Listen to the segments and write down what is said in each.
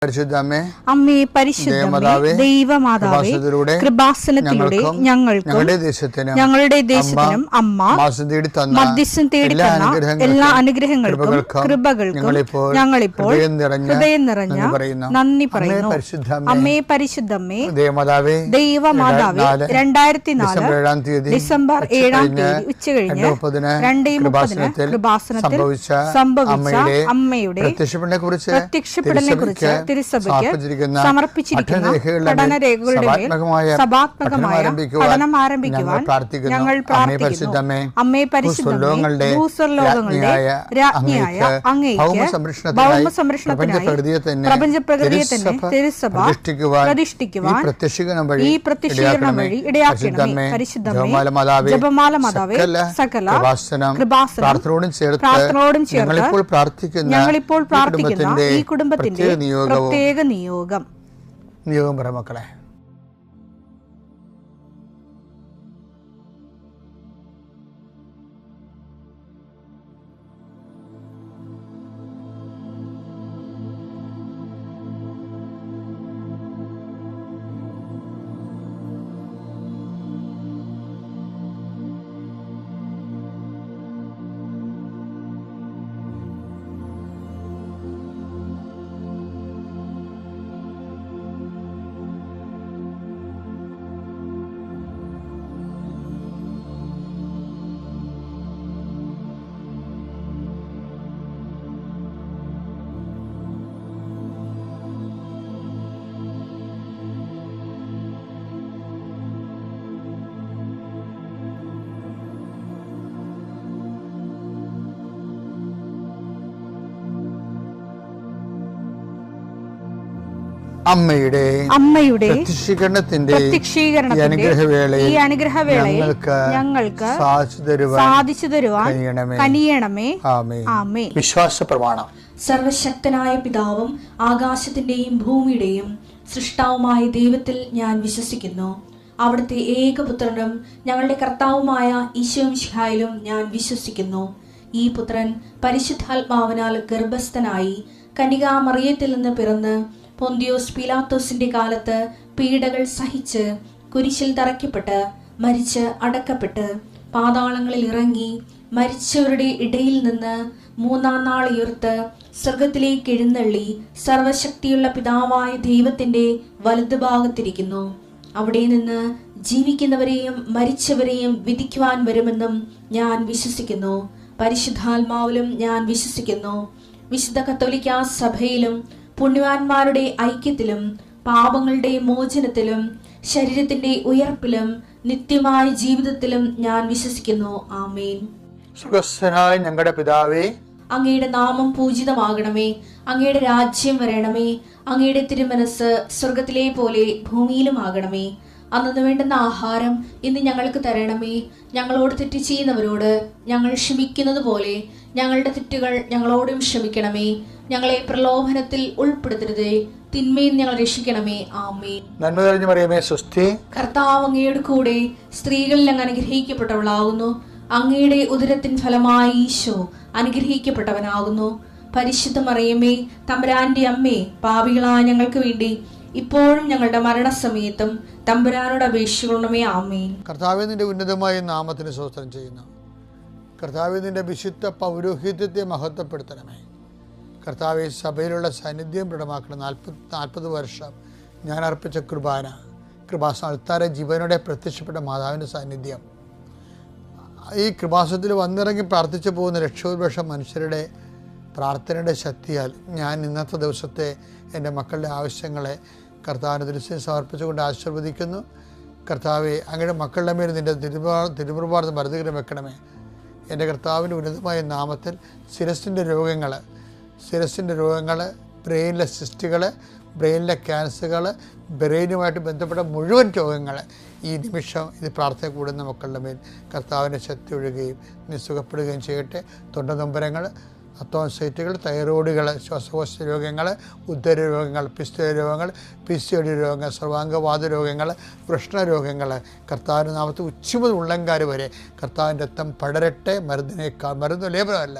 അമ്മേ പരിശുദ്ധമേ, ദൈവമാതാവേ, കൃപാസനത്തിലൂടെ ഞങ്ങൾക്കും ഞങ്ങളുടെ ദേശത്തിനും അമ്മ മധ്യസ്ഥം തേടിത്തന്ന എല്ലാ അനുഗ്രഹങ്ങൾക്കും കൃപകൾക്കും ഞങ്ങളിപ്പോൾ ഹൃദയം നിറഞ്ഞ നന്ദി പറയുന്നു. അമ്മേ പരിശുദ്ധമേ, ദൈവമാതാവേ, 2004 ഡിസംബർ 7 ഉച്ചകഴിഞ്ഞ് 2:30 കൃപാസനത്തിൽ സംഭവിച്ച അമ്മയുടെ പ്രത്യക്ഷപ്പെടലിനെ കുറിച്ച് തിരുസഭയ്ക്ക് സമർപ്പിച്ചിരിക്കുന്ന പഠനരേഖകളുടെ മേൽ സഭാത്മകമായ പഠനം ആരംഭിക്കുവാൻ ഞങ്ങൾ പ്രാർത്ഥിക്കുന്നു. അമ്മേ പരിശുദ്ധമേ, ഭൂസ്വർലോകങ്ങളുടെ രാജ്ഞിയായ അങ്ങേയ്ക്ക് ഭൗമസംരക്ഷണത്തിനായി പ്രപഞ്ചപ്രകൃതിയെ തന്നെ തിരുസഭ പ്രതിഷ്ഠിക്കുവാൻ ഈ പ്രത്യക്ഷീകരണം വഴി ഇടയാക്കണമേ. പരിശുദ്ധമേ, ജപമാല മാതാവേ, സകല കൃപാസനം പ്രാർത്ഥനയോടും ചേർത്ത് ഞങ്ങളിപ്പോൾ പ്രാർത്ഥിക്കുന്ന ഈ കുടുംബത്തിന്റെ പ്രത്യേക നിയോഗം പറ മക്കളെ. അമ്മയുടെ പ്രത്യക്ഷീകരണത്തിന്റെ ഈ അനുഗ്രഹവേളയിൽ ഞങ്ങൾക്ക് സാധിച്ചു തരുവാൻ കനിയണമേ. ആമേൻ. വിശ്വാസ പ്രമാണം. സർവശക്തനായ പിതാവും ആകാശത്തിന്റെയും ഭൂമിയുടെയും സൃഷ്ടാവുമായ ദൈവത്തിൽ ഞാൻ വിശ്വസിക്കുന്നു. അവിടുത്തെ ഏകപുത്രനും ഞങ്ങളുടെ കർത്താവുമായ ഈശോ മിശിഹായിലും ഞാൻ വിശ്വസിക്കുന്നു. ഈ പുത്രൻ പരിശുദ്ധാത്മാവിനാൽ ഗർഭസ്ഥനായി കന്യകാമറിയത്തിൽ നിന്ന് പിറന്ന് പൊന്തിയോസ് പീലാത്തോസിന്റെ കാലത്ത് പീഡകൾ സഹിച്ച് കുരിശിൽ തറയ്ക്കപ്പെട്ട് മരിച്ച് അടക്കപ്പെട്ട് പാതാളങ്ങളിൽ ഇറങ്ങി മരിച്ചവരുടെ ഇടയിൽ നിന്ന് 3-ാം നാൾ ഉയർത്ത് സ്വർഗത്തിലേക്ക് എഴുന്നള്ളി സർവശക്തിയുള്ള പിതാവായ ദൈവത്തിന്റെ വലതുഭാഗത്തിരിക്കുന്നു. അവിടെ നിന്ന് ജീവിക്കുന്നവരെയും മരിച്ചവരെയും വിധിക്കുവാൻ വരുമെന്നും ഞാൻ വിശ്വസിക്കുന്നു. പരിശുദ്ധാത്മാവിലും ഞാൻ വിശ്വസിക്കുന്നു. വിശുദ്ധ കത്തോലിക്കാ സഭയിലും പുണ്യവാന്മാരുടെ ഐക്യത്തിലും പാപങ്ങളുടെ മോചനത്തിലും ശരീരത്തിന്റെ ഉയർപ്പിലും നിത്യമായ ജീവിതത്തിലും ഞാൻ വിശ്വസിക്കുന്നു. ആമേൻ. സുഖസ്ഥനായ ഞങ്ങളുടെ പിതാവേ, അങ്ങയുടെ നാമം പൂജിതമാകണമേ. അങ്ങയുടെ രാജ്യം വരണമേ. അങ്ങയുടെ തിരുമനസ് സ്വർഗത്തിലെ പോലെ ഭൂമിയിലും ആകണമേ. അന്നു വേണ്ടുന്ന ആഹാരം ഇന്ന് ഞങ്ങൾക്ക് തരണമേ. ഞങ്ങളോട് തെറ്റ് ചെയ്യുന്നവരോട് ഞങ്ങൾ ക്ഷമിക്കുന്നത് പോലെ ഞങ്ങളുടെ തെറ്റുകൾ ഞങ്ങളോടും ക്ഷമിക്കണമേ. ഞങ്ങളെ പ്രലോഭനത്തിൽ ഉൾപ്പെടുത്തരുതേ, തിന്മയിൽ ഞങ്ങൾ രക്ഷിക്കണമേ. ആമേൻ. നന്മ നിറഞ്ഞ മറിയമേ, സ്വസ്തി. കർത്താവ് അങ്ങയുടെ കൂടെ സ്ത്രീകളിൽ അങ്ങ് അനുഗ്രഹിക്കപ്പെട്ടവളാകുന്നു. അങ്ങയുടെ ഉദരത്തിൻ ഫലമായി ഈശോ അനുഗ്രഹിക്കപ്പെട്ടവനാകുന്നു. പരിശുദ്ധ മറിയമേ, തമ്പുരാന്റെ അമ്മേ, പാപികളായ ഞങ്ങൾക്ക് വേണ്ടി ഇപ്പോഴും ഞങ്ങളുടെ മരണസമയത്തും തമ്പുരാനോട് അപേക്ഷിക്കണമേ. ആമേൻ. കർത്താവേ, നിന്റെ ഉന്നതമായ നാമത്തിന് സ്തോത്രം ചെയ്യുന്നു. കർത്താവേ, നിന്റെ വിശുദ്ധ പൗരോഹിത്യത്തെ മഹത്വപ്പെടുത്തണമേ. കർത്താവെ, സഭയിലുള്ള സാന്നിധ്യം ദൃഢമാക്കണം. 40 വർഷം ഞാൻ അർപ്പിച്ച കൃപാസന ജീവനോടെ പ്രത്യക്ഷപ്പെട്ട മാതാവിൻ്റെ സാന്നിധ്യം ഈ കൃപാസനത്തിൽ വന്നിറങ്ങി പ്രാർത്ഥിച്ചു പോകുന്ന ലക്ഷോപലക്ഷം മനുഷ്യരുടെ പ്രാർത്ഥനയുടെ ശക്തിയാൽ ഞാൻ ഇന്നത്തെ ദിവസത്തെ എൻ്റെ മക്കളുടെ ആവശ്യങ്ങളെ കർത്താവിൻ്റെ ദൃശ്യം സമർപ്പിച്ചുകൊണ്ട് ആശീർവദിക്കുന്നു. കർത്താവെ, അങ്ങയുടെ മക്കളുടെ മേൽ നിൻ്റെ തിരുമുറുപാട് മരുന്നുകരം വെക്കണമേ. എൻ്റെ കർത്താവിൻ്റെ ഉന്നതമായ നാമത്തിൽ ശിരസിൻ്റെ രോഗങ്ങൾ, ബ്രെയിനിലെ സിസ്റ്റുകൾ, ബ്രെയിനിലെ ക്യാൻസറുകൾ, ബ്രെയിനുമായിട്ട് ബന്ധപ്പെട്ട മുഴുവൻ രോഗങ്ങൾ ഈ നിമിഷം ഇത് പ്രാർത്ഥന കൂടുന്ന മക്കളുടെ മേൽ കർത്താവിൻ്റെ ശക്തി ഒഴുകുകയും നീ സുഖപ്പെടുകയും ചെയ്യട്ടെ. തൊണ്ടനൊമ്പരങ്ങൾ, അത്തോൺസൈറ്റുകൾ, തൈറോയിഡുകൾ, ശ്വാസകോശ രോഗങ്ങൾ, ഉദര രോഗങ്ങൾ, രോഗങ്ങൾ, PCOD രോഗങ്ങൾ, സർവാംഗവാദ രോഗങ്ങൾ, വൃഷ്ണരോഗങ്ങൾ കർത്താവിൻ്റെ നാമത്തിൽ ഉച്ച മുതൽ ഉള്ളങ്കാര് വരെ കർത്താവിൻ്റെ രക്തം പടരട്ടെ. മരുന്ന് ലേപനമല്ല,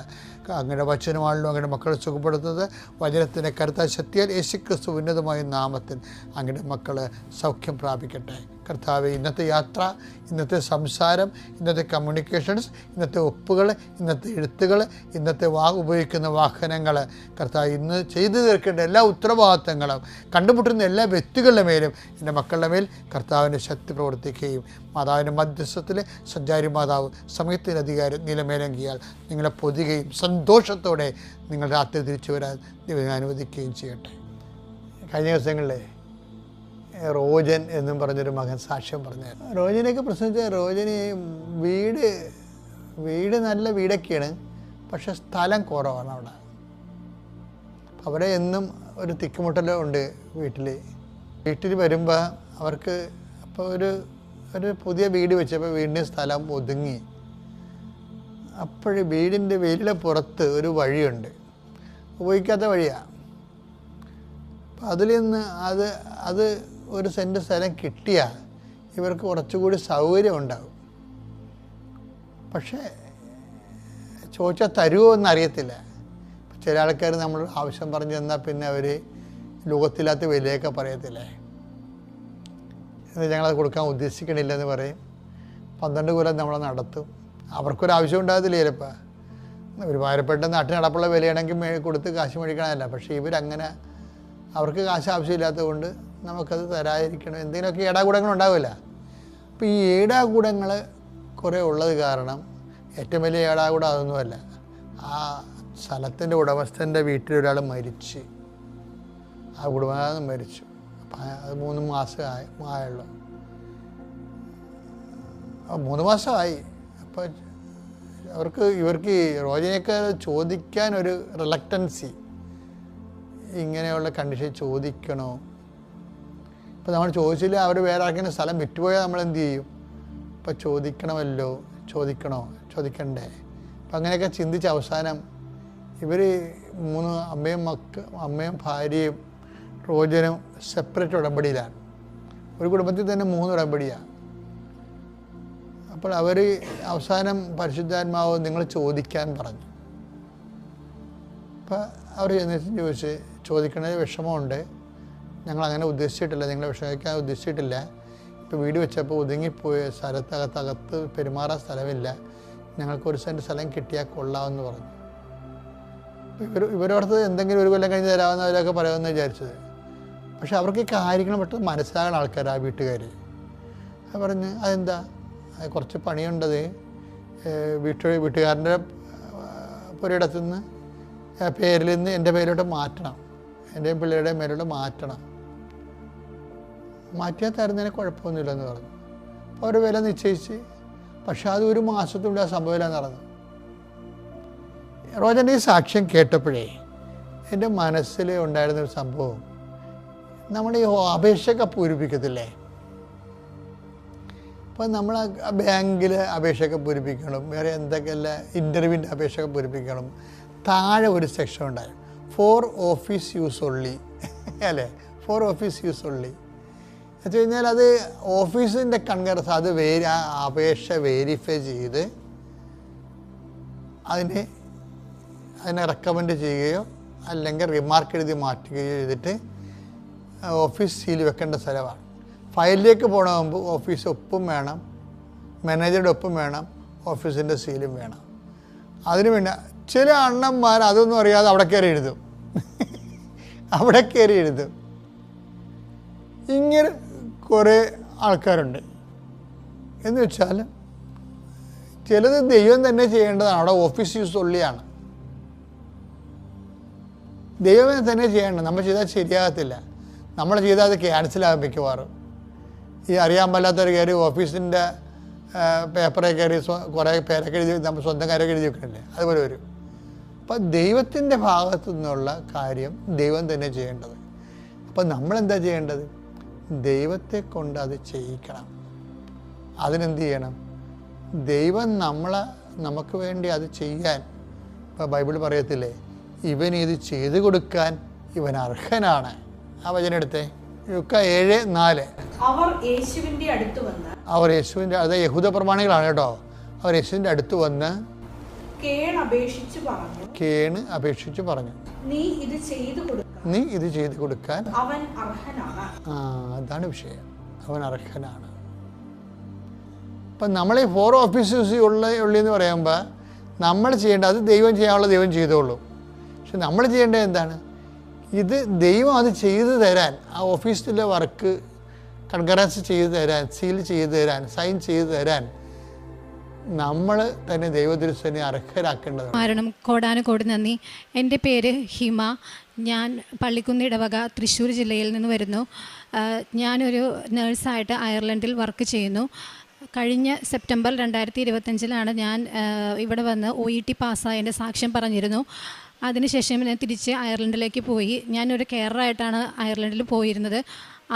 അങ്ങയുടെ വചനമാണല്ലോ അങ്ങയുടെ മക്കളെ സുഖപ്പെടുത്തുന്നത്. വചനത്തിൻ്റെ കരുത്ത ശക്തിയാൽ യേശുക്രിസ്തു ഉന്നതമായ നാമത്തിൽ അങ്ങയുടെ മക്കൾ സൗഖ്യം പ്രാപിക്കട്ടെ. കർത്താവെ, ഇന്നത്തെ യാത്ര, ഇന്നത്തെ സംസാരം, ഇന്നത്തെ കമ്മ്യൂണിക്കേഷൻസ്, ഇന്നത്തെ ഒപ്പുകൾ, ഇന്നത്തെ എഴുത്തുകൾ, ഇന്നത്തെ ഉപയോഗിക്കുന്ന വാഹനങ്ങൾ, കർത്താവ് ഇന്ന് ചെയ്തു തീർക്കേണ്ട എല്ലാ ഉത്തരവാദിത്തങ്ങളും കണ്ടുമുട്ടുന്ന എല്ലാ വ്യക്തികളുടെ മേലും എൻ്റെ മക്കളുടെ മേൽ കർത്താവിൻ്റെ ശക്തി പ്രവർത്തിക്കുകയും മാതാവിൻ്റെ മധ്യസ്ഥത്തിൽ സഞ്ചാരി മാതാവ് സമയത്തിൻ്റെ അധികാരം നിലമേലങ്കിയാൽ നിങ്ങളെ പൊതുകയും സന്തോഷത്തോടെ നിങ്ങൾ രാത്രി തിരിച്ചു വരാൻ ദൈവം അനുവദിക്കുകയും ചെയ്യട്ടെ. കഴിഞ്ഞ ദിവസങ്ങളിലെ റോജൻ എന്നും പറഞ്ഞൊരു മകൻ സാക്ഷ്യം പറഞ്ഞു. റോജനെയൊക്കെ പ്രശ്നിച്ച റോജന് വീട് നല്ല വീടൊക്കെയാണ്, പക്ഷെ സ്ഥലം കുറവാണ് അവിടെ. അവിടെ എന്നും ഒരു തിക്കുമുട്ടൽ ഉണ്ട് വീട്ടിൽ വരുമ്പോൾ അവർക്ക് അപ്പോൾ ഒരു പുതിയ വീട് വെച്ചപ്പോൾ വീടിൻ്റെ സ്ഥലം ഒതുങ്ങി. അപ്പോഴ് വീടിൻ്റെ വെയിലിലെ പുറത്ത് ഒരു വഴിയുണ്ട്, ഉപയോഗിക്കാത്ത വഴിയാണ്. അപ്പം അതിൽ നിന്ന് അത് ഒരു സെൻറ്റ് സ്ഥലം കിട്ടിയാൽ ഇവർക്ക് കുറച്ചുകൂടി സൗകര്യം ഉണ്ടാകും. പക്ഷേ ചോദിച്ചാൽ തരുമോ എന്നറിയത്തില്ല. ചില ആൾക്കാർ നമ്മൾ ആവശ്യം പറഞ്ഞു തന്നാൽ പിന്നെ അവർ ലോകത്തില്ലാത്ത വിലയൊക്കെ പറയത്തില്ലേ, ഞങ്ങളത് കൊടുക്കാൻ ഉദ്ദേശിക്കണില്ലെന്ന് പറയും. 12 കൊല്ലം നമ്മൾ നടത്തും. അവർക്കൊരാവശ്യം ഉണ്ടാകത്തില്ല ചിലപ്പോൾ. ഒരു ഭാരപ്പെട്ട നാട്ടിൽ നടപ്പുള്ള വിലയാണെങ്കിൽ കൊടുത്ത് കാശ് മേടിക്കണമല്ല. പക്ഷേ ഇവരങ്ങനെ അവർക്ക് കാശ് ആവശ്യമില്ലാത്തത് കൊണ്ട് നമുക്കത് തരാതിരിക്കണം, എന്തെങ്കിലുമൊക്കെ ഏടാകൂടങ്ങളുണ്ടാവില്ല. അപ്പോൾ ഈ ഏടാകൂടങ്ങൾ കുറേ ഉള്ളത് കാരണം ഏറ്റവും വലിയ ഏടാകൂടം അതൊന്നുമല്ല. ആ സ്ഥലത്തിൻ്റെ ഉടമസ്ഥൻ്റെ വീട്ടിലൊരാൾ മരിച്ച്, ആ കുടുംബം മരിച്ചു. അപ്പം അത് 3 മാസം ആയുള്ളൂ. 3 മാസമായി. അപ്പോൾ ഇവർക്ക് റോജനെയൊക്കെ ചോദിക്കാൻ ഒരു റിലക്റ്റൻസി, ഇങ്ങനെയുള്ള കണ്ടീഷൻ ചോദിക്കണോ. ഇപ്പം നമ്മൾ ചോദിച്ചില്ല, അവർ വേറെ ആർക്കെങ്കിലും സ്ഥലം വിറ്റുപോയാൽ നമ്മൾ എന്ത് ചെയ്യും? ഇപ്പം ചോദിക്കണമല്ലോ, ചോദിക്കണ്ടേ. അപ്പം അങ്ങനെയൊക്കെ ചിന്തിച്ച് അവസാനം ഇവർ 3 അമ്മയും ഭാര്യയും റോജനും സെപ്പറേറ്റ് ഉടമ്പടിയിലാണ്. ഒരു കുടുംബത്തിൽ തന്നെ 3 ഉടമ്പടിയാണ്. അപ്പോൾ അവർ അവസാനം പരിശുദ്ധാത്മാവ് നിങ്ങൾ ചോദിക്കാൻ പറഞ്ഞു. അപ്പോൾ അവർ ചോദിച്ച്, ചോദിക്കണത് വിഷമമുണ്ട്, ഞങ്ങളങ്ങനെ ഉദ്ദേശിച്ചിട്ടില്ല, നിങ്ങളെ വിഷമിക്കാൻ ഉദ്ദേശിച്ചിട്ടില്ല. ഇപ്പോൾ വീട് വെച്ചപ്പോൾ ഒതുങ്ങിപ്പോയ സ്ഥലത്തകത്ത് പെരുമാറാൻ സ്ഥലമില്ല, ഞങ്ങൾക്കൊരു സെൻറ്റ് സ്ഥലം കിട്ടിയാൽ കൊള്ളാമെന്ന് പറഞ്ഞു. ഇവരോടത്ത് എന്തെങ്കിലും ഒരു കൊല്ലം കഴിഞ്ഞ് തരാമെന്നവരൊക്കെ പറയുമെന്ന് വിചാരിച്ചത്. പക്ഷെ അവർക്ക് കാര്യങ്ങൾ പെട്ടെന്ന് മനസ്സിലാകുന്ന ആൾക്കാർ, ആ വീട്ടുകാർ. അത് പറഞ്ഞ് അതെന്താ, കുറച്ച് പണിയുണ്ടത്, വീട്ടുകാരൻ്റെ പുരയിടത്തു നിന്ന് പേരിൽ നിന്ന് എൻ്റെ പേരിലോട്ട് മാറ്റണം, എൻ്റെയും പിള്ളേരുടെയും പേരിലോട്ട് മാറ്റിയാൽ തരുന്നതിന് കുഴപ്പമൊന്നുമില്ലെന്ന് പറഞ്ഞു. അപ്പോൾ അവർ വില നിശ്ചയിച്ച്. പക്ഷെ അത് 1 മാസത്തിനുള്ളിൽ ആ സംഭവമില്ലെന്ന് പറഞ്ഞു. റോജൻ്റെ ഈ സാക്ഷ്യം കേട്ടപ്പോഴേ എൻ്റെ മനസ്സിൽ ഉണ്ടായിരുന്നൊരു സംഭവം, നമ്മൾ ഈ അപേക്ഷയൊക്കെ പൂരിപ്പിക്കത്തില്ലേ, അപ്പോൾ നമ്മൾ ബാങ്കിൽ അപേക്ഷയൊക്കെ പൂരിപ്പിക്കണം, വേറെ എന്തൊക്കെയല്ല ഇൻ്റർവ്യൂവിൻ്റെ അപേക്ഷയൊക്കെ പൂരിപ്പിക്കണം. താഴെ ഒരു സെക്ഷൻ ഉണ്ടായി, ഫോർ ഓഫീസ് യൂസ് ഒള്ളി, അല്ലേ, ഫോർ ഓഫീസ് യൂസ് ഒള്ളി എന്ന് വെച്ച് കഴിഞ്ഞാൽ അത് ഓഫീസിൻ്റെ കൺകറൻസ്, അത് ആ അപേക്ഷ വെരിഫൈ ചെയ്ത് അതിനെ റെക്കമെൻഡ് ചെയ്യുകയോ അല്ലെങ്കിൽ റിമാർക്ക് എഴുതി മാറ്റുകയോ ചെയ്തിട്ട് ഓഫീസ് സീൽ വെക്കേണ്ട സ്ഥലമാണ്. ഫയലിലേക്ക് പോകണമെങ്കിൽ ഓഫീസ് ഒപ്പും വേണം, മാനേജറുടെ ഒപ്പും വേണം, ഓഫീസിൻ്റെ സീലും വേണം. അതിന് വേണ്ട ചില അണ്ണന്മാർ അതൊന്നും അറിയാതെ അവിടെ കയറി എഴുതും. ഇങ്ങനെ കുറേ ആൾക്കാരുണ്ട്. എന്ന് വെച്ചാൽ ചിലത് ദൈവം തന്നെ ചെയ്യേണ്ടതാണ്, അവിടെ ഓഫീസ് യൂസ് ഒള്ളിയാണ്, ദൈവം തന്നെ ചെയ്യേണ്ടത്. നമ്മൾ ചെയ്താൽ ശരിയാകത്തില്ല, നമ്മൾ ചെയ്താൽ അത് ക്യാൻസലാകും മിക്കവാറും. ഈ അറിയാൻ പാടില്ലാത്തവർ കയറി ഓഫീസിൻ്റെ പേപ്പറൊക്കെ കയറി കുറേ പേരൊക്കെ എഴുതി നമ്മൾ സ്വന്തം കാര്യമൊക്കെ എഴുതി വെക്കണില്ലേ, അതുപോലെ വരും. അപ്പം ദൈവത്തിൻ്റെ ഭാഗത്തു നിന്നുള്ള കാര്യം ദൈവം തന്നെ ചെയ്യേണ്ടത്. അപ്പം നമ്മളെന്താ ചെയ്യേണ്ടത്? ദൈവത്തെ കൊണ്ട് അത് ചെയ്യിക്കണം. അതിനെന്ത് ചെയ്യണം? ദൈവം നമുക്ക് വേണ്ടി അത് ചെയ്യാൻ, ഇപ്പോൾ ബൈബിൾ പറയത്തില്ലേ, ഇവൻ ഇത് ചെയ്തു കൊടുക്കാൻ ഇവൻ അർഹനാണ്. ആ വചനം എടുത്തേ, ലുക്ക 7:4. അവർ യേശുവിൻ്റെ അത് യഹൂദ പ്രമാണികളാണ് കേട്ടോ. അവർ യേശുവിൻ്റെ അടുത്ത് വന്ന് കേൺ അപേക്ഷിച്ചു പറഞ്ഞു, നീ ഇത് ചെയ്തു കൊടുക്കാൻ അവൻ അർഹനാണ്. അതാണ് വിഷയം, അവൻ അർഹനാണ്. അപ്പം നമ്മളെ 4 ഓഫീസേഴ്സ് ഉള്ളെന്ന് പറയുമ്പോൾ നമ്മൾ ചെയ്യേണ്ടത്, അത് ദൈവം ചെയ്യാനുള്ള ദൈവം ചെയ്തോളൂ. പക്ഷെ നമ്മൾ ചെയ്യേണ്ടത് എന്താണ്? ഇത് ദൈവം അത് ചെയ്തു തരാൻ, ആ ഓഫീസിലെ വർക്ക് കൺകറൻസ് ചെയ്തു തരാൻ, സീൽ ചെയ്തു തരാൻ, സൈൻ ചെയ്തു തരാൻ നമ്മൾ തന്നെ ദൈവദൃശ്യനെ അർഹരാക്കേണ്ടതാണ്. കാരണം കോടാനുകോടി നന്ദി. എൻ്റെ പേര് ഹിമ. ഞാൻ പള്ളിക്കുന്ന് ഇടവക തൃശ്ശൂർ ജില്ലയിൽ നിന്ന് വരുന്നു. ഞാനൊരു നേഴ്സായിട്ട് അയർലൻഡിൽ വർക്ക് ചെയ്യുന്നു. കഴിഞ്ഞ സെപ്റ്റംബർ 2025 ഞാൻ ഇവിടെ വന്ന് OET പാസ്സായതിൻ്റെ സാക്ഷ്യം പറഞ്ഞിരുന്നു. അതിനുശേഷം ഞാൻ തിരിച്ച് അയർലൻഡിലേക്ക് പോയി. ഞാനൊരു കെയറായിട്ടാണ് അയർലൻഡിൽ പോയിരുന്നത്.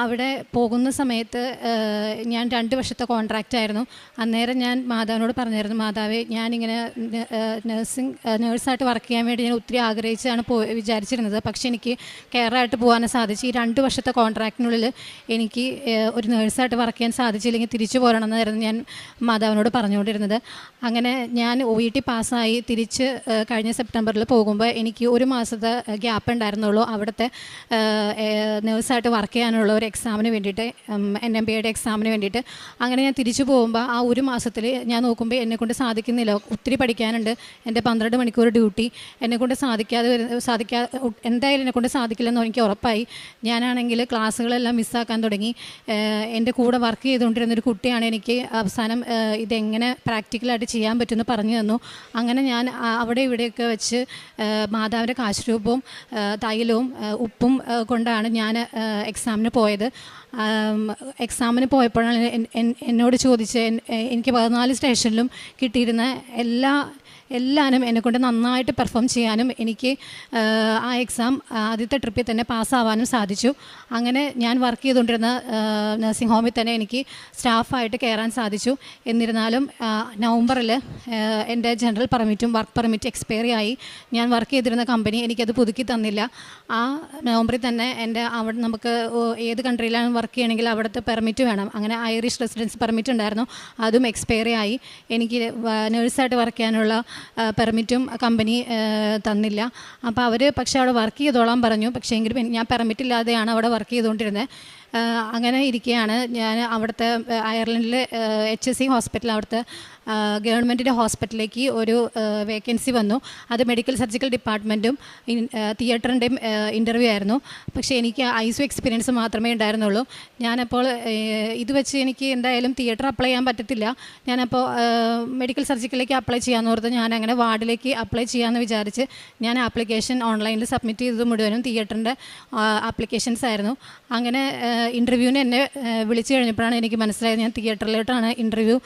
അവിടെ പോകുന്ന സമയത്ത് ഞാൻ 2 വർഷത്തെ കോൺട്രാക്റ്റ് ആയിരുന്നു. അന്നേരം ഞാൻ മാതാവിനോട് പറഞ്ഞായിരുന്നു, മാതാവേ, ഞാനിങ്ങനെ നേഴ്സായിട്ട് വർക്ക് ചെയ്യാൻ വേണ്ടി ഞാൻ ഒത്തിരി ആഗ്രഹിച്ചാണ് വിചാരിച്ചിരുന്നത്. പക്ഷേ എനിക്ക് കെയറായിട്ട് പോകാൻ സാധിച്ചു. ഈ 2 വർഷത്തെ കോൺട്രാക്റ്റിനുള്ളിൽ എനിക്ക് ഒരു നേഴ്സായിട്ട് വർക്ക് ചെയ്യാൻ സാധിച്ചില്ലെങ്കിൽ തിരിച്ചു പോരണമെന്നായിരുന്നു ഞാൻ മാതാവിനോട് പറഞ്ഞുകൊണ്ടിരുന്നത്. അങ്ങനെ ഞാൻ OET പാസ്സായി തിരിച്ച് കഴിഞ്ഞ സെപ്റ്റംബറിൽ പോകുമ്പോൾ എനിക്ക് 1 മാസത്തെ ഗ്യാപ്പ് ഉണ്ടായിരുന്നുള്ളൂ അവിടുത്തെ നേഴ്സായിട്ട് വർക്ക് ചെയ്യാനുള്ള ഒരു എക്സാമിന് വേണ്ടിയിട്ട്, NMBAയുടെ എക്സാമിന് വേണ്ടിയിട്ട്. അങ്ങനെ ഞാൻ തിരിച്ചു പോകുമ്പോൾ ആ 1 മാസത്തിൽ ഞാൻ നോക്കുമ്പോൾ എന്നെക്കൊണ്ട് സാധിക്കുന്നില്ല. ഒത്തിരി പഠിക്കാനുണ്ട്. എൻ്റെ 12 മണിക്കൂർ ഡ്യൂട്ടി എന്നെക്കൊണ്ട് എന്തായാലും എന്നെക്കൊണ്ട് സാധിക്കില്ലെന്ന് എനിക്ക് ഉറപ്പായി. ഞാനാണെങ്കിൽ ക്ലാസ്സുകളെല്ലാം മിസ്സാക്കാൻ തുടങ്ങി. എൻ്റെ കൂടെ വർക്ക് ചെയ്തുകൊണ്ടിരുന്നൊരു കുട്ടിയാണ് എനിക്ക് അവസാനം ഇതെങ്ങനെ പ്രാക്ടിക്കലായിട്ട് ചെയ്യാൻ പറ്റുമെന്ന് പറഞ്ഞു തന്നു. അങ്ങനെ ഞാൻ അവിടെ ഇവിടെയൊക്കെ വെച്ച് മാതാവിൻ്റെ കാശുരൂപവും തൈലവും ഉപ്പും കൊണ്ടാണ് ഞാൻ എക്സാമിന് പോയത്. എക്സാമിന് പോയപ്പോഴാണ് എന്നോട് ചോദിച്ച്, എനിക്ക് 14 സ്റ്റേഷനിലും കിട്ടിയിരുന്ന എല്ലാവരും എന്നെക്കൊണ്ട് നന്നായിട്ട് പെർഫോം ചെയ്യാനും എനിക്ക് ആ എക്സാം ആദ്യത്തെ ട്രിപ്പിൽ തന്നെ പാസ്സാവാനും സാധിച്ചു. അങ്ങനെ ഞാൻ വർക്ക് ചെയ്തുകൊണ്ടിരുന്ന നഴ്സിംഗ് ഹോമിൽ തന്നെ എനിക്ക് സ്റ്റാഫായിട്ട് കയറാൻ സാധിച്ചു. എന്നിരുന്നാലും നവംബറിൽ എൻ്റെ ജനറൽ പെർമിറ്റും വർക്ക് പെർമിറ്റ് എക്സ്പയറി ആയി. ഞാൻ വർക്ക് ചെയ്തിരുന്ന കമ്പനി എനിക്കത് പുതുക്കി തന്നില്ല. ആ നവംബറിൽ തന്നെ അവിടെ നമുക്ക് ഏത് കൺട്രിയിലാണ് വർക്ക് ചെയ്യണമെങ്കിൽ അവിടുത്തെ പെർമിറ്റ് വേണം. അങ്ങനെ ഐറിഷ് റെസിഡൻസ് പെർമിറ്റ് ഉണ്ടായിരുന്നു, അതും എക്സ്പയറി ആയി. എനിക്ക് നേഴ്സായിട്ട് വർക്ക് ചെയ്യാനുള്ള പെർമിറ്റും കമ്പനി തന്നില്ല. അപ്പോൾ അവർ പക്ഷേ അവിടെ വർക്ക് ചെയ്തോളാൻ പറഞ്ഞു. പക്ഷേ എങ്കിലും ഞാൻ പെർമിറ്റില്ലാതെയാണ് അവിടെ വർക്ക് ചെയ്തുകൊണ്ടിരുന്നത്. അങ്ങനെ ഇരിക്കുകയാണ് ഞാൻ അവിടുത്തെ അയർലൻഡിലെ HSC ഹോസ്പിറ്റൽ, അവിടുത്തെ ഗവൺമെൻറ്റിൻ്റെ ഹോസ്പിറ്റലിലേക്ക് ഒരു വേക്കൻസി വന്നു. അത് മെഡിക്കൽ സർജിക്കൽ ഡിപ്പാർട്ട്മെൻറ്റും തിയേറ്ററിൻ്റെയും ഇൻ്റർവ്യൂ ആയിരുന്നു. പക്ഷേ എനിക്ക് ICU എക്സ്പീരിയൻസ് മാത്രമേ ഉണ്ടായിരുന്നുള്ളൂ. ഞാനപ്പോൾ ഇത് വെച്ച് എനിക്ക് എന്തായാലും തിയേറ്റർ അപ്ലൈ ചെയ്യാൻ പറ്റത്തില്ല. ഞാനപ്പോൾ മെഡിക്കൽ സർജിക്കലിലേക്ക് അപ്ലൈ ചെയ്യാമെന്നോർത്ത് ഞാൻ അങ്ങനെ വാർഡിലേക്ക് അപ്ലൈ ചെയ്യാമെന്ന് വിചാരിച്ച് ഞാൻ ആപ്ലിക്കേഷൻ ഓൺലൈനിൽ സബ്മിറ്റ് ചെയ്തത് മുഴുവനും തിയേറ്ററിൻ്റെ ആപ്ലിക്കേഷൻസ് ആയിരുന്നു. അങ്ങനെ ഇൻ്റർവ്യൂവിന് എന്നെ വിളിച്ചു കഴിഞ്ഞപ്പോഴാണ് എനിക്ക് മനസ്സിലായത് ഞാൻ തിയേറ്ററിലോട്ടാണ് ഇൻ്റർവ്യൂ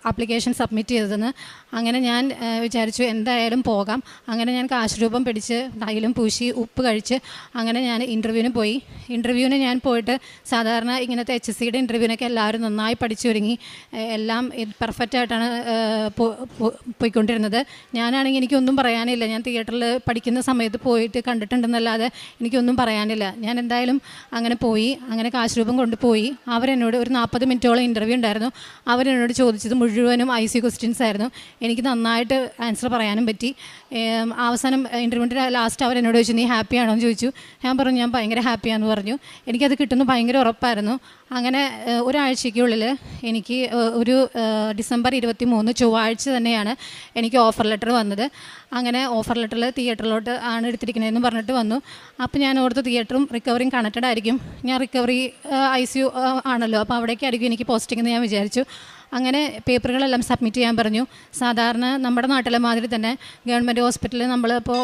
ആപ്ലിക്കേഷൻ സബ്മിറ്റ് ചെയ്തതെന്ന്. അങ്ങനെ ഞാൻ വിചാരിച്ചു എന്തായാലും പോകാം. അങ്ങനെ ഞാൻ കാശുരൂപം പിടിച്ച് തൈലം പൂശി ഉപ്പ് കഴിച്ച് അങ്ങനെ ഞാൻ ഇൻ്റർവ്യൂവിന് പോയി. ഇൻ്റർവ്യൂവിന് ഞാൻ പോയിട്ട് സാധാരണ ഇങ്ങനത്തെ HSCയുടെ ഇൻ്റർവ്യൂവിനൊക്കെ എല്ലാവരും നന്നായി പഠിച്ചൊരുങ്ങി എല്ലാം പെർഫെക്റ്റായിട്ടാണ് പോയിക്കൊണ്ടിരുന്നത്. ഞാനാണെങ്കിൽ എനിക്കൊന്നും പറയാനില്ല. ഞാൻ തിയേറ്ററിൽ പഠിക്കുന്ന സമയത്ത് പോയിട്ട് കണ്ടിട്ടുണ്ടെന്നല്ലാതെ എനിക്കൊന്നും പറയാനില്ല. ഞാൻ എന്തായാലും അങ്ങനെ പോയി. അങ്ങനെ കാശുരൂപം കൊണ്ടുപോയി. അവരെന്നോട് ഒരു 40 മിനിറ്റോളം ഇൻ്റർവ്യൂ ഉണ്ടായിരുന്നു. അവരെന്നോട് ചോദിച്ചത് മുഴുവനും ICU ക്വസ്റ്റ്യൻസ് ആയിരുന്നു. എനിക്ക് നന്നായിട്ട് ആൻസർ പറയാനും പറ്റി. അവസാനം ഇൻ്റർവ്യൂവിൻ്റെ ലാസ്റ്റ് അവരെന്നോട് ചോദിച്ചു, നീ ഹാപ്പിയാണോ എന്ന് ചോദിച്ചു. ഞാൻ പറഞ്ഞു ഞാൻ ഭയങ്കര ഹാപ്പിയാണെന്ന് പറഞ്ഞു. എനിക്കത് കിട്ടുന്നു ഭയങ്കര ഉറപ്പായിരുന്നു. അങ്ങനെ ഒരാഴ്ചയ്ക്കുള്ളിൽ എനിക്ക് ഒരു ഡിസംബർ 23 ചൊവ്വാഴ്ച തന്നെയാണ് എനിക്ക് ഓഫർ ലെറ്റർ വന്നത്. അങ്ങനെ ഓഫർ ലെറ്ററിൽ തിയേറ്ററിലോട്ട് ആണ് എടുത്തിരിക്കുന്നതെന്ന് പറഞ്ഞിട്ട് വന്നു. അപ്പോൾ ഞാൻ ഓർത്ത് തിയേറ്ററും റിക്കവറിയും കണക്റ്റഡ് ആയിരിക്കും. ഞാൻ റിക്കവറി ICU ആണല്ലോ, അപ്പോൾ അവിടേക്കായിരിക്കും എനിക്ക് പോസ്റ്റിംഗ് എന്ന് ഞാൻ വിചാരിച്ചു. അങ്ങനെ പേപ്പറുകളെല്ലാം സബ്മിറ്റ് ചെയ്യാൻ പറഞ്ഞു. സാധാരണ നമ്മുടെ നാട്ടിലെ മാതിരി തന്നെ ഗവൺമെൻറ് ഹോസ്പിറ്റലിൽ നമ്മളിപ്പോൾ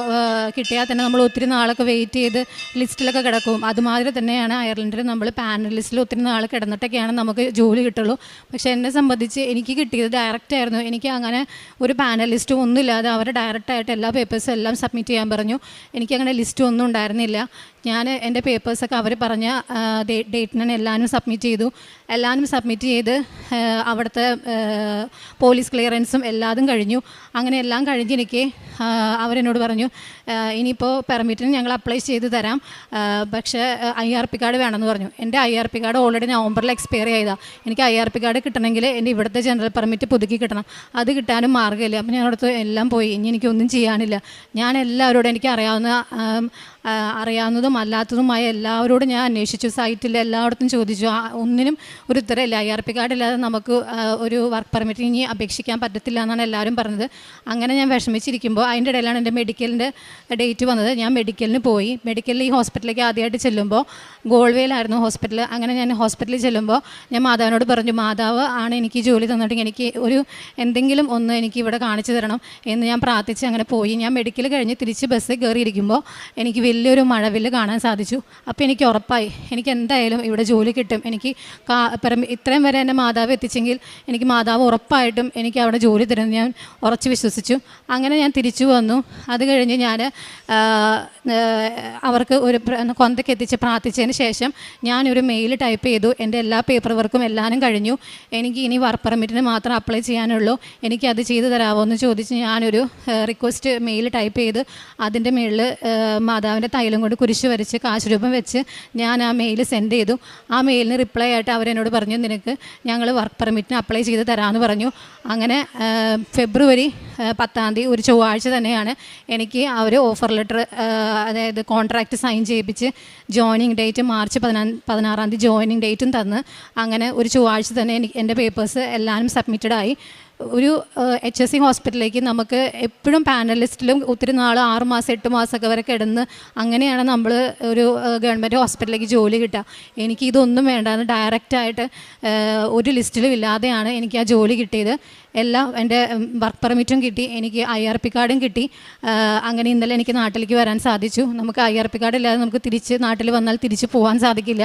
കിട്ടിയാൽ തന്നെ നമ്മൾ ഒത്തിരി നാളൊക്കെ വെയിറ്റ് ചെയ്ത് ലിസ്റ്റിലൊക്കെ കിടക്കും. അതുമാതിരി തന്നെയാണ് അയർലൻഡിൽ നമ്മൾ പാനൽ ലിസ്റ്റിൽ ഒത്തിരി നാൾ കിടന്നിട്ടൊക്കെയാണ് നമുക്ക് ജോലി കിട്ടുള്ളൂ. പക്ഷേ എന്നെ സംബന്ധിച്ച് എനിക്ക് കിട്ടിയത് ഡയറക്റ്റ് ആയിരുന്നു. എനിക്ക് അങ്ങനെ ഒരു പാനൽ ലിസ്റ്റും ഒന്നുമില്ലാതെ അവർ ഡയറക്റ്റായിട്ട് എല്ലാ പേപ്പേഴ്സും എല്ലാം സബ്മിറ്റ് ചെയ്യാൻ പറഞ്ഞു. എനിക്കങ്ങനെ ലിസ്റ്റും ഒന്നും ഉണ്ടായിരുന്നില്ല. ഞാൻ എൻ്റെ പേപ്പേഴ്സൊക്കെ അവർ പറഞ്ഞ ഡേറ്റിന് എല്ലാവരും സബ്മിറ്റ് ചെയ്തു. എല്ലാവരും സബ്മിറ്റ് ചെയ്ത് അവിടുത്തെ പോലീസ് ക്ലിയറൻസും എല്ലാതും കഴിഞ്ഞു. അങ്ങനെ എല്ലാം കഴിഞ്ഞിരിക്കെ അവരെന്നോട് പറഞ്ഞു, ഇനിയിപ്പോൾ പെർമിറ്റിന് ഞങ്ങൾ അപ്ലൈ ചെയ്ത് തരാം, പക്ഷേ IRP കാർഡ് വേണമെന്ന് പറഞ്ഞു. എൻ്റെ IRP കാർഡ് ഓൾറെഡി നവംബറിൽ എക്സ്പയർ ചെയ്തതാണ്. എനിക്ക് IRP കാർഡ് കിട്ടണമെങ്കിൽ എൻ്റെ ഇവിടുത്തെ ജനറൽ പെർമിറ്റ് പുതുക്കി കിട്ടണം. അത് കിട്ടാനും മാർഗ്ഗമില്ല. അപ്പം ഞാൻ അവിടുത്തെ എല്ലാം പോയി, ഇനി എനിക്കൊന്നും ചെയ്യാനില്ല. ഞാൻ എല്ലാവരോടും എനിക്ക് അറിയാവുന്നതും അല്ലാത്തതുമായ എല്ലാവരോടും ഞാൻ അന്വേഷിച്ചു, സൈറ്റിൽ എല്ലായിടത്തും ചോദിച്ചു. ഒന്നിനും ഒരു ഉത്തരമില്ല. IRP കാർഡ് ഇല്ലാതെ നമുക്ക് ഒരു വർക്ക് പെർമിറ്റ് ഇനി അപേക്ഷിക്കാൻ പറ്റത്തില്ല എന്നാണ് എല്ലാവരും പറഞ്ഞത്. അങ്ങനെ ഞാൻ വിഷമിച്ചിരിക്കുമ്പോൾ അതിൻ്റെ ഇടയിലാണ് എൻ്റെ മെഡിക്കലിൻ്റെ ഡേറ്റ് വന്നത്. ഞാൻ മെഡിക്കലിന് പോയി. മെഡിക്കലിൽ ഈ ഹോസ്പിറ്റലിലേക്ക് ആദ്യമായിട്ട് ചെല്ലുമ്പോൾ ഗോൾവേയിലായിരുന്നു ഹോസ്പിറ്റൽ. അങ്ങനെ ഞാൻ ഹോസ്പിറ്റലിൽ ചെല്ലുമ്പോൾ ഞാൻ മാതാവിനോട് പറഞ്ഞു, മാതാവ് ആണ് എനിക്ക് ജോലി തന്നിട്ടുണ്ടെങ്കിൽ എനിക്ക് എന്തെങ്കിലും ഒന്ന് എനിക്ക് ഇവിടെ കാണിച്ചു തരണം എന്ന് ഞാൻ പ്രാർത്ഥിച്ച് അങ്ങനെ പോയി. ഞാൻ മെഡിക്കൽ കഴിഞ്ഞ് തിരിച്ച് ബസ്സിൽ കയറിയിരിക്കുമ്പോൾ എനിക്ക് വലിയൊരു മഴവില്ല് കാണാൻ സാധിച്ചു. അപ്പോൾ എനിക്ക് ഉറപ്പായി എനിക്ക് എന്തായാലും ഇവിടെ ജോലി കിട്ടും. എനിക്ക് ഇത്രയും വരെ എന്നെ മാതാവ് എത്തിച്ചെങ്കിൽ എനിക്ക് മാതാവ് ഉറപ്പായിട്ടും എനിക്ക് അവിടെ ജോലി തരുമെന്ന് ഞാൻ ഉറച്ച് വിശ്വസിച്ചു. അങ്ങനെ ഞാൻ തിരിച്ചു വന്നു. അത് കഴിഞ്ഞ് ഞാൻ അവർക്ക് ഒരു കൊന്തയ്ക്ക് എത്തിച്ച് പ്രാർത്ഥിച്ചതിന് ശേഷം ഞാനൊരു മെയിൽ ടൈപ്പ് ചെയ്തു. എൻ്റെ എല്ലാ പേപ്പർ വർക്കും എല്ലാവരും കഴിഞ്ഞു. എനിക്ക് ഇനി വർക്ക് പെർമിറ്റിന് മാത്രം അപ്ലൈ ചെയ്യാനുള്ളൂ, എനിക്കത് ചെയ്തു തരാമോ എന്ന് ചോദിച്ച് ഞാനൊരു റിക്വസ്റ്റ് മെയിൽ ടൈപ്പ് ചെയ്ത് അതിൻ്റെ മേളിൽ മാതാവിൻ്റെ തൈലം കൊണ്ട് കുരിശ് വരച്ച് കാശ് രൂപം വെച്ച് ഞാൻ ആ മെയിൽ സെൻഡ് ചെയ്തു. ആ മെയിലിന് റിപ്ലൈ ആയിട്ട് അവരെന്നോട് പറഞ്ഞു, നിനക്ക് ഞങ്ങൾ വർക്ക് പെർമിറ്റിന് അപ്ലൈ ചെയ്ത് തരാമെന്ന് പറഞ്ഞു. അങ്ങനെ ഫെബ്രുവരി 10 ഒരു ചൊവ്വാഴ്ച തന്നെയാണ് എനിക്ക് അവർ ഓഫർ ലെറ്റർ, അതായത് കോൺട്രാക്റ്റ് സൈൻ ചെയ്യിപ്പിച്ച് ജോയിനിങ് ഡേറ്റ് മാർച്ച് 16 ജോയിനിങ് ഡേറ്റും തന്ന് അങ്ങനെ ഒരു ചൊവ്വാഴ്ച തന്നെ എൻ്റെ പേപ്പേഴ്സ് എല്ലാവരും സബ്മിറ്റഡായി. ഒരു HSC ഹോസ്പിറ്റലിലേക്ക് നമുക്ക് എപ്പോഴും പാനലിസ്റ്റിലും ഒത്തിരി നാൾ 6 മാസം 8 മാസമൊക്കെ വരെ കിടന്ന് അങ്ങനെയാണ് നമ്മൾ ഒരു ഗവൺമെൻറ് ഹോസ്പിറ്റലിലേക്ക് ജോലി കിട്ടുക. എനിക്ക് ഇതൊന്നും വേണ്ടാന്ന് ഡയറക്റ്റായിട്ട് ഒരു ലിസ്റ്റിലും ഇല്ലാതെയാണ് എനിക്ക് ആ ജോലി കിട്ടിയത്. എല്ലാം എൻ്റെ വർക്ക് പെർമിറ്റും കിട്ടി, എനിക്ക് IRP കാർഡും കിട്ടി. അങ്ങനെ ഇന്നലെ എനിക്ക് നാട്ടിലേക്ക് വരാൻ സാധിച്ചു. നമുക്ക് IRP കാർഡ് ഇല്ലാതെ നമുക്ക് തിരിച്ച് നാട്ടിൽ വന്നാൽ തിരിച്ച് പോകാൻ സാധിക്കില്ല.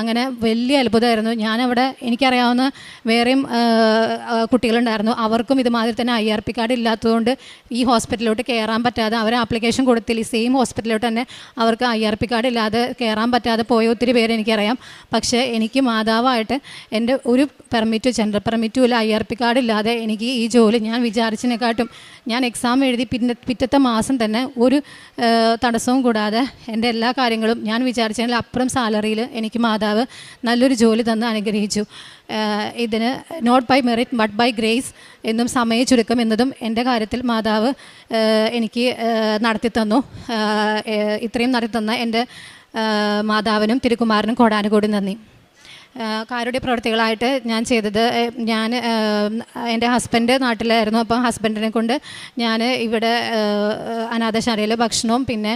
അങ്ങനെ വലിയ അത്ഭുതമായിരുന്നു. ഞാനവിടെ എനിക്കറിയാവുന്ന വേറെയും കുട്ടികളുണ്ടായിരുന്നു, അവർക്കും ഇതുമാതിരി തന്നെ IRP കാർഡ് ഇല്ലാത്തതുകൊണ്ട് ഈ ഹോസ്പിറ്റലിലോട്ട് കയറാൻ പറ്റാതെ അവർ ആപ്ലിക്കേഷൻ കൊടുത്തില്ല. ഈ സെയിം ഹോസ്പിറ്റലിലോട്ട് തന്നെ അവർക്ക് IRP കാർഡ് ഇല്ലാതെ കയറാൻ പറ്റാതെ പോയ ഒത്തിരി പേര് എനിക്കറിയാം. പക്ഷേ എനിക്ക് മാതാവായിട്ട് എൻ്റെ ഒരു പെർമിറ്റ് ജനറൽ പെർമിറ്റും ഇല്ല, IRP കാർഡ് ഇല്ലാതെ എനിക്ക് ഈ ജോലി ഞാൻ വിചാരിച്ചതിനെക്കാട്ടും ഞാൻ എക്സാം എഴുതി പിറ്റത്തെ മാസം തന്നെ ഒരു തടസ്സവും കൂടാതെ എൻ്റെ എല്ലാ കാര്യങ്ങളും ഞാൻ വിചാരിച്ചതിൽ അപ്പുറം സാലറിയിൽ എനിക്ക് മാതാവ് നല്ലൊരു ജോലി തന്ന് അനുഗ്രഹിച്ചു. ഇതിന് not by merit but by grace എന്നും സമയ ചുരുക്കം എന്നതും എൻ്റെ കാര്യത്തിൽ മാതാവ് എനിക്ക് നടത്തിത്തന്നു. ഇത്രയും നടത്തിത്തന്ന എൻ്റെ മാതാവിനും തിരുക്കുമാരനും കോടാനുകോടി നന്ദി. കാരുണ്യ പ്രവർത്തികളായിട്ട് ഞാൻ ചെയ്തത്, ഞാൻ എൻ്റെ ഹസ്ബൻഡ് നാട്ടിലായിരുന്നു. അപ്പം ഹസ്ബൻഡിനെ കൊണ്ട് ഞാൻ ഇവിടെ അനാഥശാലയിൽ ഭക്ഷണവും പിന്നെ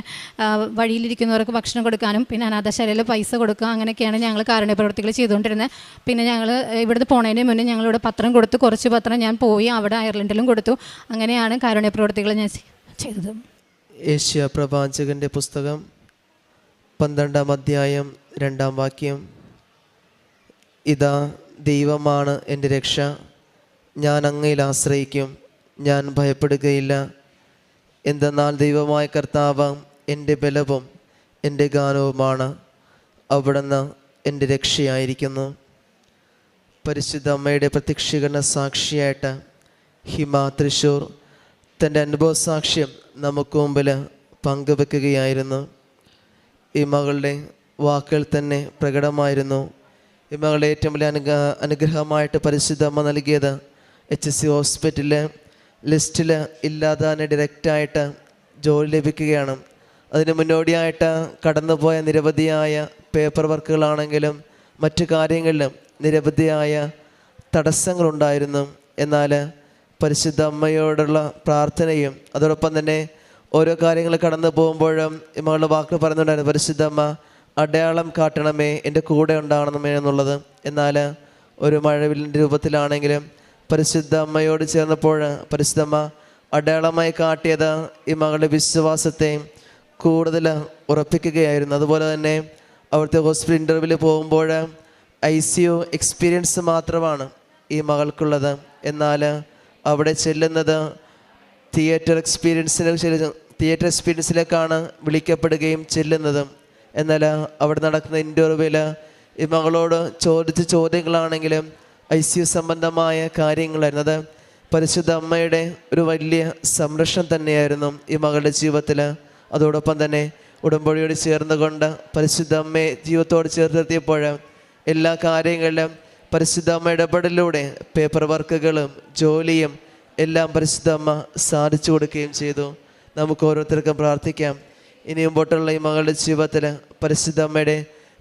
വഴിയിലിരിക്കുന്നവർക്ക് ഭക്ഷണം കൊടുക്കാനും പിന്നെ അനാഥശാലയിൽ പൈസ കൊടുക്കുക, അങ്ങനെയൊക്കെയാണ് ഞങ്ങൾ കാരുണ്യ പ്രവർത്തികൾ ചെയ്തുകൊണ്ടിരുന്നത്. പിന്നെ ഞങ്ങൾ ഇവിടുന്ന് പോണതിന് മുന്നേ ഞങ്ങളിവിടെ പത്രം കൊടുത്തു, കുറച്ച് പത്രം ഞാൻ പോയി അവിടെ അയർലൻഡിലും കൊടുത്തു. അങ്ങനെയാണ് കാരുണ്യ പ്രവർത്തികൾ ഞാൻ ചെയ്തത്. ഏഷ്യ പ്രവാചകൻ്റെ പുസ്തകം 12-ാം അധ്യായം 2-ാം വാക്യം. ഇതാ ദൈവമാണ് എൻ്റെ രക്ഷ, ഞാൻ അങ്ങയിൽ ആശ്രയിക്കും, ഞാൻ ഭയപ്പെടുകയില്ല. എന്തെന്നാൽ ദൈവമായ കർത്താവ് എൻ്റെ ബലവും എൻ്റെ ഗാനവുമാണ്, അവിടുന്ന് എൻ്റെ രക്ഷയായിരിക്കുന്നു. പരിശുദ്ധ അമ്മയുടെ പ്രത്യക്ഷീകരണ സാക്ഷിയായിട്ട് ഹിമ തൃശ്ശൂർ തൻ്റെ അനുഭവ സാക്ഷ്യം നമുക്ക് മുമ്പിൽ പങ്കുവെക്കുകയായിരുന്നു. ഈ മകളുടെ വാക്കുകൾ തന്നെ പ്രകടമായിരുന്നു. ഈ മകളുടെ ഏറ്റവും വലിയ അനുഗ്രഹമായിട്ട് പരിശുദ്ധ അമ്മ നൽകിയത് HSC ഹോസ്പിറ്റലിൽ ലിസ്റ്റിൽ ഇല്ലാതെ തന്നെ ഡയറക്റ്റായിട്ട് ജോലി ലഭിക്കുകയാണ്. അതിന് മുന്നോടിയായിട്ട് കടന്നുപോയ നിരവധിയായ പേപ്പർ വർക്കുകളാണെങ്കിലും മറ്റു കാര്യങ്ങളിലും നിരവധിയായ തടസ്സങ്ങളുണ്ടായിരുന്നു. എന്നാൽ പരിശുദ്ധ അമ്മയോടുള്ള പ്രാർത്ഥനയും അതോടൊപ്പം തന്നെ ഓരോ കാര്യങ്ങൾ കടന്നു പോകുമ്പോഴും ഈ മകളുടെ വാക്കുകൾ പറയുന്നുണ്ടായിരുന്നു, പരിശുദ്ധ അമ്മ അടയാളം കാട്ടണമേ, എൻ്റെ കൂടെ ഉണ്ടാകണമേ എന്നുള്ളത്. എന്നാൽ ഒരു മഴവില്ലിൻ്റെ രൂപത്തിലാണെങ്കിലും പരിശുദ്ധ അമ്മയോട് ചേർന്നപ്പോൾ പരിശുദ്ധ അമ്മ അടയാളമായി കാട്ടിയത് ഈ മകളുടെ വിശ്വാസത്തെ കൂടുതൽ ഉറപ്പിക്കുകയായിരുന്നു. അതുപോലെ തന്നെ അവിടുത്തെ ഹോസ്പിറ്റൽ ഇൻ്റർവ്യൂവിൽ പോകുമ്പോൾ ICU എക്സ്പീരിയൻസ് മാത്രമാണ് ഈ മകൾക്കുള്ളത്. എന്നാൽ അവിടെ ചെല്ലുന്നത് തിയേറ്റർ എക്സ്പീരിയൻസിലേക്കാണ് വിളിക്കപ്പെടുകയും ചെല്ലുന്നത്. എന്നാൽ അവിടെ നടക്കുന്ന ഇൻ്റർവ്യൂവിൽ ഈ മകളോട് ചോദിച്ച ചോദ്യങ്ങളാണെങ്കിലും ICU സംബന്ധമായ കാര്യങ്ങളായിരുന്നു. അത് പരിശുദ്ധ അമ്മയുടെ ഒരു വലിയ സംരക്ഷണം തന്നെയായിരുന്നു ഈ മകളുടെ ജീവിതത്തിൽ. അതോടൊപ്പം തന്നെ ഉടമ്പടിയോട് ചേർന്നുകൊണ്ട് പരിശുദ്ധ അമ്മയെ ജീവിതത്തോട് ചേർത്ത് നിർത്തിയപ്പോൾ എല്ലാ കാര്യങ്ങളിലും പരിശുദ്ധ അമ്മ ഇടപെടലിലൂടെ പേപ്പർ വർക്കുകളും ജോലിയും എല്ലാം പരിശുദ്ധ അമ്മ സാധിച്ചു കൊടുക്കുകയും ചെയ്തു. നമുക്ക് ഓരോരുത്തർക്കും പ്രാർത്ഥിക്കാം. ഇനി മുമ്പോട്ടുള്ള ഈ മകളുടെ ജീവിതത്തിൽ പരിശുദ്ധ അമ്മയുടെ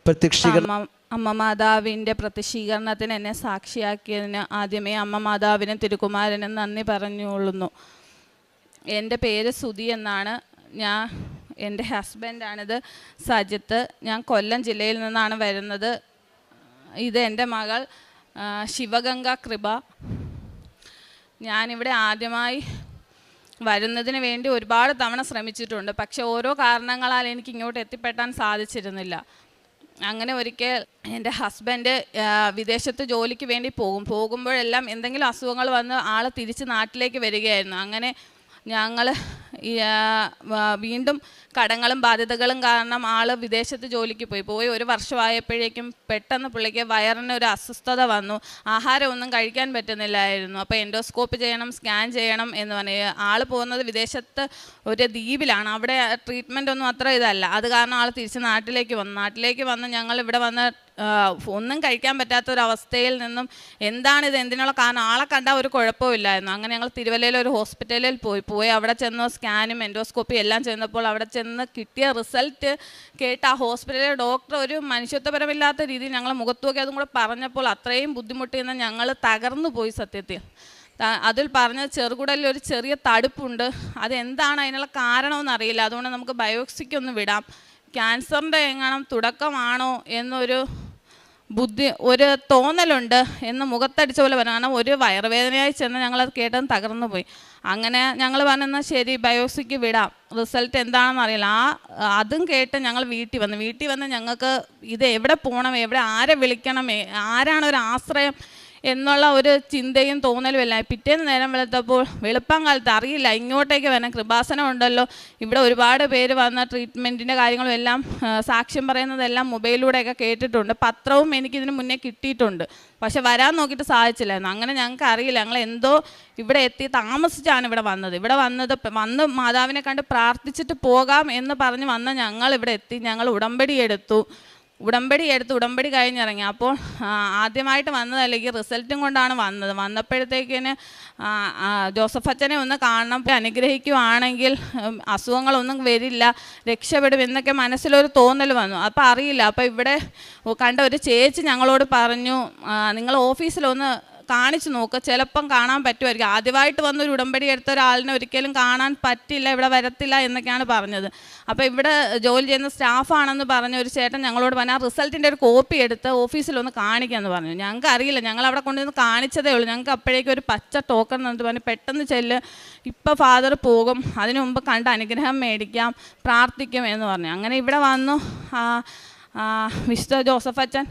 പ്രത്യക്ഷീകരണം, അമ്മ മാതാവിൻ്റെ പ്രത്യക്ഷീകരണത്തിന് എന്നെ സാക്ഷിയാക്കിയതിന് ആദ്യമേ അമ്മ മാതാവിനും തിരുക്കുമാരനും നന്ദി പറഞ്ഞുകൊള്ളുന്നു. എൻ്റെ പേര് സുധി എന്നാണ്. എൻ്റെ ഹസ്ബൻഡാണിത് സജിത്ത്. ഞാൻ കൊല്ലം ജില്ലയിൽ നിന്നാണ് വരുന്നത്. ഇത് എൻ്റെ മകൾ ശിവഗംഗ കൃപ. ഞാനിവിടെ ആദ്യമായി വരുന്നതിന് വേണ്ടി ഒരുപാട് തവണ ശ്രമിച്ചിട്ടുണ്ട്. പക്ഷെ ഓരോ കാരണങ്ങളാൽ എനിക്ക് ഇങ്ങോട്ട് എത്തിപ്പെട്ടാൻ സാധിച്ചിരുന്നില്ല. അങ്ങനെ ഒരിക്കൽ എൻ്റെ ഹസ്ബൻഡ് വിദേശത്ത് ജോലിക്ക് വേണ്ടി പോകുമ്പോഴെല്ലാം എന്തെങ്കിലും അസുഖങ്ങൾ വന്ന് ആൾ തിരിച്ച് നാട്ടിലേക്ക് വരികയായിരുന്നു. അങ്ങനെ ഞങ്ങൾ വീണ്ടും കടങ്ങളും ബാധ്യതകളും കാരണം ആൾ വിദേശത്ത് ജോലിക്ക് പോയി ഒരു വർഷമായപ്പോഴേക്കും പെട്ടെന്ന് പുള്ളിക്ക് വയറിന് ഒരു അസ്വസ്ഥത വന്നു. ആഹാരമൊന്നും കഴിക്കാൻ പറ്റുന്നില്ലായിരുന്നു. അപ്പോൾ എൻഡോസ്കോപ്പ് ചെയ്യണം, സ്കാൻ ചെയ്യണം എന്ന് പറഞ്ഞു. ആൾ പോകുന്നത് വിദേശത്ത് ഒരു ദ്വീപിലാണ്. അവിടെ ട്രീറ്റ്മെൻ്റ് ഒന്നും അത്ര ഇതല്ല. അത് കാരണം ആൾ തിരിച്ച് നാട്ടിലേക്ക് വന്ന് ഞങ്ങൾ ഇവിടെ വന്ന് ഒന്നും കഴിക്കാൻ പറ്റാത്തൊരവസ്ഥയിൽ നിന്നും എന്താണിത്, എന്തിനുള്ള കാരണം, ആളെ കണ്ടാൽ ഒരു കുഴപ്പമില്ലായിരുന്നു. അങ്ങനെ ഞങ്ങൾ തിരുവല്ലയിൽ ഒരു ഹോസ്പിറ്റലിൽ പോയി അവിടെ ചെന്ന് സ്കാനും എൻഡോസ്കോപ്പി എല്ലാം ചെന്നപ്പോൾ അവിടെ ചെന്ന് കിട്ടിയ റിസൾട്ട് കേട്ട് ആ ഹോസ്പിറ്റലിലെ ഡോക്ടർ ഒരു മനുഷ്യത്വപരമില്ലാത്ത രീതിയിൽ ഞങ്ങൾ മുഖത്ത് നോക്കി അതും കൂടെ പറഞ്ഞപ്പോൾ അത്രയും ബുദ്ധിമുട്ടിയെന്ന് ഞങ്ങൾ തകർന്നു പോയി. സത്യത്തിൽ അതിൽ പറഞ്ഞ ചെറുകുടലിൽ ഒരു ചെറിയ തടുപ്പുണ്ട്. അതെന്താണ്, അതിനുള്ള കാരണമെന്ന് അറിയില്ല. അതുകൊണ്ട് നമുക്ക് ബയോപ്സിക്കൊന്ന് വിടാം, ക്യാൻസറിൻ്റെ എങ്ങാനും തുടക്കമാണോ എന്നൊരു ഒരു തോന്നലുണ്ട് എന്ന് മുഖത്തടിച്ച പോലെ പറഞ്ഞു. കാരണം ഒരു വയറുവേദനയായി ചെന്ന് ഞങ്ങളത് കേട്ടത് തകർന്നു പോയി. അങ്ങനെ ഞങ്ങൾ പറഞ്ഞെന്നാൽ ശരി ബയോപ്സിക്ക് വിടാം, റിസൾട്ട് എന്താണെന്ന് അറിയില്ല. അതും കേട്ട് ഞങ്ങൾ വീട്ടിൽ വന്ന് ഞങ്ങൾക്ക് ഇത് എവിടെ പോകണം, ആരെ വിളിക്കണം, ആരാണ് ഒരു ആശ്രയം എന്നുള്ള ഒരു ചിന്തയും തോന്നലും എല്ലാം. പിറ്റേന്ന് നേരം വെളുത്തപ്പോൾ വെളുപ്പം കാലത്ത് അറിയില്ല ഇങ്ങോട്ടേക്ക് വരാൻ കൃപാസനം ഉണ്ടല്ലോ, ഇവിടെ ഒരുപാട് പേര് വന്ന ട്രീറ്റ്മെൻറ്റിൻ്റെ കാര്യങ്ങളും എല്ലാം സാക്ഷ്യം പറയുന്നതെല്ലാം മൊബൈലിലൂടെയൊക്കെ കേട്ടിട്ടുണ്ട്. പത്രവും എനിക്കിതിന് മുന്നേ കിട്ടിയിട്ടുണ്ട്. പക്ഷെ വരാൻ നോക്കിയിട്ട് സാധിച്ചില്ലായിരുന്നു. അങ്ങനെ ഞങ്ങൾക്ക് അറിയില്ല, ഞങ്ങൾ എന്തോ ഇവിടെ എത്തി താമസിച്ചാണ് ഇവിടെ വന്ന് മാതാവിനെ കണ്ട് പ്രാർത്ഥിച്ചിട്ട് പോകാം എന്ന് പറഞ്ഞ് വന്ന് ഞങ്ങൾ ഇവിടെ എത്തി. ഞങ്ങൾ ഉടമ്പടി കഴിഞ്ഞിറങ്ങി. അപ്പോൾ ആദ്യമായിട്ട് വന്നതല്ല, ഈ റിസൾട്ടും കൊണ്ടാണ് വന്നപ്പോഴത്തേക്കിന് ജോസഫ് അച്ഛനെ ഒന്ന് കാണണം, അനുഗ്രഹിക്കുവാണെങ്കിൽ അസുഖങ്ങളൊന്നും വരില്ല, രക്ഷപ്പെടും എന്നൊക്കെ മനസ്സിലൊരു തോന്നൽ വന്നു. അപ്പോൾ അറിയില്ല. അപ്പോൾ ഇവിടെ കണ്ട ഒരു ചേച്ചി ഞങ്ങളോട് പറഞ്ഞു, നിങ്ങൾ ഓഫീസിലൊന്ന് കാണിച്ചു നോക്കുക, ചിലപ്പം കാണാൻ പറ്റുമായിരിക്കും. ആദ്യമായിട്ട് വന്നൊരു ഉടമ്പടി എടുത്ത ഒരാളിനെ ഒരിക്കലും കാണാൻ പറ്റില്ല, ഇവിടെ വരത്തില്ല എന്നൊക്കെയാണ് പറഞ്ഞത്. അപ്പോൾ ഇവിടെ ജോലി ചെയ്യുന്ന സ്റ്റാഫാണെന്ന് പറഞ്ഞ ഒരു ചേട്ടൻ ഞങ്ങളോട് പറഞ്ഞു, ആ റിസൾട്ടിൻ്റെ ഒരു കോപ്പി എടുത്ത് ഓഫീസിലൊന്ന് കാണിക്കാമെന്ന് പറഞ്ഞു. ഞങ്ങൾക്ക് അറിയില്ല, ഞങ്ങൾ അവിടെ കൊണ്ടുവന്ന് കാണിച്ചതേ ഉള്ളൂ. ഞങ്ങൾക്ക് അപ്പോഴേക്കും ഒരു പച്ച ടോക്കൺ എന്നിട്ട് പറഞ്ഞു, പെട്ടെന്ന് ചെല്ല്, ഇപ്പോൾ ഫാദർ പോകും, അതിനു മുമ്പ് കണ്ട് അനുഗ്രഹം മേടിക്കാം, പ്രാർത്ഥിക്കും എന്ന് പറഞ്ഞു. അങ്ങനെ ഇവിടെ വന്നു. വിശുദ്ധ ജോസഫ് അച്ഛൻ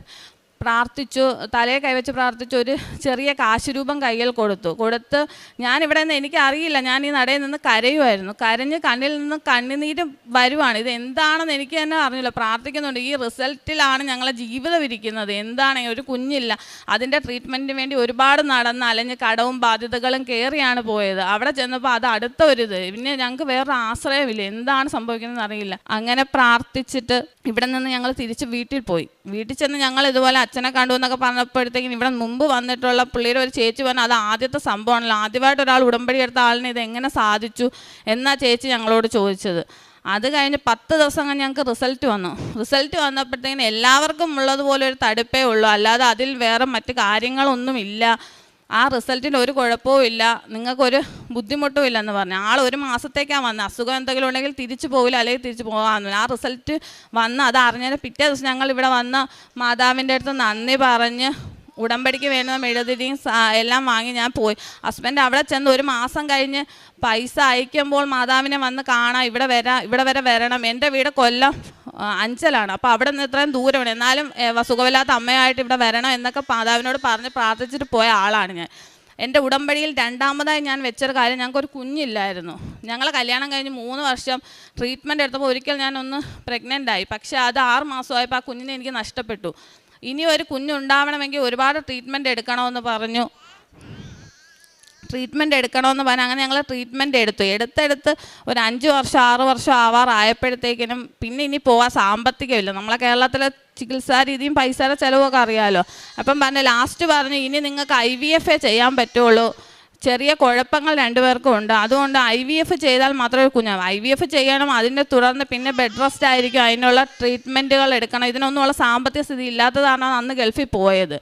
പ്രാർത്ഥിച്ചു, തലയെ കൈവച്ച് പ്രാർത്ഥിച്ചു. ഒരു ചെറിയ കാശുരൂപം കയ്യിൽ കൊടുത്ത് ഞാനിവിടെ നിന്ന് എനിക്കറിയില്ല, ഞാൻ ഈ നടയിൽ നിന്ന് കരയുമായിരുന്നു. കരഞ്ഞ് കണ്ണിൽ നിന്ന് കണ്ണുനീര് വരുവാണ്. ഇത് എന്താണെന്ന് എനിക്ക് തന്നെ അറിയില്ല. പ്രാർത്ഥിക്കുന്നുണ്ട്. ഈ റിസൾട്ടിലാണ് ഞങ്ങളെ ജീവിതം ഇരിക്കുന്നത്. എന്താണ്, ഒരു കുഞ്ഞില്ല, അതിൻ്റെ ട്രീറ്റ്മെൻറ്റിന് വേണ്ടി ഒരുപാട് നടന്ന് അലഞ്ഞ് കടവും ബാധ്യതകളും കയറിയാണ് പോയത്. അവിടെ ചെന്നപ്പോൾ അത് അടുത്ത ഒരിത്, പിന്നെ ഞങ്ങൾക്ക് വേറൊരു ആശ്രയമില്ല, എന്താണ് സംഭവിക്കുന്നതെന്ന് അറിയില്ല. അങ്ങനെ പ്രാർത്ഥിച്ചിട്ട് ഇവിടെ നിന്ന് ഞങ്ങൾ തിരിച്ച് വീട്ടിൽ ചെന്ന് ഞങ്ങൾ ഇതുപോലെ അച്ഛനെ കണ്ടു എന്നൊക്കെ പറഞ്ഞപ്പോഴത്തേക്കും ഇവിടെ മുമ്പ് വന്നിട്ടുള്ള പിള്ളേരെ ഒരു ചേച്ചി പറഞ്ഞു, അത് ആദ്യത്തെ സംഭവമാണല്ലോ, ആദ്യമായിട്ട് ഒരാൾ ഉടമ്പടി എടുത്ത ആളിന് ഇത് എങ്ങനെ സാധിച്ചു എന്നാ ചേച്ചി ഞങ്ങളോട് ചോദിച്ചത്. അത് കഴിഞ്ഞ് 10 ദിവസം കഴിഞ്ഞ് ഞങ്ങൾക്ക് റിസൾട്ട് വന്നപ്പോഴത്തേക്കിന് എല്ലാവർക്കും ഉള്ളതുപോലെ ഒരു തടുപ്പേ ഉള്ളൂ, അല്ലാതെ അതിൽ വേറെ മറ്റ് കാര്യങ്ങളൊന്നുമില്ല. ആ റിസൾട്ടിന് ഒരു കുഴപ്പവും ഇല്ല, നിങ്ങൾക്കൊരു ബുദ്ധിമുട്ടും ഇല്ലെന്ന് പറഞ്ഞു. ആൾ 1 മാസത്തേക്കാണ് വന്നത്. അസുഖം എന്തെങ്കിലും ഉണ്ടെങ്കിൽ തിരിച്ചു പോകില്ല, അല്ലെങ്കിൽ തിരിച്ചു പോകാമെന്ന്. ആ റിസൾട്ട് വന്ന് അത് അറിഞ്ഞതിന് പിറ്റേ ദിവസം ഞങ്ങൾ ഇവിടെ വന്ന് മാതാവിൻ്റെ അടുത്ത് നന്ദി പറഞ്ഞ് ഉടമ്പടിക്ക് വേണ്ടുന്ന മെഴുകുതിരിയും എല്ലാം വാങ്ങി ഞാൻ പോയി. ഹസ്ബൻഡ് അവിടെ ചെന്ന് 1 മാസം കഴിഞ്ഞ് പൈസ അയക്കുമ്പോൾ മാതാവിനെ വന്ന് കാണാം, ഇവിടെ വരെ വരണം. എൻ്റെ വീട് കൊല്ലം അഞ്ചലാണ്, അപ്പോൾ അവിടെ നിന്ന് ഇത്രയും ദൂരമാണ്, എന്നാലും സുഖമില്ലാത്ത അമ്മയായിട്ട് ഇവിടെ വരണം എന്നൊക്കെ മാതാവിനോട് പറഞ്ഞ് പ്രാർത്ഥിച്ചിട്ട് പോയ ആളാണ് ഞാൻ. എൻ്റെ ഉടമ്പടിയിൽ രണ്ടാമതായി ഞാൻ വെച്ചൊരു കാര്യം, ഞങ്ങൾക്കൊരു കുഞ്ഞില്ലായിരുന്നു. ഞങ്ങൾ കല്യാണം കഴിഞ്ഞ് 3 വർഷം ട്രീറ്റ്മെൻറ്റ് എടുത്തപ്പോൾ ഒരിക്കൽ ഞാനൊന്ന് പ്രഗ്നൻ്റായി. പക്ഷേ അത് 6 മാസമായപ്പോൾ ആ കുഞ്ഞിനെ എനിക്ക് നഷ്ടപ്പെട്ടു. ഇനി ഒരു കുഞ്ഞുണ്ടാവണമെങ്കിൽ ഒരുപാട് ട്രീറ്റ്മെൻറ്റ് എടുക്കണമെന്ന് പറഞ്ഞു. അങ്ങനെ ഞങ്ങൾ ട്രീറ്റ്മെൻറ്റ് എടുത്ത് ഒരു 5 വർഷം 6 വർഷം ആവാറായപ്പോഴത്തേക്കിനും പിന്നെ ഇനി പോവാൻ സാമ്പത്തികമില്ല. നമ്മളെ കേരളത്തിലെ ചികിത്സാ രീതിയും പൈസയുടെ ചിലവൊക്കെ അറിയാമല്ലോ. അപ്പം ലാസ്റ്റ് പറഞ്ഞു ഇനി നിങ്ങൾക്ക് IVF ചെയ്യാൻ പറ്റുള്ളൂ, ചെറിയ കുഴപ്പങ്ങൾ 2 പേർക്കും ഉണ്ട്, അതുകൊണ്ട് IVF ചെയ്താൽ മാത്രമേ കുഞ്ഞാവും. IVF ചെയ്യണം, അതിൻ്റെ തുടർന്ന് പിന്നെ ബെഡ് റെസ്റ്റ് ആയിരിക്കും, അതിനുള്ള ട്രീറ്റ്മെൻറ്റുകൾ എടുക്കണം. ഇതിനൊന്നുമുള്ള സാമ്പത്തിക സ്ഥിതി ഇല്ലാത്തതാണ് അന്ന് ഗൾഫിൽ പോയത്.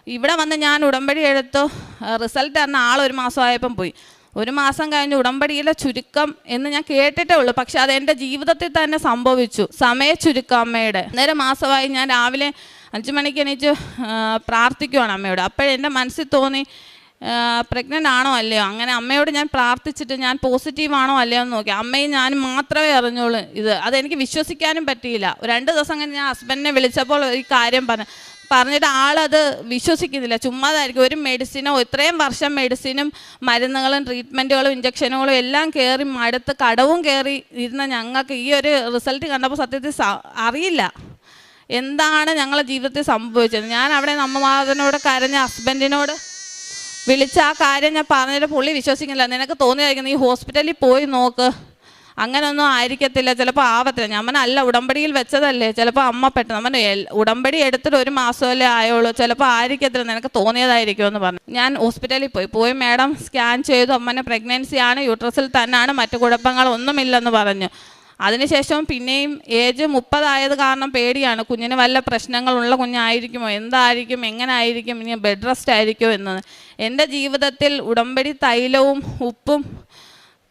ഇവിടെ വന്ന് ഞാൻ ഉടമ്പടി എടുത്തു. റിസൾട്ട് പറഞ്ഞ ആൾ 1 മാസമായപ്പം പോയി. 1 മാസം കഴിഞ്ഞ് ഉടമ്പടിയിലെ ചുരുക്കം എന്ന് ഞാൻ കേട്ടിട്ടേ ഉള്ളൂ, പക്ഷെ അത് എൻ്റെ ജീവിതത്തിൽ തന്നെ സംഭവിച്ചു. സമയ ചുരുക്കം അമ്മയുടെ 1.5 മാസമായി. ഞാൻ രാവിലെ 5 മണിക്ക് എണീറ്റ് പ്രാർത്ഥിക്കുവാണ് അമ്മയോട്. അപ്പോഴെൻ്റെ മനസ്സിൽ തോന്നി പ്രഗ്നൻ്റ് ആണോ അല്ലയോ. അങ്ങനെ അമ്മയോട് ഞാൻ പ്രാർത്ഥിച്ചിട്ട് ഞാൻ പോസിറ്റീവ് ആണോ അല്ലയോ എന്ന് നോക്കി. അമ്മയും ഞാനും മാത്രമേ അറിഞ്ഞുള്ളൂ ഇത്. അതെനിക്ക് വിശ്വസിക്കാനും പറ്റിയില്ല. 2 ദിവസം കഴിഞ്ഞ് ഞാൻ ഹസ്ബൻഡിനെ വിളിച്ചപ്പോൾ ഈ കാര്യം പറഞ്ഞിട്ട് ആളത് വിശ്വസിക്കുന്നില്ല, ചുമ്മാതായിരിക്കും. ഒരു മെഡിസിനോ ഇത്രയും വർഷം മെഡിസിനും മരുന്നുകളും ട്രീറ്റ്മെൻറ്റുകളും ഇഞ്ചക്ഷനുകളും എല്ലാം കയറി മടുത്ത് കടവും കയറി ഇരുന്ന ഞങ്ങൾക്ക് ഈ ഒരു റിസൾട്ട് കണ്ടപ്പോൾ സത്യത്തിൽ അറിയില്ല എന്താണ് ഞങ്ങളുടെ ജീവിതത്തിൽ സംഭവിച്ചത്. ഞാൻ അവിടെ അമ്മമാരനോട് കരഞ്ഞ ഹസ്ബൻഡിനോട് വിളിച്ച ആ കാര്യം ഞാൻ പറഞ്ഞിട്ട് പുള്ളി വിശ്വസിക്കുന്നില്ല. നിനക്ക് തോന്നിയായിരിക്കും നീ ഹോസ്പിറ്റലിൽ പോയി നോക്ക്, അങ്ങനെയൊന്നും ആയിരിക്കത്തില്ല, ചിലപ്പോൾ ആവത്തില്ല. ഞാൻ അല്ല, ഉടമ്പടിയിൽ വെച്ചതല്ലേ, ചിലപ്പോൾ അമ്മ പെട്ടെന്ന് ഉടമ്പടി എടുത്തിട്ട് 1 മാസമല്ലേ ആയുള്ളൂ, ചിലപ്പോൾ ആയിരിക്കത്തില്ല, നിനക്ക് തോന്നിയതായിരിക്കും എന്ന് പറഞ്ഞു. ഞാൻ ഹോസ്പിറ്റലിൽ പോയി മാഡം സ്കാൻ ചെയ്തു, അമ്മനെ പ്രഗ്നൻസിയാണ്, യൂട്രസിൽ തന്നെയാണ്, മറ്റു കുഴപ്പങ്ങളൊന്നുമില്ലെന്ന് പറഞ്ഞു. അതിനുശേഷം പിന്നെയും ഏജ് 30 ആയത് കാരണം പേടിയാണ്, കുഞ്ഞിന് വല്ല പ്രശ്നങ്ങളുള്ള കുഞ്ഞായിരിക്കുമോ, എന്തായിരിക്കും, എങ്ങനെ ആയിരിക്കും, ഇനി ബെഡ് റെസ്റ്റ് ആയിരിക്കുമോ എന്ന്. എൻ്റെ ജീവിതത്തിൽ ഉടമ്പടി തൈലവും ഉപ്പും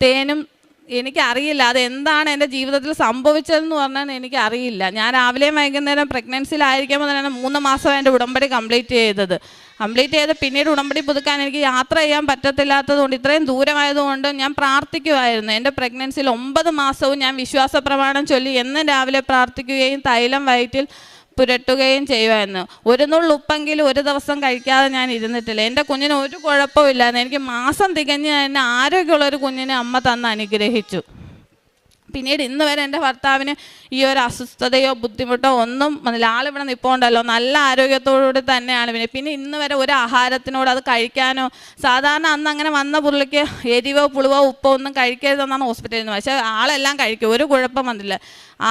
തേനും എനിക്കറിയില്ല അതെന്താണ് എൻ്റെ ജീവിതത്തിൽ സംഭവിച്ചതെന്ന് പറഞ്ഞാൽ എനിക്കറിയില്ല. ഞാൻ രാവിലെയും വൈകുന്നേരം പ്രഗ്നൻസിയിലായിരിക്കുമ്പോൾ തന്നെ 3 മാസം എൻ്റെ ഉടമ്പടി കംപ്ലീറ്റ് ചെയ്ത് പിന്നീട് ഉടമ്പടി പുതുക്കാൻ എനിക്ക് യാത്ര ചെയ്യാൻ പറ്റത്തില്ലാത്തതുകൊണ്ട്, ഇത്രയും ദൂരമായതുകൊണ്ട് ഞാൻ പ്രാർത്ഥിക്കുമായിരുന്നു. എൻ്റെ പ്രഗ്നൻസിയിൽ 9 മാസവും ഞാൻ വിശ്വാസ പ്രമാണം ചൊല്ലി എന്നും രാവിലെ പ്രാർത്ഥിക്കുകയും തൈലം വയറ്റിൽ പുരട്ടുകയും ചെയ്യുമായിരുന്നു. 1 നുള്ളു ഉപ്പെങ്കിലും ഒരു ദിവസം കഴിക്കാതെ ഞാൻ ഇരുന്നിട്ടില്ല. എൻ്റെ കുഞ്ഞിന് ഒരു കുഴപ്പമില്ലായിരുന്നു. എനിക്ക് മാസം തികഞ്ഞ് തന്നെ ആരോഗ്യമുള്ളൊരു കുഞ്ഞിനെ അമ്മ തന്ന് അനുഗ്രഹിച്ചു. പിന്നീട് ഇന്ന് വരെ എൻ്റെ ഭർത്താവിന് ഈ ഒരു അസ്വസ്ഥതയോ ബുദ്ധിമുട്ടോ ഒന്നും വന്നില്ല. ആളിവിടെ നിൽപ്പുണ്ടല്ലോ, നല്ല ആരോഗ്യത്തോടുകൂടി തന്നെയാണ്. പിന്നെ ഇന്ന് വരെ ഒരു ആഹാരത്തിനോട് അത് കഴിക്കാനോ, സാധാരണ അന്ന് അങ്ങനെ വന്ന പുള്ളിക്ക് എരിവോ പുളിവോ ഉപ്പോ ഒന്നും കഴിക്കരുതെന്നാണ് ഹോസ്പിറ്റലിൽ നിന്ന്. പക്ഷേ ആളെല്ലാം കഴിക്കും, ഒരു കുഴപ്പം വന്നില്ല.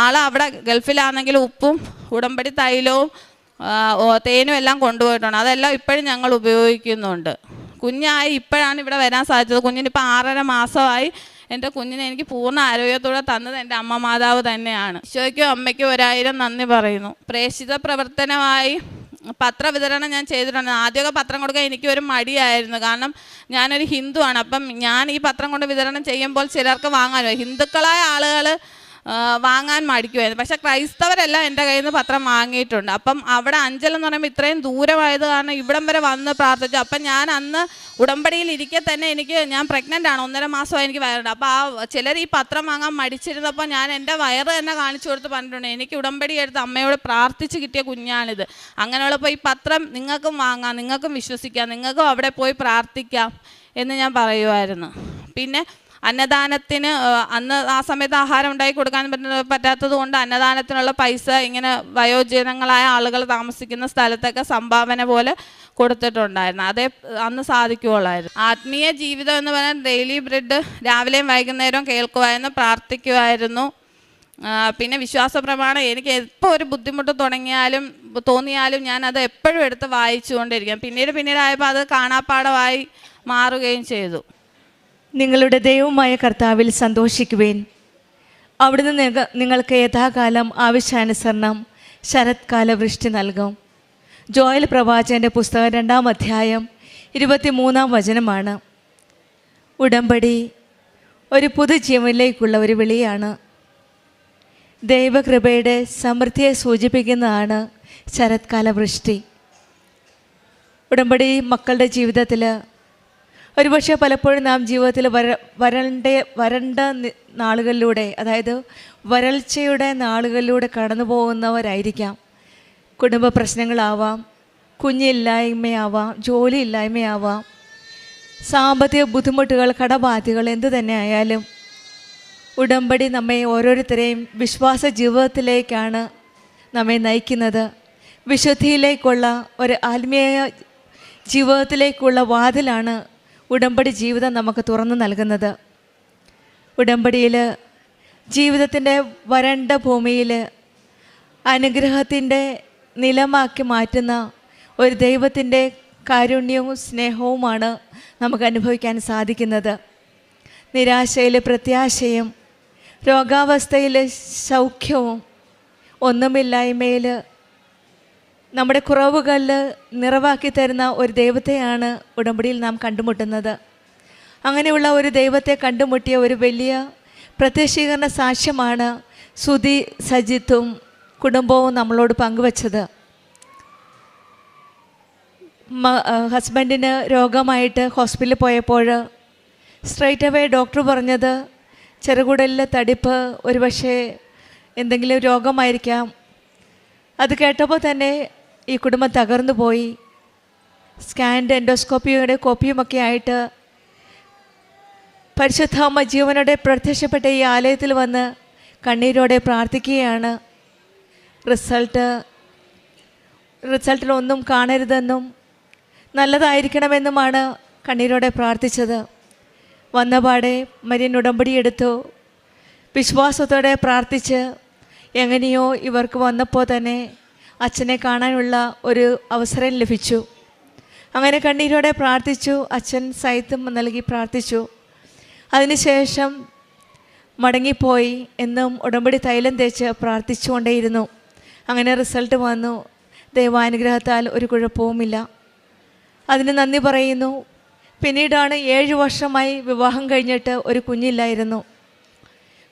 ആൾ അവിടെ ഗൾഫിലാണെങ്കിൽ ഉപ്പും ഉടമ്പടി തൈലവും തേനും എല്ലാം കൊണ്ടുപോയിട്ടുണ്ട്. അതെല്ലാം ഇപ്പോഴും ഞങ്ങൾ ഉപയോഗിക്കുന്നുണ്ട്. കുഞ്ഞായി ഇപ്പോഴാണ് ഇവിടെ വരാൻ സാധിച്ചത്. കുഞ്ഞിനിപ്പോൾ 6.5 മാസമായി. എൻ്റെ കുഞ്ഞിനെ എനിക്ക് പൂർണ്ണ ആരോഗ്യത്തോടെ തന്നത് എൻ്റെ അമ്മ മാതാവ് തന്നെയാണ്. ഈശോയ്ക്കും അമ്മയ്ക്കും 1000 നന്ദി പറയുന്നു. പ്രേക്ഷിത പ്രവർത്തനമായി പത്രവിതരണം ഞാൻ ചെയ്തിട്ടുണ്ട്. ആദ്യമൊക്കെ പത്രം കൊടുക്കാൻ എനിക്കൊരു മടിയായിരുന്നു, കാരണം ഞാനൊരു ഹിന്ദുവാണ്. അപ്പം ഞാൻ ഈ പത്രം കൊണ്ട് വിതരണം ചെയ്യുമ്പോൾ ചിലർക്ക് വാങ്ങാനോ, ഹിന്ദുക്കളായ ആളുകൾ വാങ്ങാൻ മടിക്കുമായിരുന്നു. പക്ഷേ ക്രൈസ്തവരെല്ലാം എൻ്റെ കയ്യിൽ നിന്ന് പത്രം വാങ്ങിയിട്ടുണ്ട്. അപ്പം അവിടെ അഞ്ചൽ എന്ന് പറയുമ്പോൾ ഇത്രയും ദൂരമായത് കാരണം ഇവിടം വരെ വന്ന് പ്രാർത്ഥിച്ചു. അപ്പം ഞാൻ അന്ന് ഉടമ്പടിയിൽ ഇരിക്കെ തന്നെ ഞാൻ പ്രഗ്നൻ്റ് ആണ്, 1.5 മാസമായി എനിക്ക് വയറുണ്ട്. അപ്പോൾ ചിലർ ഈ പത്രം വാങ്ങാൻ മടിച്ചിരുന്നപ്പോൾ ഞാൻ എൻ്റെ വയറ് തന്നെ കാണിച്ചു കൊടുത്ത് പറഞ്ഞിട്ടുണ്ട്, എനിക്ക് ഉടമ്പടി എടുത്ത് അമ്മയോട് പ്രാർത്ഥിച്ച് കിട്ടിയ കുഞ്ഞാണിത്. അങ്ങനെയുള്ളപ്പോൾ ഈ പത്രം നിങ്ങൾക്കും വാങ്ങാം, നിങ്ങൾക്കും വിശ്വസിക്കാം, നിങ്ങൾക്കും അവിടെ പോയി പ്രാർത്ഥിക്കാം എന്ന് ഞാൻ പറയുമായിരുന്നു. പിന്നെ അന്നദാനത്തിന് അന്ന് ആ സമയത്ത് ആഹാരം ഉണ്ടാക്കി കൊടുക്കാൻ പറ്റാത്തത് കൊണ്ട് അന്നദാനത്തിനുള്ള പൈസ ഇങ്ങനെ വയോജനങ്ങളായ ആളുകൾ താമസിക്കുന്ന സ്ഥലത്തൊക്കെ സംഭാവന പോലെ കൊടുത്തിട്ടുണ്ടായിരുന്നു. അതേ അന്ന് സാധിക്കുകയുള്ളായിരുന്നു. ആത്മീയ ജീവിതം എന്ന് പറഞ്ഞാൽ ഡെയിലി ബ്രെഡ് രാവിലെയും വൈകുന്നേരവും കേൾക്കുമായിരുന്നു, പ്രാർത്ഥിക്കുമായിരുന്നു. പിന്നെ വിശ്വാസ പ്രമാണം എനിക്ക് എപ്പോൾ ഒരു ബുദ്ധിമുട്ട് തോന്നിയാലും ഞാനത് എപ്പോഴും എടുത്ത് വായിച്ചുകൊണ്ടിരിക്കും. പിന്നീടായപ്പോൾ അത് കാണാപ്പാടമായി മാറുകയും ചെയ്തു. നിങ്ങളുടെ ദൈവമായ കർത്താവിൽ സന്തോഷിക്കുവേൻ. അവിടുന്ന് നിങ്ങൾക്ക് യഥാകാലം ആവശ്യാനുസരണം ശരത്കാല വൃഷ്ടി നൽകും. ജോയൽ പ്രവാചകൻ്റെ പുസ്തകം 2-ാം അധ്യായം 23-ാം വചനമാണ്. ഉടമ്പടി ഒരു പുതുജീവനിലേക്കുള്ള ഒരു വിളിയാണ്. ദൈവകൃപയുടെ സമൃദ്ധിയെ സൂചിപ്പിക്കുന്നതാണ് ശരത്കാല വൃഷ്ടി. ഉടമ്പടി മക്കളുടെ ജീവിതത്തിൽ ഒരുപക്ഷെ പലപ്പോഴും നാം ജീവിതത്തിൽ വരണ്ട നാളുകളിലൂടെ, അതായത് വരൾച്ചയുടെ നാളുകളിലൂടെ കടന്നു പോകുന്നവരായിരിക്കാം. കുടുംബ പ്രശ്നങ്ങളാവാം, കുഞ്ഞില്ലായ്മയാവാം, ജോലി ഇല്ലായ്മയാവാം, സാമ്പത്തിക ബുദ്ധിമുട്ടുകൾ, കടബാധ്യതകൾ എന്തു തന്നെ ആയാലും ഉടമ്പടി നമ്മെ ഓരോരുത്തരെയും വിശ്വാസ ജീവിതത്തിലേക്കാണ് നമ്മെ നയിക്കുന്നത്. വിശുദ്ധിയിലേക്കുള്ള ഒരു ആത്മീയ ജീവിതത്തിലേക്കുള്ള വാതിലാണ് ഉടമ്പടി ജീവിതം നമുക്ക് തുറന്നു നൽകുന്നത്. ഉടമ്പടിയിൽ ജീവിതത്തിൻ്റെ വരണ്ട ഭൂമിയിൽ അനുഗ്രഹത്തിൻ്റെ നിലമാക്കി മാറ്റുന്ന ഒരു ദൈവത്തിൻ്റെ കാരുണ്യവും സ്നേഹവുമാണ് നമുക്ക് അനുഭവിക്കാൻ സാധിക്കുന്നത്. നിരാശയിൽ പ്രത്യാശയും, രോഗാവസ്ഥയിൽ സൗഖ്യവും, ഒന്നുമില്ലായ്മയിൽ നമ്മുടെ കുറവുകളിൽ നിറവാക്കി തരുന്ന ഒരു ദൈവത്തെയാണ് ഉടമ്പടിയിൽ നാം കണ്ടുമുട്ടുന്നത്. അങ്ങനെയുള്ള ഒരു ദൈവത്തെ കണ്ടുമുട്ടിയ ഒരു വലിയ പ്രത്യക്ഷീകരണ സാക്ഷ്യമാണ് സുധി, സജിത്തും കുടുംബവും നമ്മളോട് പങ്കുവച്ചത്. ഹസ്ബൻഡിന് രോഗമായിട്ട് ഹോസ്പിറ്റലിൽ പോയപ്പോൾ സ്ട്രൈറ്റ് അവേ ഡോക്ടർ പറഞ്ഞത് ചെറുകുടലിലെ തടിപ്പ് ഒരുപക്ഷെ എന്തെങ്കിലും രോഗമായിരിക്കാം. അത് കേട്ടപ്പോൾ തന്നെ ഈ കുടുംബം തകർന്നു പോയി. സ്കാൻഡ്, എൻഡോസ്കോപ്പിയുടെ കോപ്പിയുമൊക്കെ ആയിട്ട് പരിശുദ്ധാമ്മ ജീവനോടെ പ്രത്യക്ഷപ്പെട്ട ഈ ആലയത്തിൽ വന്ന് കണ്ണീരോടെ പ്രാർത്ഥിക്കുകയാണ്. റിസൾട്ടിലൊന്നും കാണരുതെന്നും നല്ലതായിരിക്കണമെന്നുമാണ് കണ്ണീരോടെ പ്രാർത്ഥിച്ചത്. വന്നപാടെ മരിയൻ ഉടമ്പടി എടുത്തു. വിശ്വാസത്തോടെ പ്രാർത്ഥിച്ച് എങ്ങനെയോ ഇവർക്ക് വന്നപ്പോൾ തന്നെ അച്ഛനെ കാണാനുള്ള ഒരു അവസരം ലഭിച്ചു. അങ്ങനെ കണ്ണീരോടെ പ്രാർത്ഥിച്ചു. അച്ഛൻ സൈത്തും നൽകി പ്രാർത്ഥിച്ചു. അതിനുശേഷം മടങ്ങിപ്പോയി. എന്നും ഉടമ്പടി തൈലം തേച്ച് പ്രാർത്ഥിച്ചുകൊണ്ടേയിരുന്നു. അങ്ങനെ റിസൾട്ട് വന്നു. ദൈവാനുഗ്രഹത്താൽ ഒരു കുഴപ്പവുമില്ല. അതിന് നന്ദി പറയുന്നു. പിന്നീടാണ് 7 വർഷമായി വിവാഹം കഴിഞ്ഞിട്ട് ഒരു കുഞ്ഞില്ലായിരുന്നു.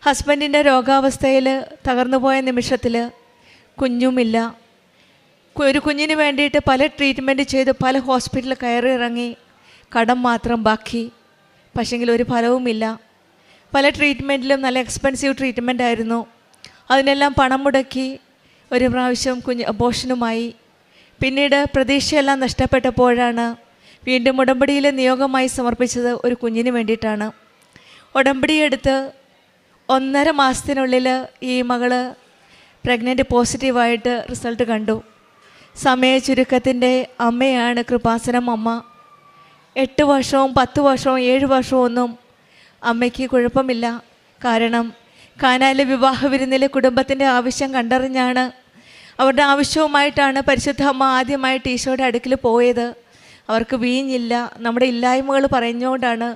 ഹസ്ബൻഡിൻ്റെ രോഗാവസ്ഥയിൽ തകർന്നുപോയ നിമിഷത്തിൽ കുഞ്ഞുമില്ല. ഒരു കുഞ്ഞിന് വേണ്ടിയിട്ട് പല ട്രീറ്റ്മെൻറ്റ് ചെയ്ത് പല ഹോസ്പിറ്റലിൽ കയറി ഇറങ്ങി. കടം മാത്രം ബാക്കി. പക്ഷെങ്കിൽ ഒരു ഫലവുമില്ല. പല ട്രീറ്റ്മെൻറ്റിലും നല്ല എക്സ്പെൻസീവ് ട്രീറ്റ്മെൻ്റ് ആയിരുന്നു. അതിനെല്ലാം പണം മുടക്കി. ഒരു പ്രാവശ്യം കുഞ്ഞ് അബോർഷനുമായി. പിന്നീട് പ്രതീക്ഷയെല്ലാം നഷ്ടപ്പെട്ടപ്പോഴാണ് വീണ്ടും ഉടമ്പടിയിൽ നിയോഗമായി സമർപ്പിച്ചത് ഒരു കുഞ്ഞിന് വേണ്ടിയിട്ടാണ്. ഉടമ്പടി എടുത്ത് 1.5 മാസത്തിനുള്ളിൽ ഈ മകള് പ്രഗ്നൻ്റ് പോസിറ്റീവായിട്ട് റിസൾട്ട് കണ്ടു. സമയ ചുരുക്കത്തിൻ്റെ അമ്മയാണ് കൃപാസനം അമ്മ. 8 വർഷവും 10 വർഷവും 7 വർഷവും ഒന്നും അമ്മയ്ക്ക് കുഴപ്പമില്ല. കാരണം കാനായിലെ വിവാഹ വിരുന്നിലെ കുടുംബത്തിൻ്റെ ആവശ്യം കണ്ടറിഞ്ഞാണ്, അവരുടെ ആവശ്യവുമായിട്ടാണ് പരിശുദ്ധ അമ്മ ആദ്യമായിട്ട് ഈശോയുടെ അടുക്കൽ പോയത്. അവർക്ക് വീഞ്ഞില്ല. നമ്മുടെ ഇല്ലായ്മകൾ പറഞ്ഞുകൊണ്ടാണ്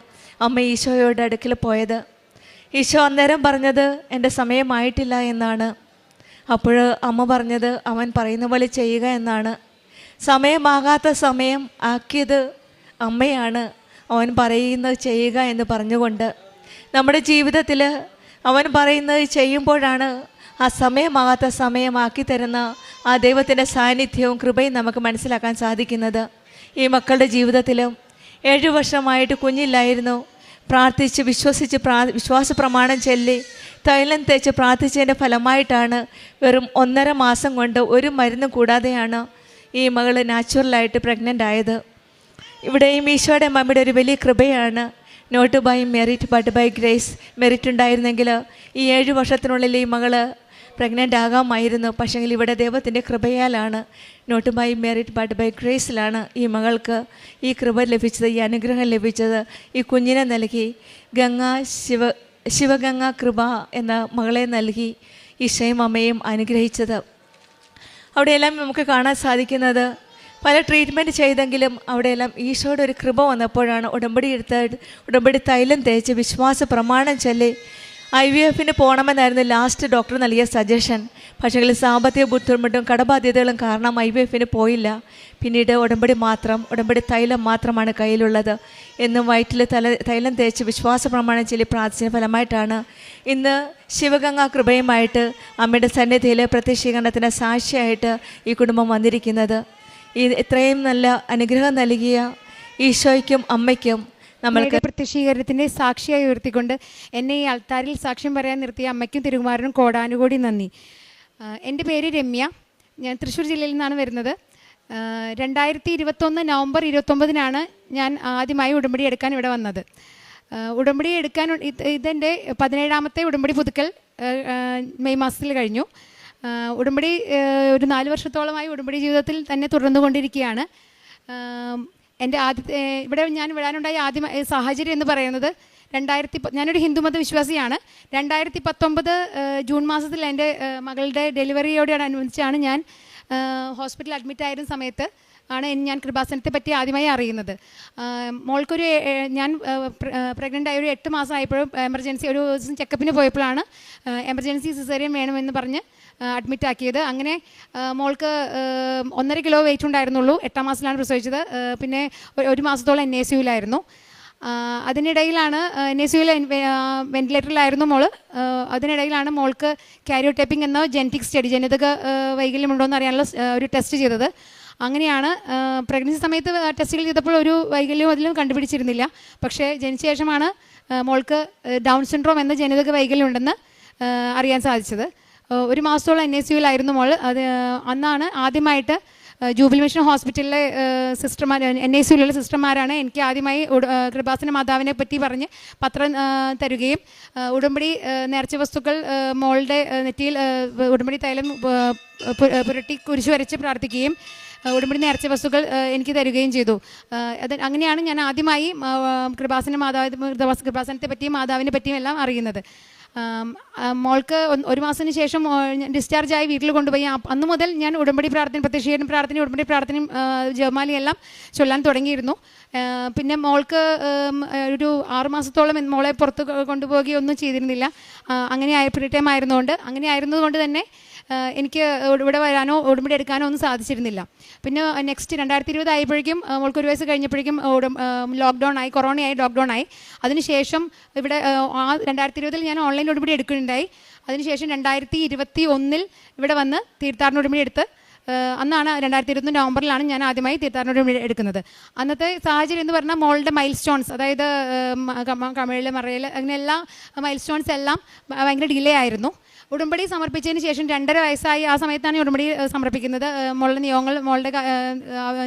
അമ്മ ഈശോയുടെ അടുക്കൽ പോയത്. ഈശോ അന്നേരം പറഞ്ഞത് എൻ്റെ സമയമായിട്ടില്ല എന്നാണ്. അപ്പോൾ അമ്മ പറഞ്ഞത് അവൻ പറയുന്ന പോലെ ചെയ്യുക എന്നാണ്. സമയമാകാത്ത സമയം ആക്കിയത് അമ്മയാണ്. അവൻ പറയുന്നത് ചെയ്യുക എന്ന് പറഞ്ഞുകൊണ്ട് നമ്മുടെ ജീവിതത്തിൽ അവൻ പറയുന്നത് ചെയ്യുമ്പോഴാണ് ആ സമയമാകാത്ത സമയമാക്കി തരുന്ന ആ ദൈവത്തിൻ്റെ സാന്നിധ്യവും കൃപയും നമുക്ക് മനസ്സിലാക്കാൻ സാധിക്കുന്നത്. ഈ മക്കളുടെ ജീവിതത്തിലും 7 വർഷമായിട്ട് കുഞ്ഞില്ലായിരുന്നു. പ്രാർത്ഥിച്ച് വിശ്വസിച്ച് വിശ്വാസ പ്രമാണം ചൊല്ലി തൈലം തേച്ച് പ്രാർത്ഥിച്ചതിൻ്റെ ഫലമായിട്ടാണ് വെറും 1.5 മാസം കൊണ്ട് ഒരു മരുന്നും കൂടാതെയാണ് ഈ മകൾ നാച്ചുറലായിട്ട് പ്രഗ്നൻ്റ് ആയത്. ഇവിടെയും ഈശോയുടെ മമ്മിയുടെ ഒരു വലിയ കൃപയാണ്. Not by merit but by grace. Merit ഉണ്ടായിരുന്നെങ്കിൽ ഈ 7 വർഷത്തിനുള്ളിൽ ഈ മകൾ പ്രഗ്നൻ്റ് ആകാമായിരുന്നു. പക്ഷേങ്കിൽ ഇവിടെ ദൈവത്തിൻ്റെ കൃപയാലാണ്, not by merit but by ഗ്രേസിലാണ് ഈ മകൾക്ക് ഈ കൃപ ലഭിച്ചത്, ഈ അനുഗ്രഹം ലഭിച്ചത്. ഈ കുഞ്ഞിനെ നൽകി ശിവഗംഗ കൃപ എന്ന മകളെ നൽകി ഈശോയും അമ്മയും അനുഗ്രഹിച്ചത്. അവിടെയെല്ലാം നമുക്ക് കാണാൻ സാധിക്കുന്നത് പല ട്രീറ്റ്മെൻറ്റ് ചെയ്തെങ്കിലും അവിടെയെല്ലാം ഈശോയുടെ ഒരു കൃപ വന്നപ്പോഴാണ് ഉടമ്പടി തൈലം തേച്ച് വിശ്വാസ പ്രമാണം ചൊല്ലി IVFന് പോകണമെന്നായിരുന്നു ലാസ്റ്റ് ഡോക്ടർ നൽകിയ സജഷൻ. പക്ഷേ സാമ്പത്തിക ബുദ്ധിമുട്ടും കടബാധ്യതകളും കാരണം IVFന് പോയില്ല. പിന്നീട് ഉടമ്പടി തൈലം മാത്രമാണ് കയ്യിലുള്ളത്. എന്നും വയറ്റിൽ തൈലം തേച്ച് വിശ്വാസ പ്രമാണം ചൊല്ലി പ്രാർത്ഥിച്ച ഫലമായിട്ടാണ് ഇന്ന് ശിവഗംഗാ കൃപയുമായിട്ട് അമ്മയുടെ സന്നിധിയിൽ പ്രത്യക്ഷീകരണത്തിന് സാക്ഷിയായിട്ട് ഈ കുടുംബം വന്നിരിക്കുന്നത്. ഈ ഇത്രയും നല്ല അനുഗ്രഹം നൽകിയ ഈശോയ്ക്കും അമ്മയ്ക്കും നമ്മൾക്ക് പ്രത്യക്ഷീകരണത്തിൻ്റെ സാക്ഷിയായി ഉയർത്തിക്കൊണ്ട് എന്നെ ഈ അൾത്താരിൽ സാക്ഷ്യം പറയാൻ നിർത്തിയ അമ്മയ്ക്കും തിരുകുമാരനും കോടാനുകൂടി നന്ദി. എൻ്റെ പേര് രമ്യ. ഞാൻ തൃശ്ശൂർ ജില്ലയിൽ നിന്നാണ് വരുന്നത്. 2021 നവംബർ 29 ഞാൻ ആദ്യമായി ഉടമ്പടി എടുക്കാൻ ഇവിടെ വന്നത്. ഉടമ്പടി എടുക്കാൻ ഇതെൻ്റെ 17ാമത്തെ ഉടമ്പടി പുതുക്കൽ മെയ് മാസത്തിൽ കഴിഞ്ഞു. ഉടമ്പടി ഒരു 4 വർഷത്തോളമായി ഉടമ്പടി ജീവിതത്തിൽ തന്നെ തുടർന്നുകൊണ്ടിരിക്കുകയാണ്. എൻ്റെ ആദ്യത്തെ ഇവിടെ ഞാൻ വിടാനുണ്ടായ ആദ്യ സാഹചര്യം എന്ന് പറയുന്നത് ഞാനൊരു ഹിന്ദുമത വിശ്വാസിയാണ്. 2019 ജൂൺ മാസത്തിൽ എൻ്റെ മകളുടെ ഡെലിവറിയോടനുബന്ധിച്ചാണ് ഞാൻ ഹോസ്പിറ്റലിൽ അഡ്മിറ്റായിരുന്ന സമയത്ത് ഞാൻ കൃപാസനത്തെ പറ്റി ആദ്യമായി അറിയുന്നത്. മോൾക്കൊരു ഞാൻ പ്രഗ്നൻ്റ് ആയ ഒരു 8 മാസം ആയപ്പോഴും എമർജൻസി ഒരു ദിവസം ചെക്കപ്പിന് പോയപ്പോഴാണ് എമർജൻസി സിസേറിയൻ വേണമെന്ന് പറഞ്ഞ് അഡ്മിറ്റ് ആക്കിയത്. അങ്ങനെ മോൾക്ക് 1.5 കിലോ വെയിറ്റ് ഉണ്ടായിരുന്നുള്ളൂ. 8ാം മാസത്തിലാണ് പ്രസവിച്ചത്. പിന്നെ 1 മാസത്തോളം NICUവിലായിരുന്നു. അതിനിടയിലാണ് NICUവിൽ വെന്റിലേറ്ററിലായിരുന്നു മോള്. അതിനിടയിലാണ് മോൾക്ക് കാരിയോടൈപ്പിംഗ് എന്ന ജനറ്റിക് സ്റ്റഡി, ജനിതക വൈകല്യമുണ്ടോ എന്ന് അറിയാനുള്ള ഒരു ടെസ്റ്റ് ചെയ്തത്. അങ്ങനെയാണ് പ്രഗ്നൻസി സമയത്ത് ടെസ്റ്റുകൾ ചെയ്തപ്പോൾ ഒരു വൈകല്യവും അതിലും കണ്ടുപിടിച്ചിരുന്നില്ല. പക്ഷേ ജനിച്ച ശേഷമാണ് മോൾക്ക് ഡൗൺ സിൻഡ്രോം എന്ന ജനിതക വൈകല്യം ഉണ്ടെന്ന് അറിയാൻ സാധിച്ചത്. 1 മാസത്തോളം NICUവിലായിരുന്നു മോൾ. അന്നാണ് ആദ്യമായിട്ട് ജൂബിലി മിഷൻ ഹോസ്പിറ്റലിലെ സിസ്റ്റർമാർ, NICUവിലുള്ള സിസ്റ്റർമാരാണ് എനിക്ക് ആദ്യമായി കൃപാസന മാതാവിനെ പറ്റി പറഞ്ഞ് പത്രം തരുകയും ഉടമ്പടി നേർച്ച വസ്തുക്കൾ മോളുടെ നെറ്റിയിൽ ഉടമ്പടി തൈലം പുരട്ടി കുരിശു വരച്ച് പ്രാർത്ഥിക്കുകയും ഉടമ്പടി നേർച്ച വസ്തുക്കൾ എനിക്ക് തരികയും ചെയ്തു. അങ്ങനെയാണ് ഞാൻ ആദ്യമായി കൃപാസനത്തെ പറ്റിയും മാതാവിനെ പറ്റിയും എല്ലാം അറിയുന്നത്. മോൾക്ക് 1 മാസത്തിന് ശേഷം ഡിസ്ചാർജായി വീട്ടിൽ കൊണ്ടുപോയി. അന്ന് മുതൽ ഞാൻ ഉടമ്പടി പ്രാർത്ഥന, പ്രത്യക്ഷീകരണ പ്രാർത്ഥന, ഉടമ്പടി പ്രാർത്ഥനയും ജപമാലയെല്ലാം ചൊല്ലാൻ തുടങ്ങിയിരുന്നു. പിന്നെ മോൾക്ക് ഒരു 6 മാസത്തോളം മോളെ പുറത്ത് കൊണ്ടുപോവുകയൊന്നും ചെയ്തിരുന്നില്ല. അങ്ങനെ പ്രീ ടൈം ആയിരുന്നുകൊണ്ട്, അങ്ങനെ ആയിരുന്നതുകൊണ്ട് തന്നെ എനിക്ക് ഇവിടെ വരാനോ ഉടമ്പടി എടുക്കാനോ ഒന്നും സാധിച്ചിരുന്നില്ല. പിന്നെ നെക്സ്റ്റ് 2020 ആയപ്പോഴേക്കും മോൾക്ക് 1 വയസ്സ് കഴിഞ്ഞപ്പോഴേക്കും ലോക്ക്ഡൗൺ ആയി, കൊറോണയായി, ലോക്ക്ഡൗൺ ആയി. അതിനുശേഷം ഇവിടെ 2020 ഞാൻ ഓൺലൈൻ ഉടമ്പടി എടുക്കുന്നുണ്ടായി. അതിനുശേഷം 2021 ഇവിടെ വന്ന് തീർത്ഥാടന ഉടമ്പടി എടുത്ത് അന്നാണ് 2021 നവംബറിലാണ് ഞാൻ ആദ്യമായി തീർത്ഥാടന ഉടമ്പടി എടുക്കുന്നത്. അന്നത്തെ സാഹചര്യം എന്ന് പറഞ്ഞാൽ മോളുടെ മൈൽ സ്റ്റോൺസ്, അതായത് കമിഴിൽ, മറയിൽ, അങ്ങനെ എല്ലാ മൈൽ സ്റ്റോൺസ് എല്ലാം ഭയങ്കര ഡിലേ ആയിരുന്നു. ഉടമ്പടി സമർപ്പിച്ചതിന് ശേഷം 2.5 വയസ്സായി. ആ സമയത്താണ് ഉടമ്പടി സമർപ്പിക്കുന്നത്. മോളുടെ നിയോഗങ്ങൾ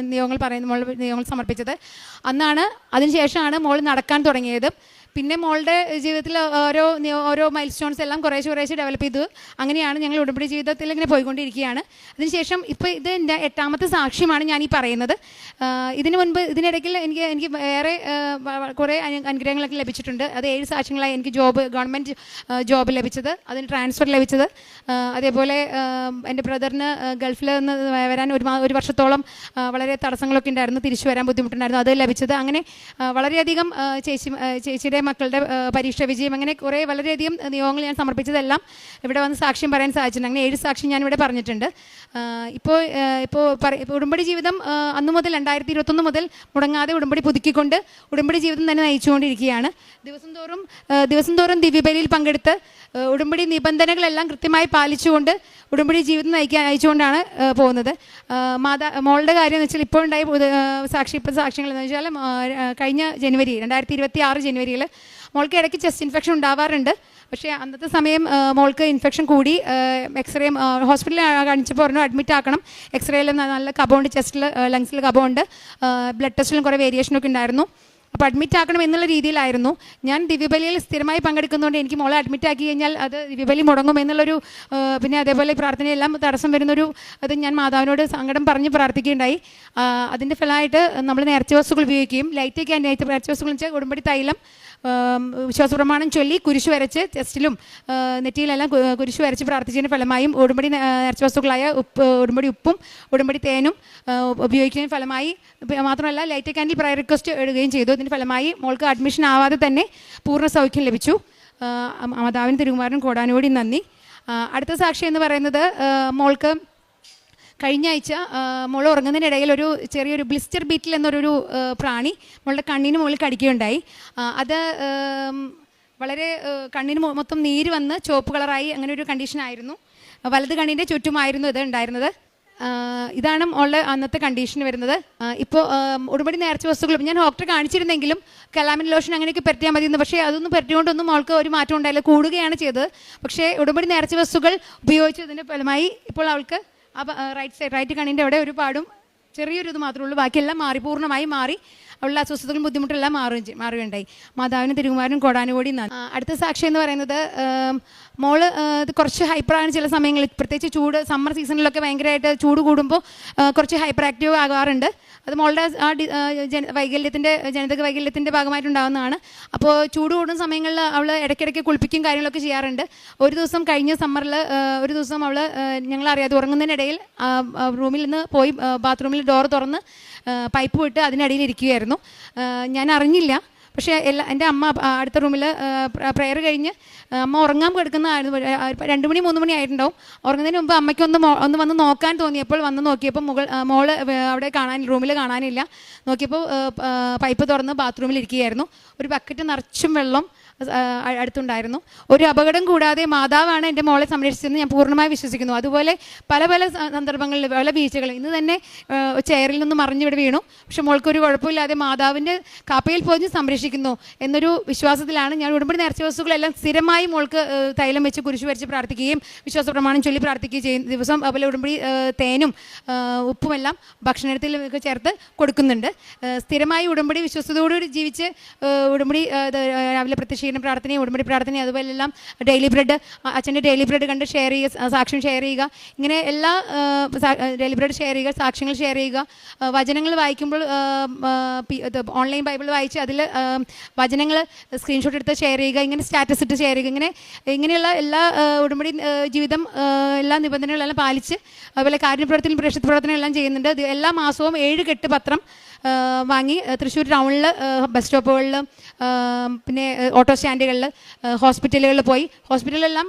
സമർപ്പിച്ചത് അന്നാണ്. അതിനുശേഷമാണ് മോൾ നടക്കാൻ തുടങ്ങിയത്. പിന്നെ മോളുടെ ജീവിതത്തിൽ ഓരോ മൈൽ സ്റ്റോൺസ് എല്ലാം കുറേശ്ശെ ഡെവലപ്പ് ചെയ്തു. അങ്ങനെയാണ് ഞങ്ങൾ ഉടമ്പടി ജീവിതത്തിൽ ഇങ്ങനെ പോയിക്കൊണ്ടിരിക്കുകയാണ്. അതിനുശേഷം ഇപ്പോൾ ഇത് എൻ്റെ 8ാമത്തെ സാക്ഷ്യമാണ് ഞാൻ ഈ പറയുന്നത്. ഇതിനിടയ്ക്ക് എനിക്ക് വേറെ കുറേ അനുഗ്രഹങ്ങളൊക്കെ ലഭിച്ചിട്ടുണ്ട്. അത് 7 സാക്ഷ്യങ്ങളായി. എനിക്ക് ഗവൺമെൻറ് ജോബ് ലഭിച്ചത്, അതിന് ട്രാൻസ്ഫർ ലഭിച്ചത്, അതേപോലെ എൻ്റെ ബ്രദറിന് ഗൾഫിൽ നിന്ന് വരാൻ 1 വർഷത്തോളം വളരെ തടസ്സങ്ങളൊക്കെ ഉണ്ടായിരുന്നു, തിരിച്ചു വരാൻ ബുദ്ധിമുട്ടുണ്ടായിരുന്നു, അത് ലഭിച്ചത്. അങ്ങനെ വളരെയധികം ചേച്ചിയുടെ മക്കളുടെ പരീക്ഷ വിജയം, അങ്ങനെ കുറേ വളരെയധികം നിയോഗങ്ങൾ ഞാൻ സമർപ്പിച്ചതെല്ലാം ഇവിടെ വന്ന് സാക്ഷ്യം പറയാൻ സാധിച്ചിട്ടുണ്ട്. അങ്ങനെ 7 സാക്ഷ്യം ഞാനിവിടെ പറഞ്ഞിട്ടുണ്ട്. ഇപ്പോൾ ഉടമ്പടി ജീവിതം അന്നു മുതൽ 2021 മുതൽ മുടങ്ങാതെ ഉടമ്പടി പുതുക്കിക്കൊണ്ട് ഉടമ്പടി ജീവിതം തന്നെ നയിച്ചുകൊണ്ടിരിക്കുകയാണ്. ദിവസം തോറും ദിവ്യബലിയിൽ പങ്കെടുത്ത് ഉടമ്പടി നിബന്ധനകളെല്ലാം കൃത്യമായി പാലിച്ചുകൊണ്ട് ഉടമ്പടി ജീവിതം നയിച്ചുകൊണ്ടാണ് പോകുന്നത്. മോളുടെ കാര്യം എന്ന് വെച്ചാൽ ഇപ്പോൾ ഉണ്ടായ സാക്ഷ്യങ്ങൾ എന്ന് വെച്ചാൽ കഴിഞ്ഞ 2026 ജനുവരിയിൽ മോൾക്ക് ഇടയ്ക്ക് ചെസ്റ്റ് ഇൻഫെക്ഷൻ ഉണ്ടാവാറുണ്ട്. പക്ഷേ അന്നത്തെ സമയം മോൾക്ക് ഇൻഫെക്ഷൻ കൂടി. എക്സ്റേ ഹോസ്പിറ്റലിൽ കാണിച്ചപ്പോൾ പറഞ്ഞു അഡ്മിറ്റ് ആക്കണം. എക്സ്റേയിൽ നല്ല കബമുണ്ട്, ചെസ്റ്റിൽ ലങ്സിൽ കബമുണ്ട്, ബ്ലഡ് ടെസ്റ്റിലും കുറേ വേരിയേഷനൊക്കെ ഉണ്ടായിരുന്നു. അപ്പോൾ അഡ്മിറ്റ് ആക്കണം എന്നുള്ള രീതിയിലായിരുന്നു. ഞാൻ ദിവ്യബലിയിൽ സ്ഥിരമായി പങ്കെടുക്കുന്നതുകൊണ്ട് എനിക്ക് മോളെ അഡ്മിറ്റ് ആക്കി കഴിഞ്ഞാൽ അത് ദിവ്യബലി മുടങ്ങും എന്നുള്ളൊരു, പിന്നെ അതേപോലെ പ്രാർത്ഥനയെല്ലാം തടസ്സം വരുന്നൊരു അത് ഞാൻ മാതാവിനോട് സങ്കടം പറഞ്ഞ് പ്രാർത്ഥിക്കുകയുണ്ടായി. അതിൻ്റെ ഫലമായിട്ട് നമ്മൾ നേർച്ച വസ്തുക്കൾ ഉപയോഗിക്കുകയും ലൈറ്റൊക്കെ നേർച്ച വസ്തുക്കൾ വെച്ചാൽ ഉടമ്പടി തൈലം വിശ്വാസപ്രമാണം ചൊല്ലി കുരിശു വരച്ച് ചെസ്റ്റിലും നെറ്റിയിലെല്ലാം കുരിശു വരച്ച് പ്രാർത്ഥിച്ചതിൻ്റെ ഫലമായും ഉടമ്പടി നേർച്ച വസ്തുക്കളായ ഉടമ്പടി ഉപ്പും ഉടമ്പടി തേനും ഉപയോഗിക്കുന്നതിന് ഫലമായി മാത്രമല്ല ലൈറ്റ് ക്യാൻഡിൽ പ്രയർ റിക്വസ്റ്റ് ഇടുകയും ചെയ്തു. ഇതിൻ്റെ ഫലമായി മോൾക്ക് അഡ്മിഷൻ ആവാതെ തന്നെ പൂർണ്ണ സൗഖ്യം ലഭിച്ചു. മാതാവിന് തിരുകുമാരൻ കോടാനുകൂടി നന്ദി. അടുത്ത സാക്ഷി എന്ന് പറയുന്നത് മോൾക്ക് കഴിഞ്ഞ ആഴ്ച മോൾ ഉറങ്ങുന്നതിനിടയിൽ ചെറിയൊരു ബ്ലിസ്റ്റർ ബീറ്റിൽ എന്നൊരു പ്രാണി മോളുടെ കണ്ണിന് മുകളിൽ കടിക്കുകയുണ്ടായി. അത് വളരെ കണ്ണിന് മൊത്തം നീര് വന്ന് ചുവപ്പ് കളറായി അങ്ങനെ ഒരു കണ്ടീഷനായിരുന്നു. വലത് കണ്ണിൻ്റെ ചുറ്റുമായിരുന്നു ഇത് ഉണ്ടായിരുന്നത്. ഇതാണ് മോളുടെ അന്നത്തെ കണ്ടീഷൻ വരുന്നത്. ഇപ്പോൾ ഉടമ്പടി നേർച്ച വസ്തുക്കളും ഞാൻ ഡോക്ടറെ കാണിച്ചിരുന്നെങ്കിലും കലാമിൻ ലോഷൻ അങ്ങനെയൊക്കെ പരട്ടിയാൽ മതിയെന്ന്. പക്ഷേ അതൊന്നും പരട്ടിക്കൊണ്ടൊന്നും മോൾക്ക് ഒരു മാറ്റം ഉണ്ടായില്ല, കൂടുകയാണ് ചെയ്തത്. പക്ഷേ ഉടമ്പടി നേർച്ച വസ്തുക്കൾ ഉപയോഗിച്ചതിൻ്റെ ഫലമായി ഇപ്പോൾ അവൾക്ക് റൈറ്റ് കണ്ണിൻ്റെ അവിടെ ഒരു പാടും ചെറിയൊരു ഇത് മാത്രമേ ഉള്ളൂ, ബാക്കിയെല്ലാം മാറി, പൂർണ്ണമായി മാറി. അവളുടെ അസ്വസ്ഥതകളും ബുദ്ധിമുട്ടെല്ലാം മാറുകയുണ്ടായി. മാതാവിനും തിരുകുമാരനും കോടാനുകോടി നന്ദി. അടുത്ത സാക്ഷി എന്ന് പറയുന്നത് മോള് ഇത് കുറച്ച് ഹൈപ്പറാണ് ചില സമയങ്ങളിൽ, പ്രത്യേകിച്ച് സമ്മർ സീസണിലൊക്കെ ഭയങ്കരമായിട്ട് ചൂട് കൂടുമ്പോൾ കുറച്ച് ഹൈപ്പർ ആക്റ്റീവ് ആകാറുണ്ട്. അത് മോളുടെ ആ ജനിതക വൈകല്യത്തിൻ്റെ ഭാഗമായിട്ടുണ്ടാകുന്നതാണ്. അപ്പോൾ ചൂട് കൂടുന്ന സമയങ്ങളിൽ അവൾ ഇടയ്ക്കിടയ്ക്ക് കുളിപ്പിക്കും കാര്യങ്ങളൊക്കെ ചെയ്യാറുണ്ട്. ഒരു ദിവസം കഴിഞ്ഞ സമ്മറിൽ ഒരു ദിവസം അവൾ ഞങ്ങളറിയാതെ ഉറങ്ങുന്നതിനിടയിൽ റൂമിൽ നിന്ന് പോയി ബാത്റൂമിൽ ഡോർ തുറന്ന് പൈപ്പ് വിട്ട് അതിനിടയിൽ ഇരിക്കുകയായിരുന്നു. ഞാൻ അറിഞ്ഞില്ല. പക്ഷേ എൻ്റെ അമ്മ അടുത്ത റൂമിൽ പ്രെയർ കഴിഞ്ഞ് അമ്മ ഉറങ്ങാൻ കിടക്കുന്നതായിരുന്നു. 2 മണി 3 മണി ആയിട്ടുണ്ടാവും. ഉറങ്ങുന്നതിന് മുമ്പ് അമ്മയ്ക്ക് ഒന്ന് വന്ന് നോക്കാൻ തോന്നിയപ്പോൾ വന്ന് നോക്കിയപ്പോൾ മോള് അവിടെ റൂമിൽ കാണാനില്ല. നോക്കിയപ്പോൾ പൈപ്പ് തുറന്ന് ബാത്റൂമിൽ ഇരിക്കുകയായിരുന്നു. ഒരു ബക്കറ്റ് നിറച്ചും വെള്ളം അടുത്തുണ്ടായിരുന്നു. ഒരു അപകടം കൂടാതെ മാതാവാണ് എൻ്റെ മോളെ സംരക്ഷിച്ചതെന്ന് ഞാൻ പൂർണ്ണമായി വിശ്വസിക്കുന്നു. അതുപോലെ പല പല സന്ദർഭങ്ങളിൽ പല വീഴ്ചകൾ, ഇന്ന് തന്നെ ചെയറിൽ നിന്ന് മറിഞ്ഞിവിടെ വീണു. പക്ഷെ മോൾക്കൊരു കുഴപ്പമില്ലാതെ മാതാവിൻ്റെ കാപ്പയിൽ പോയി സംരക്ഷിക്കുന്നു എന്നൊരു വിശ്വാസത്തിലാണ് ഞാൻ ഉടമ്പടി നേർച്ച വസ്തുക്കളെല്ലാം സ്ഥിരമായി മോൾക്ക് തൈലം വെച്ച് കുരിശ് വരച്ച് പ്രാർത്ഥിക്കുകയും വിശ്വാസ പ്രമാണം ചൊല്ലി പ്രാർത്ഥിക്കുകയും ചെയ്യും. ദിവസം അതുപോലെ ഉടമ്പടി തേനും ഉപ്പുമെല്ലാം ഭക്ഷണത്തിലൊക്കെ ചേർത്ത് കൊടുക്കുന്നുണ്ട്. സ്ഥിരമായി ഉടമ്പടി വിശ്വസ്തയോടുകൂടി ജീവിച്ച് ഉടമ്പടി രാവിലെ പ്രത്യക്ഷീകരണ പ്രാർത്ഥനയും ഉടമ്പടി പ്രാർത്ഥനയും അതുപോലെ എല്ലാം ഡെയിലി ബ്രെഡ്, അച്ഛൻ്റെ ഡെയിലി ബ്രെഡ് കണ്ട് ഷെയർ ചെയ്യുക, സാക്ഷ്യം ഷെയർ ചെയ്യുക, ഇങ്ങനെ എല്ലാ ഡെയിലി ബ്രെഡ് ഷെയർ ചെയ്യുക, സാക്ഷ്യങ്ങൾ ഷെയർ ചെയ്യുക, വചനങ്ങൾ വായിക്കുമ്പോൾ ഓൺലൈൻ ബൈബിൾ വായിച്ച് അതിൽ വചനങ്ങൾ സ്ക്രീൻഷോട്ട് എടുത്ത് ഷെയർ ചെയ്യുക, ഇങ്ങനെ സ്റ്റാറ്റസ് ഇട്ട് ഷെയർ ചെയ്യുക, ഇങ്ങനെയുള്ള എല്ലാ ഉടമ്പടി ജീവിതം എല്ലാ നിബന്ധനകളെല്ലാം പാലിച്ച് അതുപോലെ കാരുണ്യപ്രവർത്തനം പ്രേക്ഷിത പ്രവർത്തനം എല്ലാം ചെയ്യുന്നുണ്ട്. എല്ലാ മാസവും 7 കെട്ട് പത്രം വാങ്ങി തൃശ്ശൂർ ടൗണിൽ ബസ് സ്റ്റോപ്പുകളിൽ പിന്നെ ഓട്ടോ സ്റ്റാൻഡുകളിൽ ഹോസ്പിറ്റലുകളിൽ പോയി ഹോസ്പിറ്റലിലെല്ലാം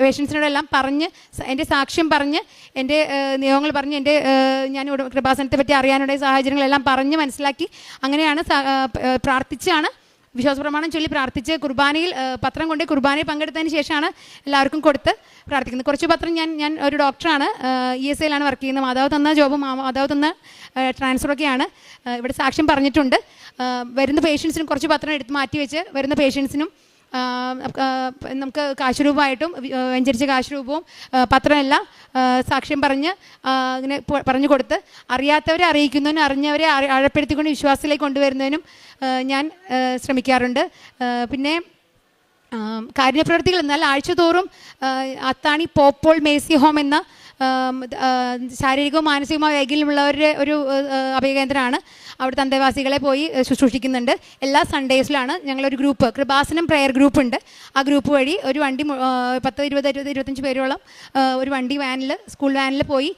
പേഷ്യൻസിനോടെല്ലാം പറഞ്ഞ് എൻ്റെ സാക്ഷ്യം പറഞ്ഞ് എൻ്റെ നിയമങ്ങൾ പറഞ്ഞ് ഞാൻ കൃപാസനത്തെ പറ്റി അറിയാനുള്ള സാഹചര്യങ്ങളെല്ലാം പറഞ്ഞ് മനസ്സിലാക്കി അങ്ങനെയാണ് പ്രാർത്ഥിച്ചാണ് വിശ്വാസപ്രമാണം ചൊല്ലി പ്രാർത്ഥിച്ച് കുർബാനയിൽ പത്രം കൊണ്ട് കുർബാനയിൽ പങ്കെടുത്തതിന് ശേഷമാണ് എല്ലാവർക്കും കൊടുത്ത് പ്രാർത്ഥിക്കുന്നത്. കുറച്ച് പത്രം ഞാൻ ഒരു ഡോക്ടറാണ്, ESIയിലാണ് വർക്ക് ചെയ്യുന്നത്. മാതാവ് തന്ന ജോബും മാതാവ് തന്ന ട്രാൻസ്ഫറൊക്കെയാണ്. ഇവിടെ സാക്ഷ്യം പറഞ്ഞിട്ടുണ്ട്. വരുന്ന പേഷ്യൻസിനും കുറച്ച് പത്രം എടുത്ത് മാറ്റി വെച്ച് വരുന്ന പേഷ്യൻസിനും നമുക്ക് കാശുരൂപമായിട്ടും വെഞ്ചരിച്ച കാശുരൂപവും പത്രമെല്ലാം സാക്ഷ്യം പറഞ്ഞ് ഇങ്ങനെ പറഞ്ഞു കൊടുത്ത് അറിയാത്തവരെ അറിയിക്കുന്നതിനും അറിഞ്ഞവരെ ആഴപ്പെടുത്തിക്കൊണ്ട് വിശ്വാസത്തിലേക്ക് കൊണ്ടുവരുന്നതിനും ഞാൻ ശ്രമിക്കാറുണ്ട്. പിന്നെ കാരുണ്യപ്രവർത്തികൾ എന്നാൽ ആഴ്ചതോറും അത്താണി പോപ്പോൾ മേഴ്സി ഹോം എന്ന ശാരീരികവും മാനസികവുമായ വൈകല്യമുള്ളവരുടെ ഒരു അഭയകേന്ദ്രമാണ്. അവിടുത്തെ അന്തേവാസികളെ പോയി ശുശ്രൂഷിക്കുന്നുണ്ട്. എല്ലാ സൺഡേസിലാണ് ഞങ്ങളൊരു ഗ്രൂപ്പ് കൃപാസനം പ്രെയർ ഗ്രൂപ്പ് ഉണ്ട്. ആ ഗ്രൂപ്പ് വഴി ഒരു വണ്ടി 10-20-25 പേരോളം ഒരു വണ്ടി സ്കൂൾ വാനിൽ പോയി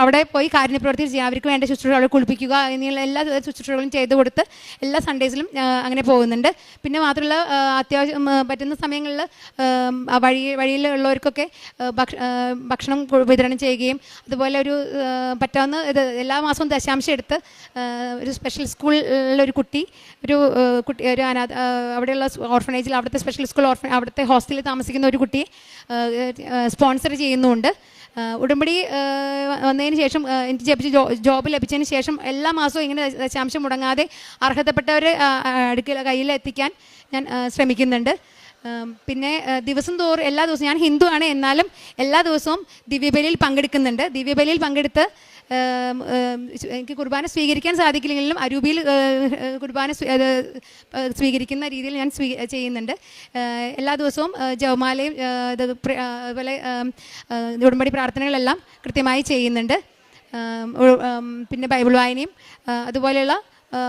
അവിടെ പോയി കാരുണ്യപ്രവർത്തി ചെയ്യാം. അവർക്ക് വേണ്ട ശുശ്രൂഷകൾ കുളിപ്പിക്കുക എന്നുള്ള എല്ലാ ശുശ്രൂഷകളും ചെയ്തു കൊടുത്ത് എല്ലാ സൺഡേസിലും അങ്ങനെ പോകുന്നുണ്ട്. പിന്നെ മാത്രമല്ല അത്യാവശ്യം പറ്റുന്ന സമയങ്ങളിൽ വഴിയിലുള്ളവർക്കൊക്കെ ഭക്ഷണം വിതരണം ചെയ്യുകയും അതുപോലെ പറ്റാവുന്ന എല്ലാ മാസവും ദശാംശം എടുത്ത് ഒരു സ്പെഷ്യൽ സ്കൂളിലൊരു കുട്ടി ഒരു അവിടെയുള്ള ഓർഫനേജിൽ അവിടുത്തെ സ്പെഷ്യൽ സ്കൂൾ അവിടുത്തെ ഹോസ്റ്റലിൽ താമസിക്കുന്ന ഒരു കുട്ടിയെ സ്പോൺസർ ചെയ്യുന്നുമുണ്ട്. ഉടമ്പടി വന്നതിന് ശേഷം എനിക്ക് ജോബ് ലഭിച്ചതിന് ശേഷം എല്ലാ മാസവും ഇങ്ങനെ ദശാംശം മുടങ്ങാതെ അർഹതപ്പെട്ടവരെ കയ്യിലെത്തിക്കാൻ ഞാൻ ശ്രമിക്കുന്നുണ്ട്. പിന്നെ ദിവസം തോറും എല്ലാ ദിവസവും ഞാൻ ഹിന്ദു ആണ്, എന്നാലും എല്ലാ ദിവസവും ദിവ്യബലിയിൽ പങ്കെടുക്കുന്നുണ്ട്. ദിവ്യബലിയിൽ പങ്കെടുത്ത് എനിക്ക് കുർബാന സ്വീകരിക്കാൻ സാധിക്കില്ലെങ്കിലും അരൂപിയിൽ കുർബാന സ്വീകരിക്കുന്ന രീതിയിൽ ഞാൻ ചെയ്യുന്നുണ്ട്. എല്ലാ ദിവസവും ജപമാലയും അതുപോലെ ഉടമ്പടി പ്രാർത്ഥനകളെല്ലാം കൃത്യമായി ചെയ്യുന്നുണ്ട്. പിന്നെ ബൈബിൾ വായനയും അതുപോലെയുള്ള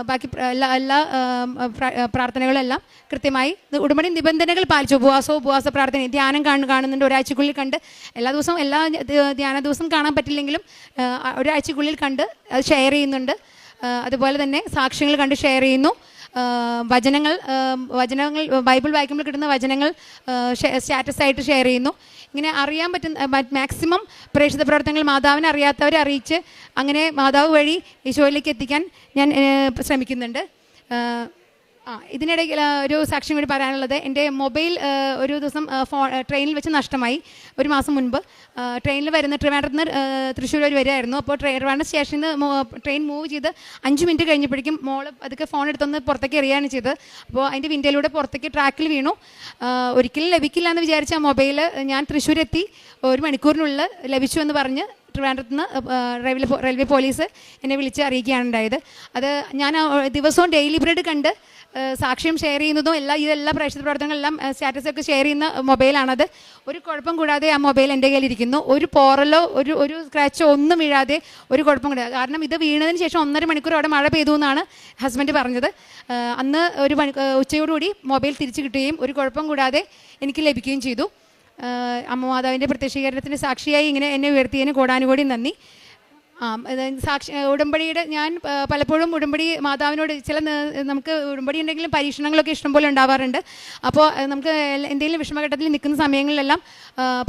ബാക്കി എല്ലാ പ്രാർത്ഥനകളെല്ലാം കൃത്യമായി ഉടമ്പടി നിബന്ധനകൾ പാലിച്ചു. ഉപവാസ പ്രാർത്ഥന ധ്യാനം കാണുന്നുണ്ട്. ഒരാഴ്ചക്കുള്ളിൽ കണ്ട് എല്ലാ ദിവസവും എല്ലാ ധ്യാന ദിവസം കാണാൻ പറ്റില്ലെങ്കിലും ഒരാഴ്ചക്കുള്ളിൽ കണ്ട് അത് ഷെയർ ചെയ്യുന്നുണ്ട്. അതുപോലെ തന്നെ സാക്ഷ്യങ്ങൾ കണ്ട് ഷെയർ ചെയ്യുന്നു. വചനങ്ങൾ ബൈബിൾ വായിക്കുമ്പോൾ കിട്ടുന്ന വചനങ്ങൾ സ്റ്റാറ്റസ് ആയിട്ട് ഷെയർ ചെയ്യുന്നു. ഇങ്ങനെ അറിയാൻ പറ്റുന്ന മാക്സിമം പ്രേക്ഷിത പ്രവർത്തനങ്ങൾ മാതാവിനെ അറിയാത്തവരെ അറിയിച്ച് അങ്ങനെ മാതാവ് വഴി ഈശോയിലേക്ക് എത്തിക്കാൻ ഞാൻ ശ്രമിക്കുന്നുണ്ട്. ഇതിനിടയിൽ ഒരു സാക്ഷ്യം കൂടി പറയാനുള്ളത്, എൻ്റെ മൊബൈൽ ഒരു ദിവസം ട്രെയിനിൽ വെച്ച് നഷ്ടമായി. ഒരു മാസം മുൻപ് ട്രെയിനിൽ ട്രിവാൻഡ്രത്ത് നിന്ന് തൃശ്ശൂർ വരെ വരുമായിരുന്നു. അപ്പോൾ ട്രിവാൻഡ്രം സ്റ്റേഷനിൽ നിന്ന് ട്രെയിൻ മൂവ് ചെയ്ത് 5 മിനിറ്റ് കഴിഞ്ഞപ്പോഴേക്കും മോള് അതൊക്കെ ഫോൺ എടുത്തൊന്ന് പുറത്തേക്ക് എറിയുകയാണ് ചെയ്തത്. അപ്പോൾ അതിൻ്റെ വിൻഡോയിലൂടെ പുറത്തേക്ക് ട്രാക്കിൽ വീണു. ഒരിക്കലും ലഭിക്കില്ല എന്ന് വിചാരിച്ച മൊബൈൽ ഞാൻ തൃശ്ശൂരെത്തി 1 മണിക്കൂറിനുള്ളിൽ ലഭിച്ചു എന്ന് പറഞ്ഞ് ട്രിവാൻഡ്രത്ത് നിന്ന് റെയിൽവേ പോലീസ് എന്നെ വിളിച്ച് അറിയിക്കുകയാണ് ഉണ്ടായത്. അത് ഞാൻ ദിവസവും ഡെയിലി ബ്രെഡ് കണ്ട് സാക്ഷ്യം ഷെയർ ചെയ്യുന്നതും ഇതെല്ലാം പ്രേക്ഷിത പ്രവർത്തനങ്ങളെല്ലാം സ്റ്റാറ്റസൊക്കെ ഷെയർ ചെയ്യുന്ന മൊബൈലാണത്. ഒരു കുഴപ്പം കൂടാതെ ആ മൊബൈൽ എൻ്റെ കയ്യിലിരിക്കുന്നു. ഒരു പോറലോ ഒരു സ്ക്രാച്ചോ ഒന്നും വീഴാതെ ഒരു കുഴപ്പം കൂടാതെ. കാരണം ഇത് വീണതിന് ശേഷം 1.5 മണിക്കൂർ അവിടെ മഴ പെയ്തു എന്നാണ് ഹസ്ബൻഡ് പറഞ്ഞത്. അന്ന് ഉച്ചയോടുകൂടി മൊബൈൽ തിരിച്ചു കിട്ടുകയും ഒരു കുഴപ്പം കൂടാതെ എനിക്ക് ലഭിക്കുകയും ചെയ്തു. അമ്മ മാതാവിൻ്റെ പ്രത്യക്ഷീകരണത്തിന് സാക്ഷിയായി ഇങ്ങനെ എന്നെ ഉയർത്തിയതിന് കോടാനുകോടി നന്ദി. ഉടമ്പടിയുടെ ഞാൻ പലപ്പോഴും ഉടമ്പടി മാതാവിനോട് നമുക്ക് ഉടമ്പടി ഉണ്ടെങ്കിലും പരീക്ഷണങ്ങളൊക്കെ ഇഷ്ടംപോലെ ഉണ്ടാവാറുണ്ട്. അപ്പോൾ നമുക്ക് എന്തെങ്കിലും വിഷമഘട്ടത്തിൽ നിൽക്കുന്ന സമയങ്ങളിലെല്ലാം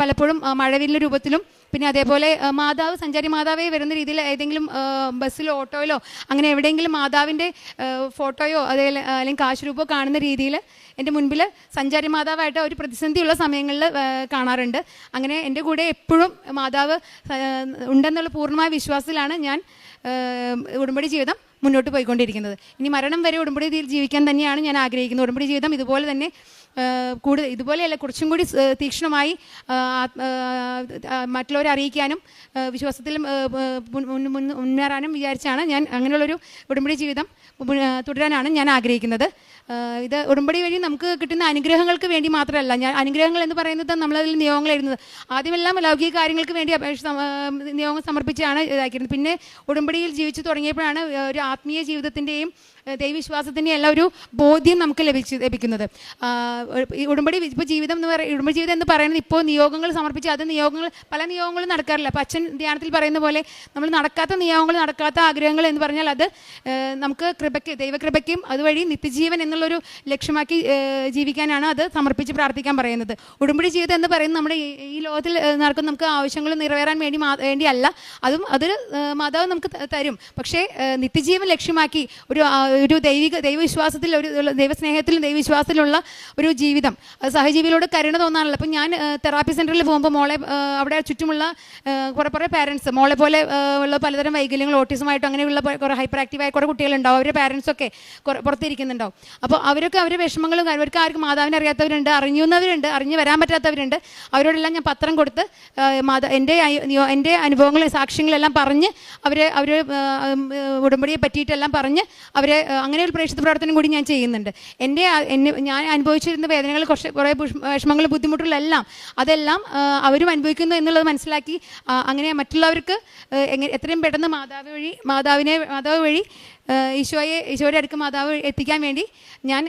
പലപ്പോഴും മഴവില്ലിൻ്റെ രൂപത്തിലും പിന്നെ അതേപോലെ മാതാവ് സഞ്ചാരി മാതാവേ വരുന്ന രീതിയിൽ ഏതെങ്കിലും ബസ്സിലോ ഓട്ടോയിലോ അങ്ങനെ എവിടെയെങ്കിലും മാതാവിൻ്റെ ഫോട്ടോയോ അല്ലെങ്കിൽ കാശുരൂപോ കാണുന്ന രീതിയിൽ എൻ്റെ മുൻപിൽ സഞ്ചാരി മാതാവായിട്ട് ഒരു പ്രതിസന്ധിയുള്ള സമയങ്ങളിൽ കാണാറുണ്ട്. അങ്ങനെ എൻ്റെ കൂടെ എപ്പോഴും മാതാവ് ഉണ്ടെന്നുള്ള പൂർണ്ണമായ വിശ്വാസത്തിലാണ് ഞാൻ ഉടമ്പടി ജീവിതം മുന്നോട്ട് പോയിക്കൊണ്ടിരിക്കുന്നത്. ഇനി മരണം വരെ ഉടമ്പടി ജീവിക്കാൻ തന്നെയാണ് ഞാൻ ആഗ്രഹിക്കുന്നത്. ഉടമ്പടി ജീവിതം ഇതുപോലെ തന്നെ ഇതുപോലെയല്ല കുറച്ചും കൂടി തീക്ഷ്ണമായി മറ്റുള്ളവരെ അറിയിക്കാനും വിശ്വാസത്തിൽ മുന്നേറാനും വിചാരിച്ചാണ് ഞാൻ അങ്ങനെയുള്ളൊരു ഉടമ്പടി ജീവിതം തുടരാനാണ് ഞാൻ ആഗ്രഹിക്കുന്നത്. ഇത് ഉടമ്പടി വഴി നമുക്ക് കിട്ടുന്ന അനുഗ്രഹങ്ങൾക്ക് വേണ്ടി മാത്രമല്ല. അനുഗ്രഹങ്ങൾ എന്ന് പറയുന്നത് നമ്മളതിൽ നിയോഗങ്ങൾ എഴുതുന്നത് ആദ്യമെല്ലാം ലൗകിക കാര്യങ്ങൾക്ക് വേണ്ടി നിയോഗം സമർപ്പിച്ചാണ് ഇതാക്കിയിരുന്നത്. പിന്നെ ഉടമ്പടിയിൽ ജീവിച്ചു തുടങ്ങിയപ്പോഴാണ് ഒരു ആത്മീയ ജീവിതത്തിൻ്റെയും ദൈവവിശ്വാസത്തിൻ്റെയും എല്ലാം ഒരു ബോധ്യം നമുക്ക് ലഭിക്കുന്നത്. ഉടമ്പടി ഇപ്പോൾ ഉടമ്പടി ജീവിതം എന്ന് പറയുന്നത് ഇപ്പോൾ നിയോഗങ്ങൾ സമർപ്പിച്ച് അത് പല നിയോഗങ്ങളും നടക്കാറില്ല. അപ്പോൾ അച്ഛൻ ധ്യാനത്തിൽ പറയുന്ന പോലെ നമ്മൾ നടക്കാത്ത നിയോഗങ്ങൾ നടക്കാത്ത ആഗ്രഹങ്ങൾ എന്ന് പറഞ്ഞാൽ അത് നമുക്ക് ദൈവകൃപയ്ക്കും അതുവഴി നിത്യജീവൻ എന്നുള്ളൊരു ലക്ഷ്യമാക്കി ജീവിക്കാനാണ് അത് സമർപ്പിച്ച് പ്രാർത്ഥിക്കാൻ പറയുന്നത്. ഉടമ്പടി ജീവിതം എന്ന് പറയുന്നത് നമ്മുടെ ഈ ലോകത്തിൽ നടക്കുന്ന നമുക്ക് ആവശ്യങ്ങൾ നിറവേറാൻ വേണ്ടിയല്ല. അത് മാതാവ് നമുക്ക് തരും. പക്ഷേ നിത്യജീവൻ ലക്ഷ്യമാക്കി ഒരു ദൈവവിശ്വാസത്തിൽ ഒരു ദൈവസ്നേഹത്തിലും ദൈവവിശ്വാസത്തിലുള്ള ഒരു ജീവിതം സഹജീവികളോട് കരുണ തോന്നാനുള്ള. അപ്പം ഞാൻ തെറാപ്പി സെൻറ്ററിൽ പോകുമ്പോൾ മോളെ അവിടെ ചുറ്റുമുള്ള കുറേ പാരൻസ് മോളെ പോലെ ഉള്ള പലതരം വൈകല്യങ്ങൾ ഓട്ടിസമായിട്ടും അങ്ങനെയുള്ള കുറേ ഹൈപ്പർ ആക്റ്റീവായ കുറേ കുട്ടികളുണ്ടാവും. അവരുടെ പാരൻസൊക്കെ പുറത്തിരിക്കുന്നുണ്ടാവും. അപ്പോൾ അവരൊക്കെ അവരുടെ വിഷമങ്ങളും അവർക്ക് ആർക്കും മാതാവിനെ അറിയാത്തവരുണ്ട്, അറിഞ്ഞു വരാൻ പറ്റാത്തവരുണ്ട്. അവരോടെല്ലാം ഞാൻ പത്രം കൊടുത്ത് എൻ്റെ അനുഭവങ്ങളും സാക്ഷ്യങ്ങളെല്ലാം പറഞ്ഞ് അവർ ഉടമ്പടിയെ പറ്റിയിട്ടെല്ലാം പറഞ്ഞ് അവരെ അങ്ങനെ ഒരു പ്രേക്ഷിത പ്രവർത്തനം കൂടി ഞാൻ ചെയ്യുന്നുണ്ട്. ഞാൻ അനുഭവിച്ചിരുന്ന വേദനകൾ കുറേ വിഷമങ്ങൾ ബുദ്ധിമുട്ടുകളെല്ലാം അതെല്ലാം അവരും അനുഭവിക്കുന്നു എന്നുള്ളത് മനസ്സിലാക്കി അങ്ങനെ മറ്റുള്ളവർക്ക് എത്രയും പെട്ടെന്ന് മാതാവ് വഴി ഈശോയുടെ അടുക്ക് മാതാവ് എത്തിക്കാൻ വേണ്ടി ഞാൻ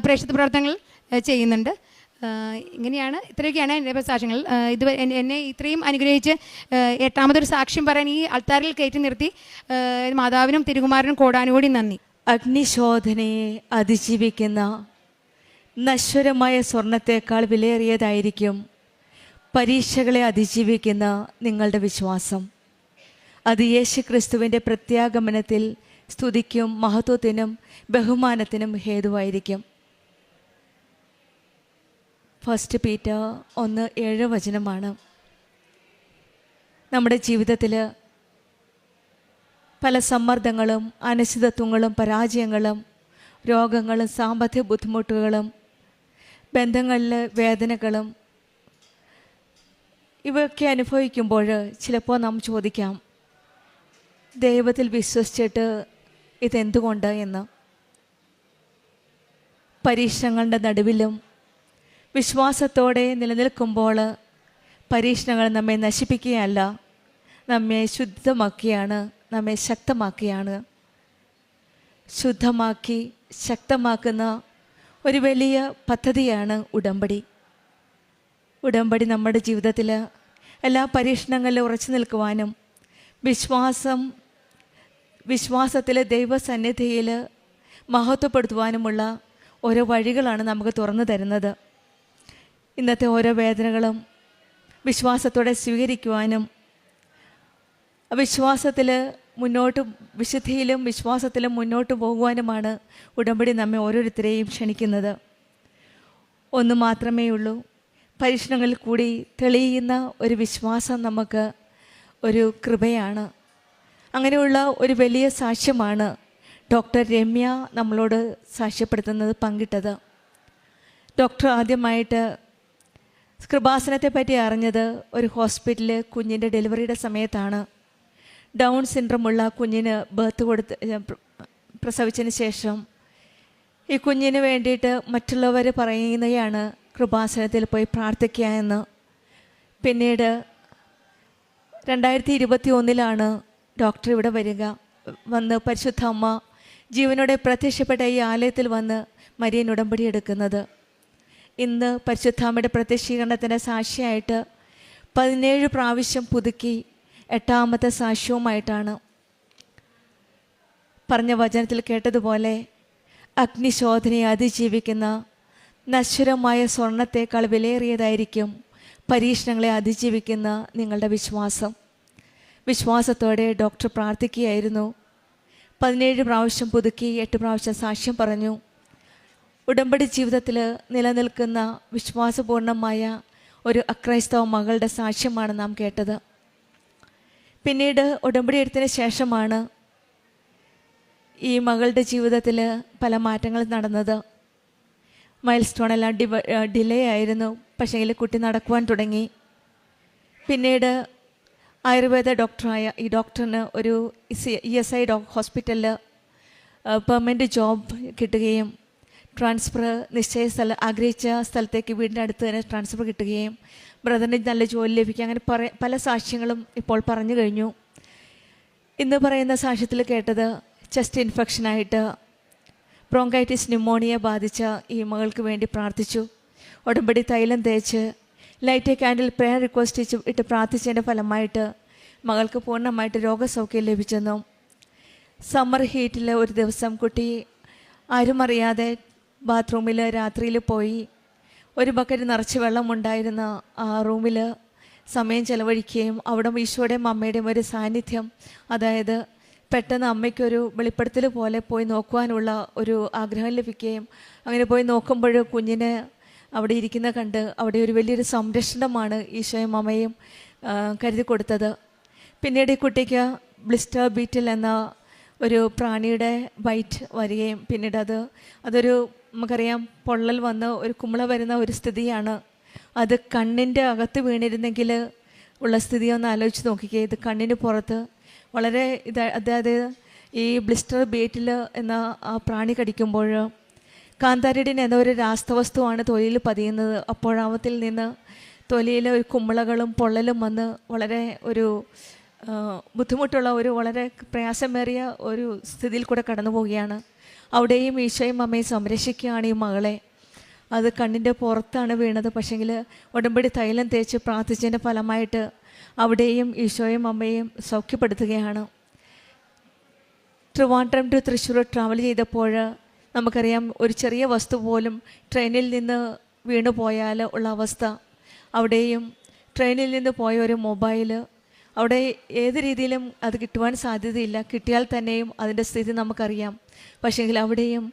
പ്രേക്ഷിത പ്രവർത്തനങ്ങൾ ചെയ്യുന്നുണ്ട്. ഇത്രയൊക്കെയാണ് എൻ്റെ സാക്ഷ്യങ്ങൾ. എന്നെ ഇത്രയും അനുഗ്രഹിച്ച് 8ാമതൊരു സാക്ഷ്യം പറയാൻ ഈ അൾത്താരിൽ കയറ്റി നിർത്തി മാതാവിനും തിരുകുമാരനും കോടാനുകൂടി നന്ദി. അഗ്നിശോധനയെ അതിജീവിക്കുന്ന നശ്വരമായ സ്വർണത്തേക്കാൾ വിലയേറിയതായിരിക്കും പരീക്ഷകളെ അതിജീവിക്കുന്ന നിങ്ങളുടെ വിശ്വാസം. അത് യേശുക്രിസ്തുവിൻ്റെ പ്രത്യാഗമനത്തിൽ സ്തുതിക്കും മഹത്വത്തിനും ബഹുമാനത്തിനും ഹേതുവായിരിക്കും. 1 പീറ്റർ 1:7 നമ്മുടെ ജീവിതത്തിൽ പല സമ്മർദ്ദങ്ങളും അനിശ്ചിതത്വങ്ങളും പരാജയങ്ങളും രോഗങ്ങളും സാമ്പത്തിക ബുദ്ധിമുട്ടുകളും ബന്ധങ്ങളിൽ വേദനകളും ഇവയൊക്കെ അനുഭവിക്കുമ്പോൾ ചിലപ്പോൾ നാം ചോദിക്കാം, ദൈവത്തിൽ വിശ്വസിച്ചിട്ട് ഇതെന്തുകൊണ്ട് എന്ന്. പരീക്ഷണങ്ങളുടെ നടുവിലും വിശ്വാസത്തോടെ നിലനിൽക്കുമ്പോൾ പരീക്ഷണങ്ങൾ നമ്മെ നശിപ്പിക്കുകയല്ല, നമ്മെ ശുദ്ധമാക്കിയാണ്, നമ്മെ ശക്തമാക്കിയാണ്. ശുദ്ധമാക്കി ശക്തമാക്കുന്ന ഒരു വലിയ പദ്ധതിയാണ് ഉടമ്പടി. ഉടമ്പടി നമ്മുടെ ജീവിതത്തിൽ എല്ലാ പരീക്ഷണങ്ങളിലും ഉറച്ചു നിൽക്കുവാനും വിശ്വാസത്തിൽ ദൈവസന്നിധിയിൽ മഹത്വപ്പെടുത്തുവാനുമുള്ള ഓരോ വഴികളാണ് നമുക്ക് തുറന്നു തരുന്നത്. ഇന്നത്തെ ഓരോ വേദനകളും വിശ്വാസത്തോടെ സ്വീകരിക്കുവാനും വിശ്വാസത്തിൽ വിശുദ്ധിയിലും വിശ്വാസത്തിലും മുന്നോട്ട് പോകുവാനുമാണ് ഉടമ്പടി നമ്മെ ഓരോരുത്തരെയും ക്ഷണിക്കുന്നത്. ഒന്ന് മാത്രമേ ഉള്ളൂ, പരീക്ഷണങ്ങളിൽ കൂടി തെളിയുന്ന ഒരു വിശ്വാസം നമുക്ക് ഒരു കൃപയാണ്. അങ്ങനെയുള്ള ഒരു വലിയ സാക്ഷ്യമാണ് ഡോക്ടർ രമ്യ നമ്മളോട് സാക്ഷ്യപ്പെടുത്തുന്നത്, പങ്കിട്ടത്. ഡോക്ടർ ആദ്യമായിട്ട് കൃപാസനത്തെ പറ്റി അറിഞ്ഞത് ഒരു ഹോസ്പിറ്റലിൽ കുഞ്ഞിൻ്റെ ഡെലിവറിയുടെ സമയത്താണ്. ഡൗൺ സിൻഡ്രോമുള്ള കുഞ്ഞിന് പ്രസവിച്ചതിന് ശേഷം ഈ കുഞ്ഞിന് വേണ്ടിയിട്ട് മറ്റുള്ളവർ പറയുന്നതാണ് കൃപാസനത്തിൽ പോയി പ്രാർത്ഥിക്കുക എന്ന്. പിന്നീട് 2021 ഡോക്ടർ ഇവിടെ വന്ന് പരിശുദ്ധ അമ്മ ജീവനോടെ പ്രത്യക്ഷപ്പെട്ട ഈ ആലയത്തിൽ വന്ന് മരിയൻ ഉടമ്പടി എടുക്കുന്നത്. ഇന്ന് പരിശുദ്ധാമ്മയുടെ പ്രത്യക്ഷീകരണത്തിൻ്റെ സാക്ഷിയായിട്ട് 17 പ്രാവശ്യം പുതുക്കി 8ാമത്തെ സാക്ഷ്യവുമായിട്ടാണ്. പറഞ്ഞ വചനത്തിൽ കേട്ടതുപോലെ അഗ്നിശോധനയെ അതിജീവിക്കുന്ന നശ്വരമായ സ്വർണത്തേക്കാൾ വിലയേറിയതായിരിക്കും പരീക്ഷണങ്ങളെ അതിജീവിക്കുന്ന നിങ്ങളുടെ വിശ്വാസം. വിശ്വാസത്തോടെ ഡോക്ടർ പ്രാർത്ഥിക്കുകയായിരുന്നു. 17 പ്രാവശ്യം പുതുക്കി 8 പ്രാവശ്യം സാക്ഷ്യം പറഞ്ഞു. ഉടമ്പടി ജീവിതത്തിൽ നിലനിൽക്കുന്ന വിശ്വാസപൂർണമായ ഒരു അക്രൈസ്തവ മകളുടെ സാക്ഷ്യമാണ് നാം കേട്ടത്. പിന്നീട് ഉടമ്പടി എടുത്തതിന് ശേഷമാണ് ഈ മകളുടെ ജീവിതത്തിൽ പല മാറ്റങ്ങൾ നടന്നത്. മൈൽ സ്റ്റോണെല്ലാം ഡിലേ ആയിരുന്നു, പക്ഷേങ്കിൽ കുട്ടി നടക്കുവാൻ തുടങ്ങി. പിന്നീട് ആയുർവേദ ഡോക്ടറായ ഈ ഡോക്ടറിന് ഒരു ESI ഹോസ്പിറ്റലിൽ പെർമനൻറ്റ് ജോബ് കിട്ടുകയും ട്രാൻസ്ഫർ ആഗ്രഹിച്ച സ്ഥലത്തേക്ക് വീടിൻ്റെ അടുത്ത് തന്നെ ട്രാൻസ്ഫർ കിട്ടുകയും ബ്രദറിന് നല്ല ജോലി ലഭിക്കുക, അങ്ങനെ പല സാക്ഷ്യങ്ങളും ഇപ്പോൾ പറഞ്ഞു കഴിഞ്ഞു. ഇന്ന് പറയുന്ന സാക്ഷ്യത്തിൽ കേട്ടത് ചെസ്റ്റ് ഇൻഫെക്ഷനായിട്ട് ബ്രോങ്കൈറ്റിസ് ന്യൂമോണിയ ബാധിച്ച ഈ മകൾക്ക് വേണ്ടി പ്രാർത്ഥിച്ചു. ഉടമ്പടി തൈലം തേച്ച് light A candle prayer request ഇട്ട് പ്രാർത്ഥിച്ചതിൻ്റെ ഫലമായിട്ട് മകൾക്ക് പൂർണ്ണമായിട്ട് രോഗസൗഖ്യം ലഭിച്ചെന്നും സമ്മർ ഹീറ്റിൽ ഒരു ദിവസം കുട്ടി ആരും അറിയാതെ ബാത്റൂമിൽ രാത്രിയിൽ പോയി ഒരു ബക്കറ്റ് നിറച്ച് വെള്ളമുണ്ടായിരുന്ന ആ റൂമിൽ സമയം ചെലവഴിക്കുകയും അവിടെ ഈശോയുടെയും അമ്മയുടെയും ഒരു സാന്നിധ്യം, അതായത് പെട്ടെന്ന് അമ്മയ്ക്കൊരു വെളിപ്പെടുത്തൽ പോലെ പോയി നോക്കുവാനുള്ള ഒരു ആഗ്രഹം ലഭിക്കുകയും അങ്ങനെ പോയി നോക്കുമ്പോൾ കുഞ്ഞിനെ അവിടെ ഇരിക്കുന്ന കണ്ട് അവിടെ ഒരു വലിയൊരു സംരക്ഷണമാണ് ഈശോയും അമ്മയും കരുതി കൊടുത്തത്. പിന്നീട് ഈ കുട്ടിക്ക് ബ്ലിസ്റ്റർ ബീറ്റിൽ എന്ന ഒരു പ്രാണിയുടെ ബൈറ്റ് വരികയും പിന്നീട് അതൊരു നമുക്കറിയാം പൊള്ളൽ വന്ന് ഒരു കുമിള വരുന്ന ഒരു സ്ഥിതിയാണ്. അത് കണ്ണിൻ്റെ അകത്ത് വീണിരുന്നെങ്കിൽ ഉള്ള സ്ഥിതി ഒന്ന് ആലോചിച്ച് നോക്കിക്കേ. ഇത് കണ്ണിന് പുറത്ത് വളരെ അതായത് ഈ ബ്ലിസ്റ്റർ ബീറ്റിൽ എന്ന ആ പ്രാണി കടിക്കുമ്പോൾ കാന്താരിഡിൻ എന്ന ഒരു രാസവസ്തുവാണ് തൊലിയിൽ പതിയുന്നത്. അപ്പോഴാവത്തിൽ നിന്ന് തൊലിയിലെ ഒരു കുമിളകളും പൊള്ളലും വന്ന് വളരെ ഒരു ബുദ്ധിമുട്ടുള്ള ഒരു വളരെ പ്രയാസമേറിയ ഒരു സ്ഥിതിയിൽ കൂടെ കടന്നു പോവുകയാണ്. അവിടെയും ഈശോയും അമ്മയും സംരക്ഷിക്കുകയാണ് ഈ മകളെ. അത് കണ്ണിൻ്റെ പുറത്താണ് വീണത്, പക്ഷേങ്കിൽ ഉടമ്പടി തൈലം തേച്ച് പ്രാർത്ഥിച്ചതിൻ്റെ ഫലമായിട്ട് അവിടെയും ഈശോയും അമ്മയും സൗഖ്യപ്പെടുത്തുകയാണ്. ട്രിവാൻഡ്രം ടു തൃശ്ശൂർ ട്രാവൽ ചെയ്തപ്പോൾ നമുക്കറിയാം ഒരു ചെറിയ വസ്തു പോലും ട്രെയിനിൽ നിന്ന് വീണു പോയാൽ ഉള്ള അവസ്ഥ. അവിടെയും ട്രെയിനിൽ നിന്ന് പോയ ഒരു മൊബൈൽ അവിടെ ഏത് രീതിയിലും അത് കിട്ടുവാൻ സാധ്യതയില്ല, കിട്ടിയാൽ തന്നെയും അതിൻ്റെ സ്ഥിതി നമുക്കറിയാം. പക്ഷേങ്കിൽ അവിടെയും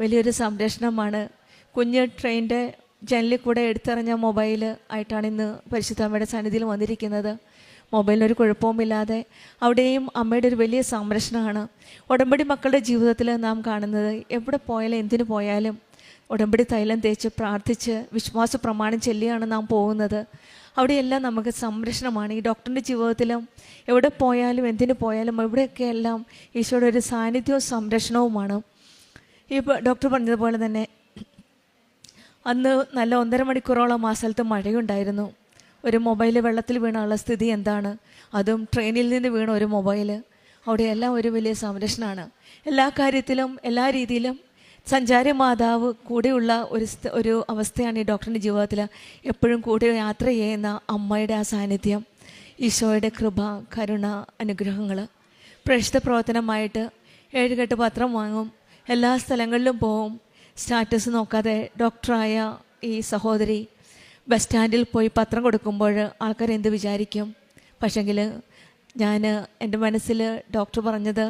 വലിയൊരു സംരക്ഷണമാണ്. കുഞ്ഞ് ട്രെയിനിൻ്റെ ജനലിൽ കൂടെ എടുത്തെറിഞ്ഞ മൊബൈൽ ആയിട്ടാണ് ഇന്ന് പരിശുദ്ധമ്മയുടെ സന്നിധിയിൽ വന്നിരിക്കുന്നത്. മൊബൈലിനൊരു കുഴപ്പവുമില്ലാതെ അവിടെയും അമ്മയുടെ ഒരു വലിയ സംരക്ഷണമാണ്. ഉടമ്പടി മക്കളുടെ ജീവിതത്തിൽ നാം കാണുന്നത് എവിടെ പോയാലും എന്തിനു പോയാലും ഉടമ്പടി തൈലം തേച്ച് പ്രാർത്ഥിച്ച് വിശ്വാസ പ്രമാണം ചൊല്ലിയാണ് നാം പോകുന്നത്. അവിടെയെല്ലാം നമുക്ക് സംരക്ഷണമാണ്. ഈ ഡോക്ടറിൻ്റെ ജീവിതത്തിലും എവിടെ പോയാലും എന്തിനു പോയാലും എവിടെയൊക്കെയെല്ലാം ഈശോയുടെ ഒരു സാന്നിധ്യവും സംരക്ഷണവുമാണ്. ഈ ഡോക്ടർ പറഞ്ഞതുപോലെ തന്നെ അന്ന് നല്ല 1.5 മണിക്കൂറോളം ആ സ്ഥലത്ത് മഴയുണ്ടായിരുന്നു. ഒരു മൊബൈൽ വെള്ളത്തിൽ വീണുള്ള സ്ഥിതി എന്താണ്, അതും ട്രെയിനിൽ നിന്ന് വീണ ഒരു മൊബൈൽ. അവിടെയെല്ലാം ഒരു വലിയ സംരക്ഷണമാണ്. എല്ലാ കാര്യത്തിലും എല്ലാ രീതിയിലും സഞ്ചാരി മാതാവ് കൂടെയുള്ള ഒരു അവസ്ഥയാണ് ഈ ഡോക്ടറിൻ്റെ ജീവിതത്തിൽ. എപ്പോഴും കൂടെ യാത്ര ചെയ്യുന്ന അമ്മയുടെ ആ സാന്നിധ്യം, ഈശോയുടെ കൃപ, കരുണ, അനുഗ്രഹങ്ങൾ. പ്രേക്ഷിത പ്രവർത്തനമായിട്ട് 7-8 പത്രം വാങ്ങും, എല്ലാ സ്ഥലങ്ങളിലും പോവും. സ്റ്റാറ്റസ് നോക്കാതെ ഡോക്ടറായ ഈ സഹോദരി ബസ് സ്റ്റാൻഡിൽ പോയി പത്രം കൊടുക്കുമ്പോൾ ആൾക്കാർ എന്ത് വിചാരിക്കും? പക്ഷെങ്കിൽ എൻ്റെ മനസ്സിൽ ഡോക്ടർ പറഞ്ഞത്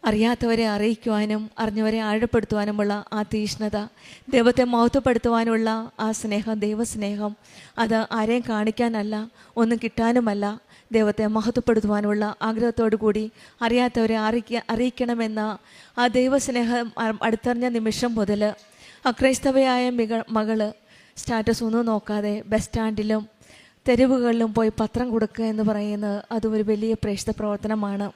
അറിയാത്തവരെ അറിയിക്കുവാനും അറിഞ്ഞവരെ ആഴപ്പെടുത്തുവാനുമുള്ള ആ തീഷ്ണത, ദൈവത്തെ മഹത്വപ്പെടുത്തുവാനുള്ള ആ സ്നേഹം, ദൈവസ്നേഹം, അത് ആരെയും കാണിക്കാനല്ല, ഒന്നും കിട്ടാനുമല്ല, ദൈവത്തെ മഹത്വപ്പെടുത്തുവാനുള്ള ആഗ്രഹത്തോടു കൂടി അറിയാത്തവരെ അറിയിക്കണമെന്ന ആ ദൈവസ്നേഹം അടുത്തറിഞ്ഞ നിമിഷം മുതൽ അക്രൈസ്തവയായ മകള് സ്റ്റാറ്റസ് ഒന്നും നോക്കാതെ ബസ് സ്റ്റാൻഡിലും തെരുവുകളിലും പോയി പത്രം കൊടുക്കുക എന്ന് പറയുന്നത് അതും ഒരു വലിയ പ്രേക്ഷിത പ്രവർത്തനമാണ്.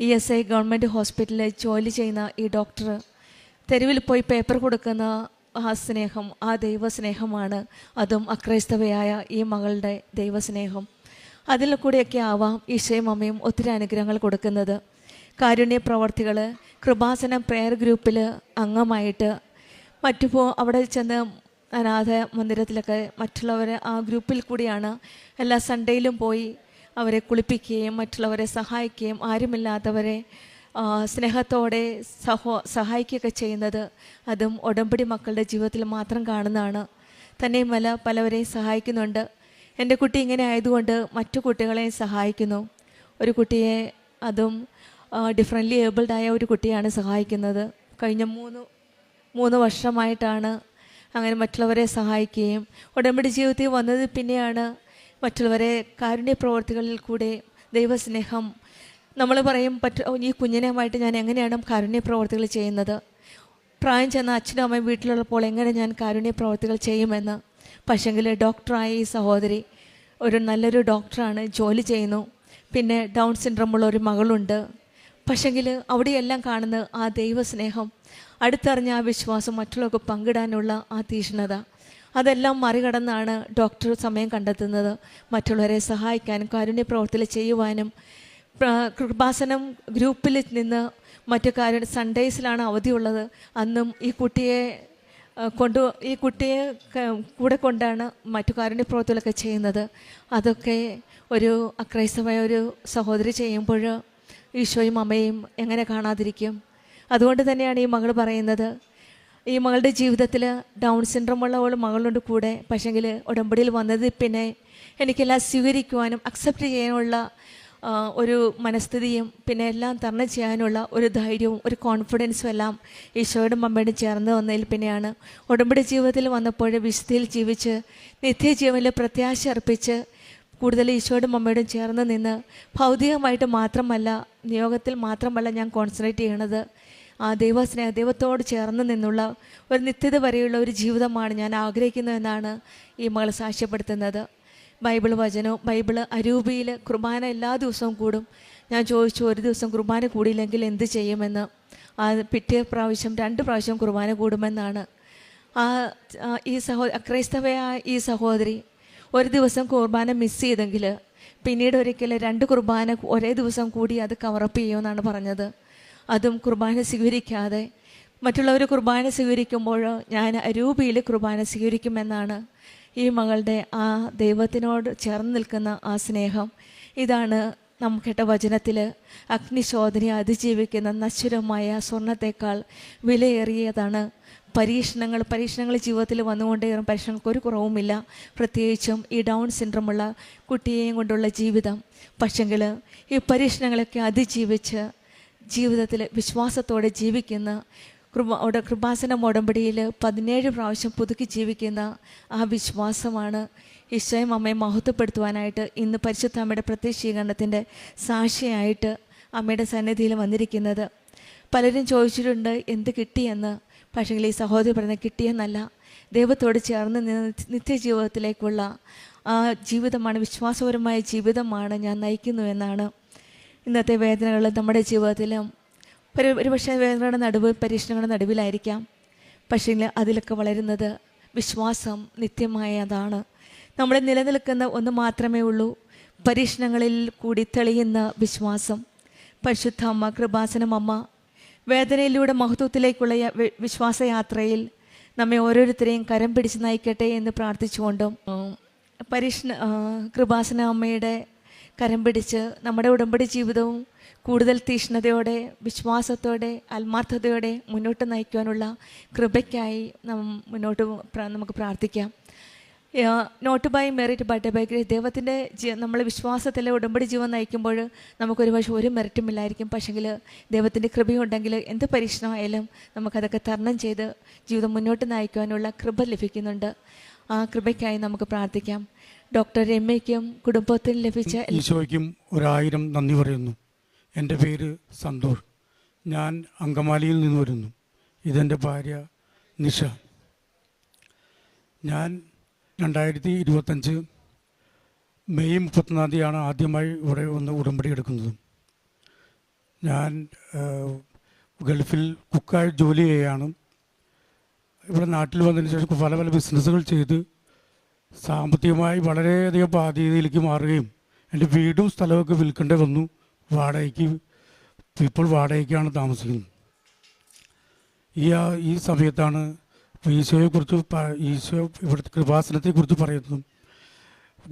ESI ഗവൺമെൻറ് ഹോസ്പിറ്റലിൽ ജോലി ചെയ്യുന്ന ഈ ഡോക്ടർ തെരുവിൽ പോയി പേപ്പർ കൊടുക്കുന്ന ആ സ്നേഹം, ആ ദൈവസ്നേഹമാണ്. അതും അക്രൈസ്തവയായ ഈ മകളുടെ ദൈവസ്നേഹം. അതിൽ കൂടെയൊക്കെ ആവാം ഈശോയും അമ്മയും ഒത്തിരി അനുഗ്രഹങ്ങൾ കൊടുക്കുന്നത്. കാരുണ്യ പ്രവർത്തികൾ കൃപാസനം പ്രെയർ ഗ്രൂപ്പിൽ അംഗമായിട്ട് അവിടെ ചെന്ന് അനാഥ മന്ദിരത്തിലൊക്കെ മറ്റുള്ളവരെ ആ ഗ്രൂപ്പിൽ കൂടിയാണ് എല്ലാ സൺഡേയിലും പോയി അവരെ കുളിപ്പിക്കുകയും മറ്റുള്ളവരെ സഹായിക്കുകയും ആരുമില്ലാത്തവരെ സ്നേഹത്തോടെ സഹായിക്കുകയൊക്കെ ചെയ്യുന്നത്. അതും ഉടമ്പടി മക്കളുടെ ജീവിതത്തിൽ മാത്രം കാണുന്നതാണ്. തന്നെയുമല്ല പലവരെയും സഹായിക്കുന്നുണ്ട്. എൻ്റെ കുട്ടി ഇങ്ങനെ ആയതുകൊണ്ട് മറ്റു കുട്ടികളെയും സഹായിക്കുന്നു. ഒരു കുട്ടിയെ, അതും ഡിഫറൻ്റ്ലി ഏബിൾഡായ ഒരു കുട്ടിയാണ് സഹായിക്കുന്നത്. കഴിഞ്ഞ മൂന്ന് വർഷമായിട്ടാണ് അങ്ങനെ മറ്റുള്ളവരെ സഹായിക്കുകയും ഉടമ്പടി ജീവിതത്തിൽ വന്നത് പിന്നെയാണ് മറ്റുള്ളവരെ കാരുണ്യ പ്രവർത്തികളിൽ കൂടെ ദൈവസ്നേഹം. നമ്മൾ പറയും ഈ കുഞ്ഞിനെയുമായിട്ട് ഞാൻ എങ്ങനെയാണ് കാരുണ്യ പ്രവർത്തികൾ ചെയ്യുന്നത്, പ്രായം ചെന്ന അച്ഛനും അമ്മയും വീട്ടിലുള്ളപ്പോൾ എങ്ങനെ ഞാൻ കാരുണ്യ പ്രവർത്തികൾ ചെയ്യുമെന്ന്. പക്ഷെങ്കിൽ ഡോക്ടറായ ഈ സഹോദരി ഒരു നല്ലൊരു ഡോക്ടറാണ്, ജോലി ചെയ്യുന്നു. പിന്നെ ഡൗൺ സിൻഡ്രോമുള്ള ഒരു മകളുണ്ട്. പക്ഷെങ്കിൽ അവിടെയെല്ലാം കാണുന്ന ആ ദൈവസ്നേഹം, അടുത്തറിഞ്ഞ ആ വിശ്വാസം, മറ്റുള്ളവർക്ക് പങ്കിടാനുള്ള ആ തീഷ്ണത, അതെല്ലാം മറികടന്നാണ് ഡോക്ടർ സമയം കണ്ടെത്തുന്നത് മറ്റുള്ളവരെ സഹായിക്കാനും കാരുണ്യ പ്രവർത്തികൾ ചെയ്യുവാനും. കൃപാസനം ഗ്രൂപ്പിൽ നിന്ന് മറ്റു സൺഡേസിലാണ് അവധിയുള്ളത്. അന്നും ഈ കുട്ടിയെ കൂടെ കൊണ്ടാണ് മറ്റു കാരുണ്യ പ്രവർത്തികളൊക്കെ ചെയ്യുന്നത്. അതൊക്കെ ഒരു അക്രൈസ്തവമായ ഒരു സഹോദരി ചെയ്യുമ്പോൾ ഈശോയും അമ്മയും എങ്ങനെ കാണാതിരിക്കും? അതുകൊണ്ട് തന്നെയാണ് ഈ മകൾ പറയുന്നത്, ഈ മകളുടെ ജീവിതത്തിൽ ഡൗൺ സിൻഡ്രോമുള്ള ഒരു മകളുണ്ട് കൂടെ. പക്ഷെങ്കിൽ ഉടമ്പടിയിൽ വന്നത് പിന്നെ എനിക്കെല്ലാം സ്വീകരിക്കുവാനും അക്സെപ്റ്റ് ചെയ്യാനുള്ള ഒരു മനസ്ഥിതിയും പിന്നെ എല്ലാം തരണം ചെയ്യാനുള്ള ഒരു ധൈര്യവും ഒരു കോൺഫിഡൻസും എല്ലാം ഈശോയുടെ അമ്മയോടും ചേർന്ന് വന്നതിൽ പിന്നെയാണ്. ഉടമ്പടി ജീവിതത്തിൽ വന്നപ്പോൾ വിശുദ്ധിയിൽ ജീവിച്ച് നിത്യജീവനിൽ പ്രത്യാശ അർപ്പിച്ച് കൂടുതൽ ഈശോയുടെ അമ്മയോടും ചേർന്ന് നിന്ന് ഭൗതികമായിട്ട് മാത്രമല്ല, നിയോഗത്തിൽ മാത്രമല്ല ഞാൻ കോൺസെൻട്രേറ്റ് ചെയ്യണത്, ആ ദൈവത്തോട് ചേർന്ന് നിന്നുള്ള ഒരു നിത്യത വരെയുള്ള ഒരു ജീവിതമാണ് ഞാൻ ആഗ്രഹിക്കുന്നതെന്നാണ് ഈ മകൾ സാക്ഷ്യപ്പെടുത്തുന്നത്. ബൈബിൾ വചനവും ബൈബിള് അരൂപിയിൽ കുർബാന എല്ലാ ദിവസവും കൂടും. ഞാൻ ചോദിച്ചു, ഒരു ദിവസം കുർബാന കൂടിയില്ലെങ്കിൽ എന്ത് ചെയ്യുമെന്ന്. പിറ്റേ പ്രാവശ്യം 2 പ്രാവശ്യം കുർബാന കൂടുമെന്നാണ്. ഈ അക്രൈസ്തവയായ ഈ സഹോദരി ഒരു ദിവസം കുർബാന മിസ് ചെയ്തെങ്കിൽ പിന്നീട് ഒരിക്കൽ 2 കുർബാന ഒരേ ദിവസം കൂടി അത് കവറപ്പ് ചെയ്യുമെന്നാണ് പറഞ്ഞത്. അതും കുർബാന സ്വീകരിക്കാതെ മറ്റുള്ളവർ കുർബാന സ്വീകരിക്കുമ്പോൾ ഞാൻ അരൂപിയിൽ കുർബാന സ്വീകരിക്കുമെന്നാണ് ഈ മകളുടെ ആ ദൈവത്തിനോട് ചേർന്ന് നിൽക്കുന്ന ആ സ്നേഹം. ഇതാണ് നാം കേട്ട വചനത്തിൽ അഗ്നിശോധനയെ അതിജീവിക്കുന്ന നശ്വരമായ സ്വർണത്തേക്കാൾ വിലയേറിയതാണ് പരീക്ഷണങ്ങൾ ജീവിതത്തിൽ വന്നുകൊണ്ടേറും. പരീക്ഷണങ്ങൾക്ക് ഒരു കുറവുമില്ല, പ്രത്യേകിച്ചും ഈ ഡൗൺ സിൻഡ്രോമുള്ള കുട്ടിയെയും കൊണ്ടുള്ള ജീവിതം. പക്ഷെങ്കിൽ ഈ പരീക്ഷണങ്ങളൊക്കെ അതിജീവിച്ച് ജീവിതത്തിൽ വിശ്വാസത്തോടെ ജീവിക്കുന്ന കൃപാസനം ഉടമ്പടിയിൽ 17 പ്രാവശ്യം പുതുക്കി ജീവിക്കുന്ന ആ വിശ്വാസമാണ് ഈശോയും അമ്മയെ മഹത്വപ്പെടുത്തുവാനായിട്ട് ഇന്ന് പരിശുദ്ധ അമ്മയുടെ പ്രത്യക്ഷീകരണത്തിൻ്റെ സാക്ഷിയായിട്ട് അമ്മയുടെ സന്നിധിയിൽ വന്നിരിക്കുന്നത്. പലരും ചോദിച്ചിട്ടുണ്ട് എന്ത് കിട്ടിയെന്ന്. പക്ഷേ ഈ സഹോദരി പറയുന്നത് കിട്ടിയെന്നല്ല, ദൈവത്തോട് ചേർന്ന് നിത്യജീവിതത്തിലേക്കുള്ള ആ ജീവിതമാണ്, വിശ്വാസപരമായ ജീവിതമാണ് ഞാൻ നയിക്കുന്നുവെന്നാണ്. ഇന്നത്തെ വേദനകൾ നമ്മുടെ ജീവിതത്തിലും ഒരുപക്ഷെ വേദനകളുടെ നടുവ്, പരീക്ഷണങ്ങളുടെ നടുവിലായിരിക്കാം. പക്ഷേ അതിലൊക്കെ വളരുന്നത് വിശ്വാസം നിത്യമായതാണ്. നമ്മൾ നിലനിൽക്കുന്ന ഒന്ന് മാത്രമേ ഉള്ളൂ, പരീക്ഷണങ്ങളിൽ കൂടി തെളിയുന്ന വിശ്വാസം. പരിശുദ്ധ അമ്മ, കൃപാസനം അമ്മ വേദനയിലൂടെ മഹത്വത്തിലേക്കുള്ള വിശ്വാസയാത്രയിൽ നമ്മെ ഓരോരുത്തരെയും കരം പിടിച്ച് നയിക്കട്ടെ എന്ന് പ്രാർത്ഥിച്ചുകൊണ്ടും കൃപാസന അമ്മയുടെ കരം പിടിച്ച് നമ്മുടെ ഉടമ്പടി ജീവിതവും കൂടുതൽ തീഷ്ണതയോടെ, വിശ്വാസത്തോടെ, ആത്മാർത്ഥതയോടെ മുന്നോട്ട് നയിക്കുവാനുള്ള കൃപയ്ക്കായി നമുക്ക് പ്രാർത്ഥിക്കാം. Not by merit but by grace. ദൈവത്തിൻ്റെ നമ്മൾ വിശ്വാസത്തിലെ ഉടമ്പടി ജീവൻ നയിക്കുമ്പോൾ നമുക്കൊരു പക്ഷേ ഒരു മെറിറ്റുമില്ലായിരിക്കും. പക്ഷെങ്കിൽ ദൈവത്തിൻ്റെ കൃപയുണ്ടെങ്കിൽ എന്ത് പരീക്ഷണമായാലും നമുക്കതൊക്കെ തരണം ചെയ്ത് ജീവിതം മുന്നോട്ട് നയിക്കുവാനുള്ള കൃപ ലഭിക്കുന്നുണ്ട്. ആ കൃപയ്ക്കായി നമുക്ക് പ്രാർത്ഥിക്കാം. ഡോക്ടർ രമ്യയ്ക്കും കുടുംബത്തിൽ ലഭിച്ച ഈശോയ്ക്കും 1000 നന്ദി പറയുന്നു. എൻ്റെ പേര് സന്തോർ, ഞാൻ അങ്കമാലിയിൽ നിന്ന് വരുന്നു. ഇതെൻ്റെ ഭാര്യ നിഷ. ഞാൻ 2025 മെയ് 31 ആദ്യമായി ഇവിടെ വന്ന് ഉടമ്പടി എടുക്കുന്നത്. ഞാൻ ഗൾഫിൽ കുക്കായി ജോലി ചെയ്യുകയാണ്. ഇവിടെ നാട്ടിൽ വന്നതിന് ശേഷം പല പല ബിസിനസ്സുകൾ ചെയ്ത് സാമ്പത്തികമായി വളരെയധികം ബാധ്യതയിലേക്ക് മാറുകയും എൻ്റെ വീടും സ്ഥലമൊക്കെ വിൽക്കേണ്ടി വന്നു. ഇപ്പോൾ വാടകയ്ക്കാണ് താമസിക്കുന്നത്. ഈ സമയത്താണ് ഈശോയെക്കുറിച്ച് ഈശോ ഇവിടുത്തെ കൃപാസനത്തെക്കുറിച്ച് പറയുന്നതും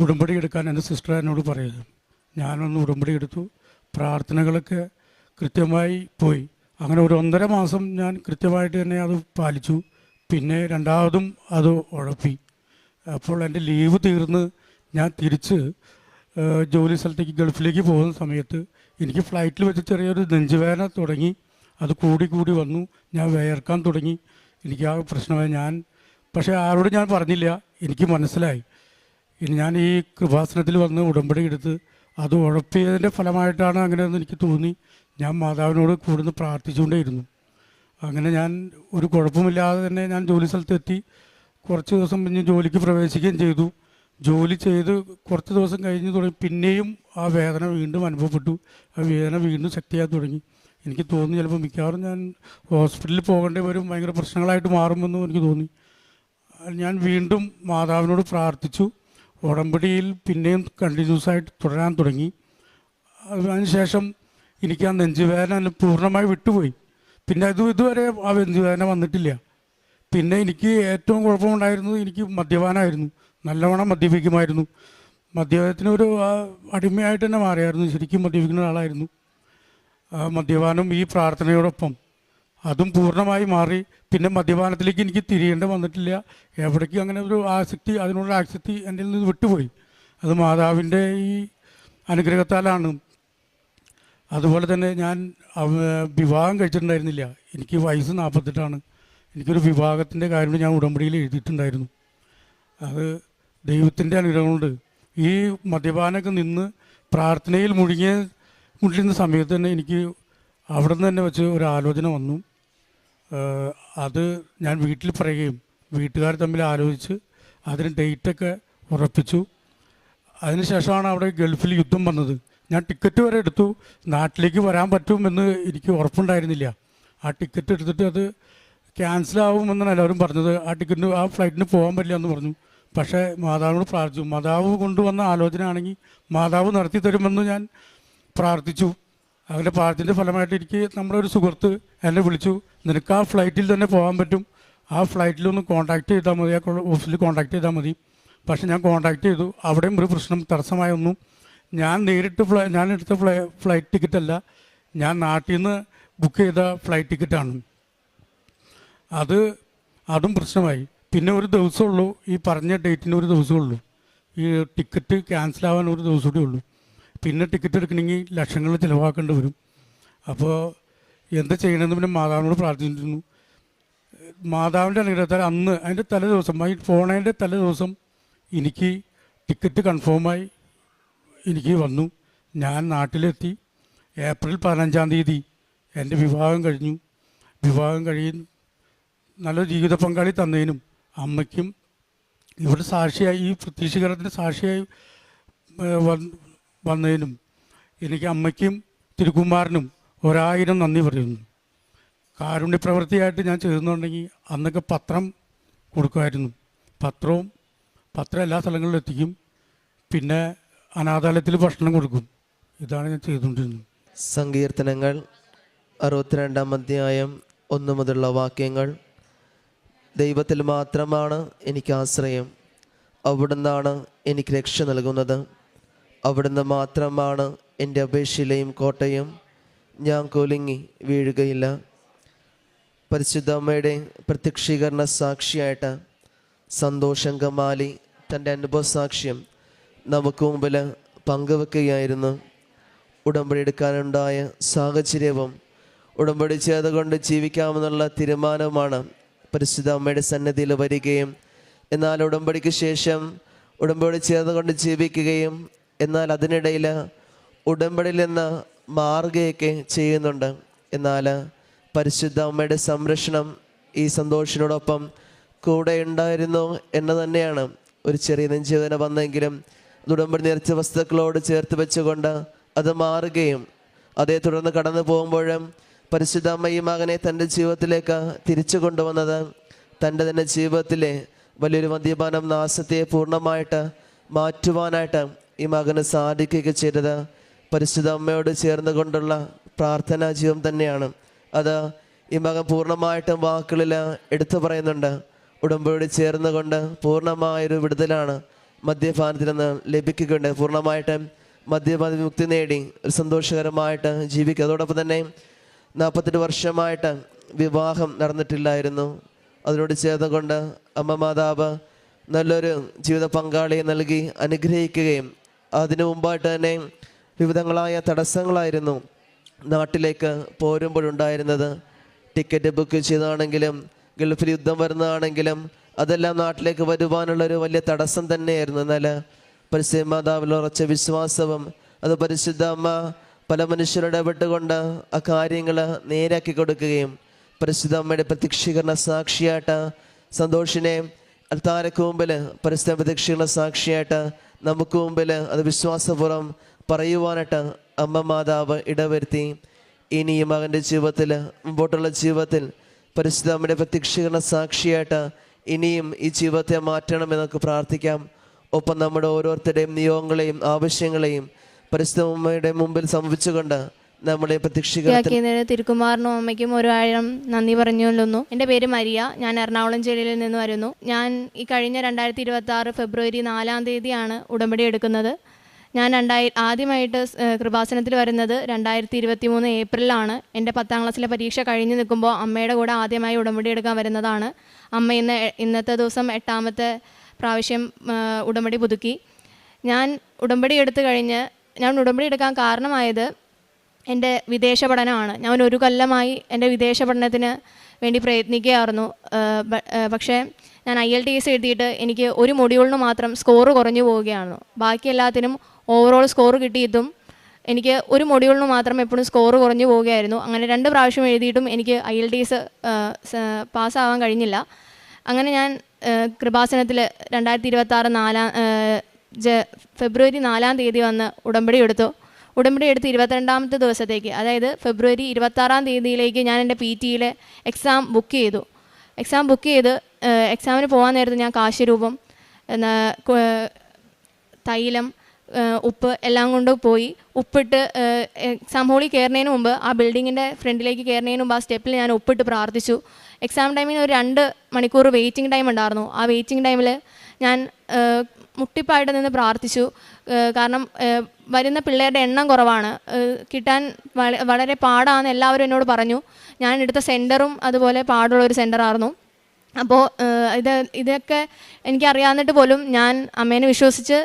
ഉടമ്പടി എടുക്കാൻ എൻ്റെ സിസ്റ്റർ എന്നോട് പറയുന്നത്. ഞാനൊന്ന് ഉടമ്പടി എടുത്തു. പ്രാർത്ഥനകളൊക്കെ കൃത്യമായി പോയി. അങ്ങനെ ഒരു 1.5 മാസം ഞാൻ കൃത്യമായിട്ട് തന്നെ അത് പാലിച്ചു. പിന്നെ രണ്ടാമതും അത് ഉഴപ്പി. അപ്പോൾ എൻ്റെ ലീവ് തീർന്ന് ഞാൻ തിരിച്ച് ജോലി സ്ഥലത്തേക്ക് ഗൾഫിലേക്ക് പോകുന്ന സമയത്ത് എനിക്ക് ഫ്ലൈറ്റിൽ വെച്ച് ചെറിയൊരു നെഞ്ചുവേദന തുടങ്ങി. അത് കൂടി വന്നു. ഞാൻ വിയർക്കാൻ തുടങ്ങി. എനിക്ക് ആ പ്രശ്നമായി. പക്ഷേ ആരോടും ഞാൻ പറഞ്ഞില്ല. എനിക്ക് മനസ്സിലായി. ഞാൻ ഈ കൃപാസനത്തിൽ വന്ന് ഉടമ്പടി എടുത്ത് അത് ഉഴപ്പിയതിൻ്റെ ഫലമായിട്ടാണ് അങ്ങനെയെന്ന് എനിക്ക് തോന്നി. ഞാൻ മാതാവിനോട് കൂടുതൽ പ്രാർത്ഥിച്ചുകൊണ്ടേയിരുന്നു. അങ്ങനെ ഞാൻ ഒരു കുഴപ്പമില്ലാതെ തന്നെ ഞാൻ ജോലി സ്ഥലത്തെത്തി. കുറച്ച് ദിവസം കഴിഞ്ഞ് ജോലിക്ക് പ്രവേശിക്കുകയും ചെയ്തു. ജോലി ചെയ്ത് കുറച്ച് ദിവസം കഴിഞ്ഞ് തുടങ്ങി പിന്നെയും ആ വേദന വീണ്ടും അനുഭവപ്പെട്ടു. ആ വേദന വീണ്ടും ശക്തിയായി തുടങ്ങി. എനിക്ക് തോന്നി ചിലപ്പോൾ മിക്കവാറും ഞാൻ ഹോസ്പിറ്റലിൽ പോകേണ്ടി വരും, ഭയങ്കര പ്രശ്നങ്ങളായിട്ട് മാറുമെന്നും എനിക്ക് തോന്നി. ഞാൻ വീണ്ടും മാതാവിനോട് പ്രാർത്ഥിച്ചു. ഉടമ്പടിയിൽ പിന്നെയും കണ്ടിന്യൂസ് ആയിട്ട് തുടരാൻ തുടങ്ങി. അതിനുശേഷം എനിക്ക് ആ നെഞ്ചുവേദന പൂർണ്ണമായി വിട്ടുപോയി. പിന്നെ ഇതുവരെ ആ നെഞ്ചുവേദന വന്നിട്ടില്ല. പിന്നെ എനിക്ക് ഏറ്റവും കുഴപ്പമുണ്ടായിരുന്നത് എനിക്ക് മദ്യപാനമായിരുന്നു. നല്ലവണ്ണം മദ്യപിക്കുമായിരുന്നു. മദ്യപാനത്തിനൊരു അടിമയായിട്ട് തന്നെ മാറിയായിരുന്നു. ശരിക്കും മദ്യപിക്കുന്ന ആളായിരുന്നു. മദ്യപാനം ഈ പ്രാർത്ഥനയോടൊപ്പം അതും പൂർണ്ണമായി മാറി. പിന്നെ മദ്യപാനത്തിലേക്ക് എനിക്ക് തിരിയേണ്ടി വന്നിട്ടില്ല. എവിടേക്കും അങ്ങനെ ഒരു ആസക്തി, അതിനുള്ള ആസക്തി എൻ്റെ നിന്ന് വിട്ടുപോയി. അത് മാതാവിൻ്റെ ഈ അനുഗ്രഹത്താലാണ്. അതുപോലെ തന്നെ ഞാൻ വിവാഹം കഴിച്ചിട്ടുണ്ടായിരുന്നില്ല. എനിക്ക് വയസ്സ് 48. എനിക്കൊരു വിവാഹത്തിൻ്റെ കാര്യം ഞാൻ ഉടമ്പടിയിൽ എഴുതിയിട്ടുണ്ടായിരുന്നു. അത് ദൈവത്തിൻ്റെ അനുഗ്രഹം കൊണ്ട് ഈ മദ്യപാനമൊക്കെ നിന്ന് പ്രാർത്ഥനയിൽ മുഴുകുന്ന സമയത്ത് തന്നെ എനിക്ക് അവിടെ നിന്ന് തന്നെ വെച്ച് ഒരു ആലോചന വന്നു. അത് ഞാൻ വീട്ടിൽ പറയുകയും വീട്ടുകാർ തമ്മിൽ ആലോചിച്ച് അതിന് ഡേറ്റൊക്കെ ഉറപ്പിച്ചു. അതിനുശേഷമാണ് അവിടെ ഗൾഫിൽ യുദ്ധം വന്നത്. ഞാൻ ടിക്കറ്റ് വരെ എടുത്തു. നാട്ടിലേക്ക് വരാൻ പറ്റുമെന്ന് എനിക്ക് ഉറപ്പുണ്ടായിരുന്നില്ല. ആ ടിക്കറ്റ് എടുത്തിട്ട് അത് ക്യാൻസലാവുമെന്നാണ് എല്ലാവരും പറഞ്ഞത്. ആ ഫ്ലൈറ്റിന് പോകാൻ പറ്റില്ല എന്ന് പറഞ്ഞു. പക്ഷേ മാതാവിനോട് പ്രാർത്ഥിച്ചു. മാതാവ് കൊണ്ടുവന്ന ആലോചന ആണെങ്കിൽ മാതാവ് നടത്തി തരുമെന്ന് ഞാൻ പ്രാർത്ഥിച്ചു. അങ്ങനെ പ്രാർത്ഥനയുടെ ഫലമായിട്ട് എനിക്ക് നമ്മുടെ ഒരു സുഹൃത്ത് എന്നെ വിളിച്ചു. നിനക്ക് ആ ഫ്ലൈറ്റിൽ തന്നെ പോകാൻ പറ്റും, ആ ഫ്ലൈറ്റിലൊന്ന് കോൺടാക്റ്റ് ചെയ്താൽ മതി, ആ ഓഫീസിൽ കോൺടാക്റ്റ് ചെയ്താൽ മതി. പക്ഷെ ഞാൻ കോൺടാക്റ്റ് ചെയ്തു. അവിടെയും ഒരു പ്രശ്നം, തടസ്സമായൊന്നും. ഞാൻ എടുത്ത ഫ്ലൈറ്റ് ടിക്കറ്റല്ല, ഞാൻ നാട്ടിൽ നിന്ന് ബുക്ക് ചെയ്ത ഫ്ലൈറ്റ് ടിക്കറ്റാണ്. അതും പ്രശ്നമായി. പിന്നെ ഒരു ദിവസമുള്ളൂ, ഈ പറഞ്ഞ ഡേറ്റിന് ഒരു ദിവസമുള്ളൂ. ഈ ടിക്കറ്റ് ക്യാൻസലാവാൻ ഒരു ദിവസം കൂടി ഉള്ളൂ. പിന്നെ ടിക്കറ്റ് എടുക്കണമെങ്കിൽ ലക്ഷങ്ങൾ ചിലവാക്കേണ്ടി വരും. അപ്പോൾ എന്താ ചെയ്യണമെന്ന് പിന്നെ മാതാവിനോട് പ്രാർത്ഥിച്ചിരുന്നു. മാതാവിൻ്റെ അനുഗ്രഹത്താൽ അന്ന് അതിൻ്റെ തലേദിവസം, ഈ പോണതിൻ്റെ തലേദിവസം എനിക്ക് ടിക്കറ്റ് കൺഫേമായി എനിക്ക് വന്നു. ഞാൻ നാട്ടിലെത്തി. ഏപ്രിൽ 15-ാം തീയതി എൻ്റെ വിവാഹം കഴിഞ്ഞു. വിവാഹം കഴിയും നല്ലൊരു ജീവിത പങ്കാളി തന്നതിനും അമ്മയ്ക്കും ഇവിടെ സാക്ഷിയായി, ഈ പ്രത്യക്ഷീകരണത്തിന് സാക്ഷിയായി വന്നതിനും എനിക്ക് അമ്മയ്ക്കും തിരുക്കുമാരനും 1000 നന്ദി പറയുന്നു. കാരുണ്യപ്രവൃത്തിയായിട്ട് ഞാൻ ചെയ്തെന്നുണ്ടെങ്കിൽ അന്നൊക്കെ പത്രം കൊടുക്കുമായിരുന്നു. പത്രം എല്ലാ സ്ഥലങ്ങളിലും എത്തിക്കും. പിന്നെ അനാഥാലയത്തിൽ ഭക്ഷണം കൊടുക്കും. ഇതാണ് ഞാൻ ചെയ്തുകൊണ്ടിരുന്നത്. സങ്കീർത്തനങ്ങൾ 62-ാം അധ്യായം 1 മുതലുള്ള വാക്യങ്ങൾ. ദൈവത്തിൽ മാത്രമാണ് എനിക്ക് ആശ്രയം. അവിടുന്നാണ് എനിക്ക് രക്ഷ നൽകുന്നത്. അവിടുന്ന് മാത്രമാണ് എൻ്റെ അപേക്ഷയിലെയും കോട്ടയും. ഞാൻ കുലുങ്ങി വീഴുകയില്ല. പരിശുദ്ധ അമ്മയുടെ പ്രത്യക്ഷീകരണ സാക്ഷിയായിട്ട് സന്തോഷം കമാലി തൻ്റെ അനുഭവ സാക്ഷ്യം നമുക്ക് മുമ്പിൽ പങ്കുവെക്കുകയായിരുന്നു. ഉടമ്പടി എടുക്കാനുണ്ടായ സാഹചര്യവും ഉടമ്പടി ചെയ്തുകൊണ്ട് ജീവിക്കാമെന്നുള്ള തീരുമാനവുമാണ് പരിശുദ്ധ അമ്മയുടെ സന്നിധിയിൽ വരികയും, എന്നാൽ ഉടമ്പടിക്ക് ശേഷം ഉടമ്പടി ചെയ്തുകൊണ്ട് ജീവിക്കുകയും, എന്നാൽ അതിനിടയിൽ ഉടമ്പടിയിൽ നിന്ന് മാറുകയൊക്കെ ചെയ്യുന്നുണ്ട്. എന്നാൽ പരിശുദ്ധ അമ്മയുടെ സംരക്ഷണം ഈ സന്തോഷത്തിനോടൊപ്പം കൂടെ ഉണ്ടായിരുന്നു എന്ന് തന്നെയാണ് ഒരു ചെറിയ നെഞ്ചുവേദന വന്നെങ്കിലും അത് ഉടമ്പടി നേർച്ച വസ്തുക്കളോട് ചേർത്ത് വെച്ചുകൊണ്ട് അത് മാറുകയും അതേ തുടർന്ന് കടന്നു പോകുമ്പോഴും പരിശുദ്ധ അമ്മ ഈ മകനെ തൻ്റെ ജീവിതത്തിലേക്ക് തിരിച്ചു കൊണ്ടുവന്നത് തൻ്റെ തന്നെ ജീവിതത്തിലെ വലിയൊരു മദ്യപാനം നാശത്തെ പൂർണ്ണമായിട്ട് മാറ്റുവാനായിട്ട് ഈ മകന് സാധിക്കുകയൊക്കെ ചെയ്തത് പരിശുദ്ധ അമ്മയോട് ചേർന്ന് കൊണ്ടുള്ള പ്രാർത്ഥനാ ജീവിതം തന്നെയാണ്. അത് ഈ മകൻ പൂർണ്ണമായിട്ടും വാക്കുകളിൽ എടുത്തു പറയുന്നുണ്ട്. ഉടമ്പടിയോട് ചേർന്ന് കൊണ്ട് പൂർണ്ണമായൊരു വിടുതലാണ് മദ്യപാനത്തിൽ നിന്ന് ലഭിക്കുകയുണ്ട്. പൂർണ്ണമായിട്ടും മദ്യപാന വിമുക്തി നേടി ഒരു സന്തോഷകരമായിട്ട് ജീവിക്കുക. അതോടൊപ്പം തന്നെ 48 വർഷമായിട്ട് വിവാഹം നടന്നിട്ടില്ലായിരുന്നു. അതിനോട് ചേർന്നുകൊണ്ട് അമ്മ മാതാവ് നല്ലൊരു ജീവിത പങ്കാളിയെ നൽകി അനുഗ്രഹിക്കുകയും അതിനു മുമ്പായിട്ട് തന്നെ വിവിധങ്ങളായ തടസ്സങ്ങളായിരുന്നു നാട്ടിലേക്ക് പോരുമ്പോഴുണ്ടായിരുന്നത്. ടിക്കറ്റ് ബുക്ക് ചെയ്താണെങ്കിലും ഗൾഫിൽ യുദ്ധം വരുന്നതാണെങ്കിലും അതെല്ലാം നാട്ടിലേക്ക് വരുവാനുള്ളൊരു വലിയ തടസ്സം തന്നെയായിരുന്നു. എന്നാൽ പരിശുദ്ധ മാതാവിൽ ഉറച്ച വിശ്വാസവും അത് പരിശുദ്ധ അമ്മ പല മനുഷ്യരുടെ ഇടപെട്ടുകൊണ്ട് ആ കാര്യങ്ങൾ നേരാക്കി കൊടുക്കുകയും പരിശുദ്ധ അമ്മയുടെ പ്രത്യക്ഷീകരണ സാക്ഷിയായിട്ട് സന്തോഷിനെ അൽത്താരക്ക് മുമ്പിൽ പരിശുദ്ധ പ്രത്യക്ഷീകരണ സാക്ഷിയായിട്ട് നമുക്ക് മുമ്പിൽ അത് വിശ്വാസപൂർവ്വം പറയുവാനായിട്ട് അമ്മ മാതാവ് ഇടവരുത്തി. ഇനി ഈ മകൻ്റെ ജീവിതത്തിൽ മുമ്പോട്ടുള്ള ജീവിതത്തിൽ പരിശുദ്ധ അമ്മയുടെ പ്രത്യക്ഷീകരണ സാക്ഷിയായിട്ട് ഇനിയും ഈ ജീവിതത്തെ മാറ്റണമെന്നൊക്കെ പ്രാർത്ഥിക്കാം. ഒപ്പം നമ്മുടെ ഓരോരുത്തരുടെയും നിയോഗങ്ങളെയും ആവശ്യങ്ങളെയും പരിശുദ്ധ അമ്മയുടെ മുമ്പിൽ സമർപ്പിച്ചുകൊണ്ട് നമ്മളെ പ്രത്യക്ഷീകരണത്തിന് തിരുക്കുമാറിനും അമ്മയ്ക്കും 1000 നന്ദി പറഞ്ഞുകൊള്ളുന്നു. എൻ്റെ പേര് മരിയ. ഞാൻ എറണാകുളം ജില്ലയിൽ നിന്ന് വരുന്നു. ഞാൻ ഈ കഴിഞ്ഞ 2026 ഫെബ്രുവരി 4-ാം തീയതിയാണ് ഉടമ്പടി എടുക്കുന്നത്. ഞാൻ ആദ്യമായിട്ട് കൃപാസനത്തിൽ വരുന്നത് 2023 ഏപ്രിലാണ്. എൻ്റെ 10ാം ക്ലാസ്സിലെ പരീക്ഷ കഴിഞ്ഞ് നിൽക്കുമ്പോൾ അമ്മയുടെ കൂടെ ആദ്യമായി ഉടമ്പടി എടുക്കാൻ വരുന്നതാണ്. അമ്മ ഇന്നത്തെ ദിവസം 8ാമത്തെ പ്രാവശ്യം ഉടമ്പടി പുതുക്കി. ഞാൻ ഉടമ്പടി എടുക്കാൻ കാരണമായത് എൻ്റെ വിദേശ പഠനമാണ്. ഞാൻ 1 കൊല്ലമായി എൻ്റെ വിദേശ പഠനത്തിന് വേണ്ടി പ്രയത്നിക്കുകയായിരുന്നു. പക്ഷേ ഞാൻ IELTS എഴുതിയിട്ട് എനിക്ക് ഒരു മൊഡ്യൂളിന് മാത്രം സ്കോർ കുറഞ്ഞു പോവുകയാണ്. ബാക്കി എല്ലാത്തിനും ഓവറോൾ സ്കോർ കിട്ടിയിട്ടും എനിക്ക് ഒരു മൊഡ്യൂളിന് മാത്രം എപ്പോഴും സ്കോർ കുറഞ്ഞു പോവുകയായിരുന്നു. അങ്ങനെ 2 പ്രാവശ്യം എഴുതിയിട്ടും എനിക്ക് IELTS പാസ്സാവാൻ കഴിഞ്ഞില്ല. അങ്ങനെ ഞാൻ കൃപാസനത്തിൽ 2026 ഫെബ്രുവരി 4-ാം തീയതി വന്ന് ഉടമ്പടി എടുത്ത് 22ാമത്തെ ദിവസത്തേക്ക്, അതായത് ഫെബ്രുവരി 26-ാം തീയതിയിലേക്ക് ഞാൻ എൻ്റെ PT-യിലെ എക്സാം ബുക്ക് ചെയ്തു. എക്സാമിന് പോകാൻ നേരത്ത് ഞാൻ കാശിരൂപം, തൈലം, ഉപ്പ് എല്ലാം കൊണ്ട് പോയി. ഉപ്പിട്ട് എക്സാം ഹോളിൽ കയറുന്നതിന് മുമ്പ് ആ ബിൽഡിങ്ങിൻ്റെ ഫ്രണ്ടിലേക്ക് കയറുന്നതിന് മുമ്പ് ആ സ്റ്റെപ്പിൽ ഞാൻ ഉപ്പിട്ട് പ്രാർത്ഥിച്ചു. എക്സാം ടൈമിന് ഒരു 2 മണിക്കൂർ വെയിറ്റിംഗ് ടൈം ഉണ്ടായിരുന്നു. ആ വെയിറ്റിംഗ് ടൈമിൽ ഞാൻ മുട്ടിപ്പായിട്ട് നിന്ന് പ്രാർത്ഥിച്ചു. കാരണം വരുന്ന പിള്ളേരുടെ എണ്ണം കുറവാണ്, കിട്ടാൻ വളരെ പാടാണെന്ന് എല്ലാവരും എന്നോട് പറഞ്ഞു. ഞാൻ എടുത്ത സെൻറ്ററും അതുപോലെ പാടുള്ളൊരു സെൻറ്ററായിരുന്നു. അപ്പോൾ ഇതൊക്കെ എനിക്കറിയാവുന്നിട്ട് പോലും ഞാൻ അമ്മേനെ വിശ്വസിച്ച്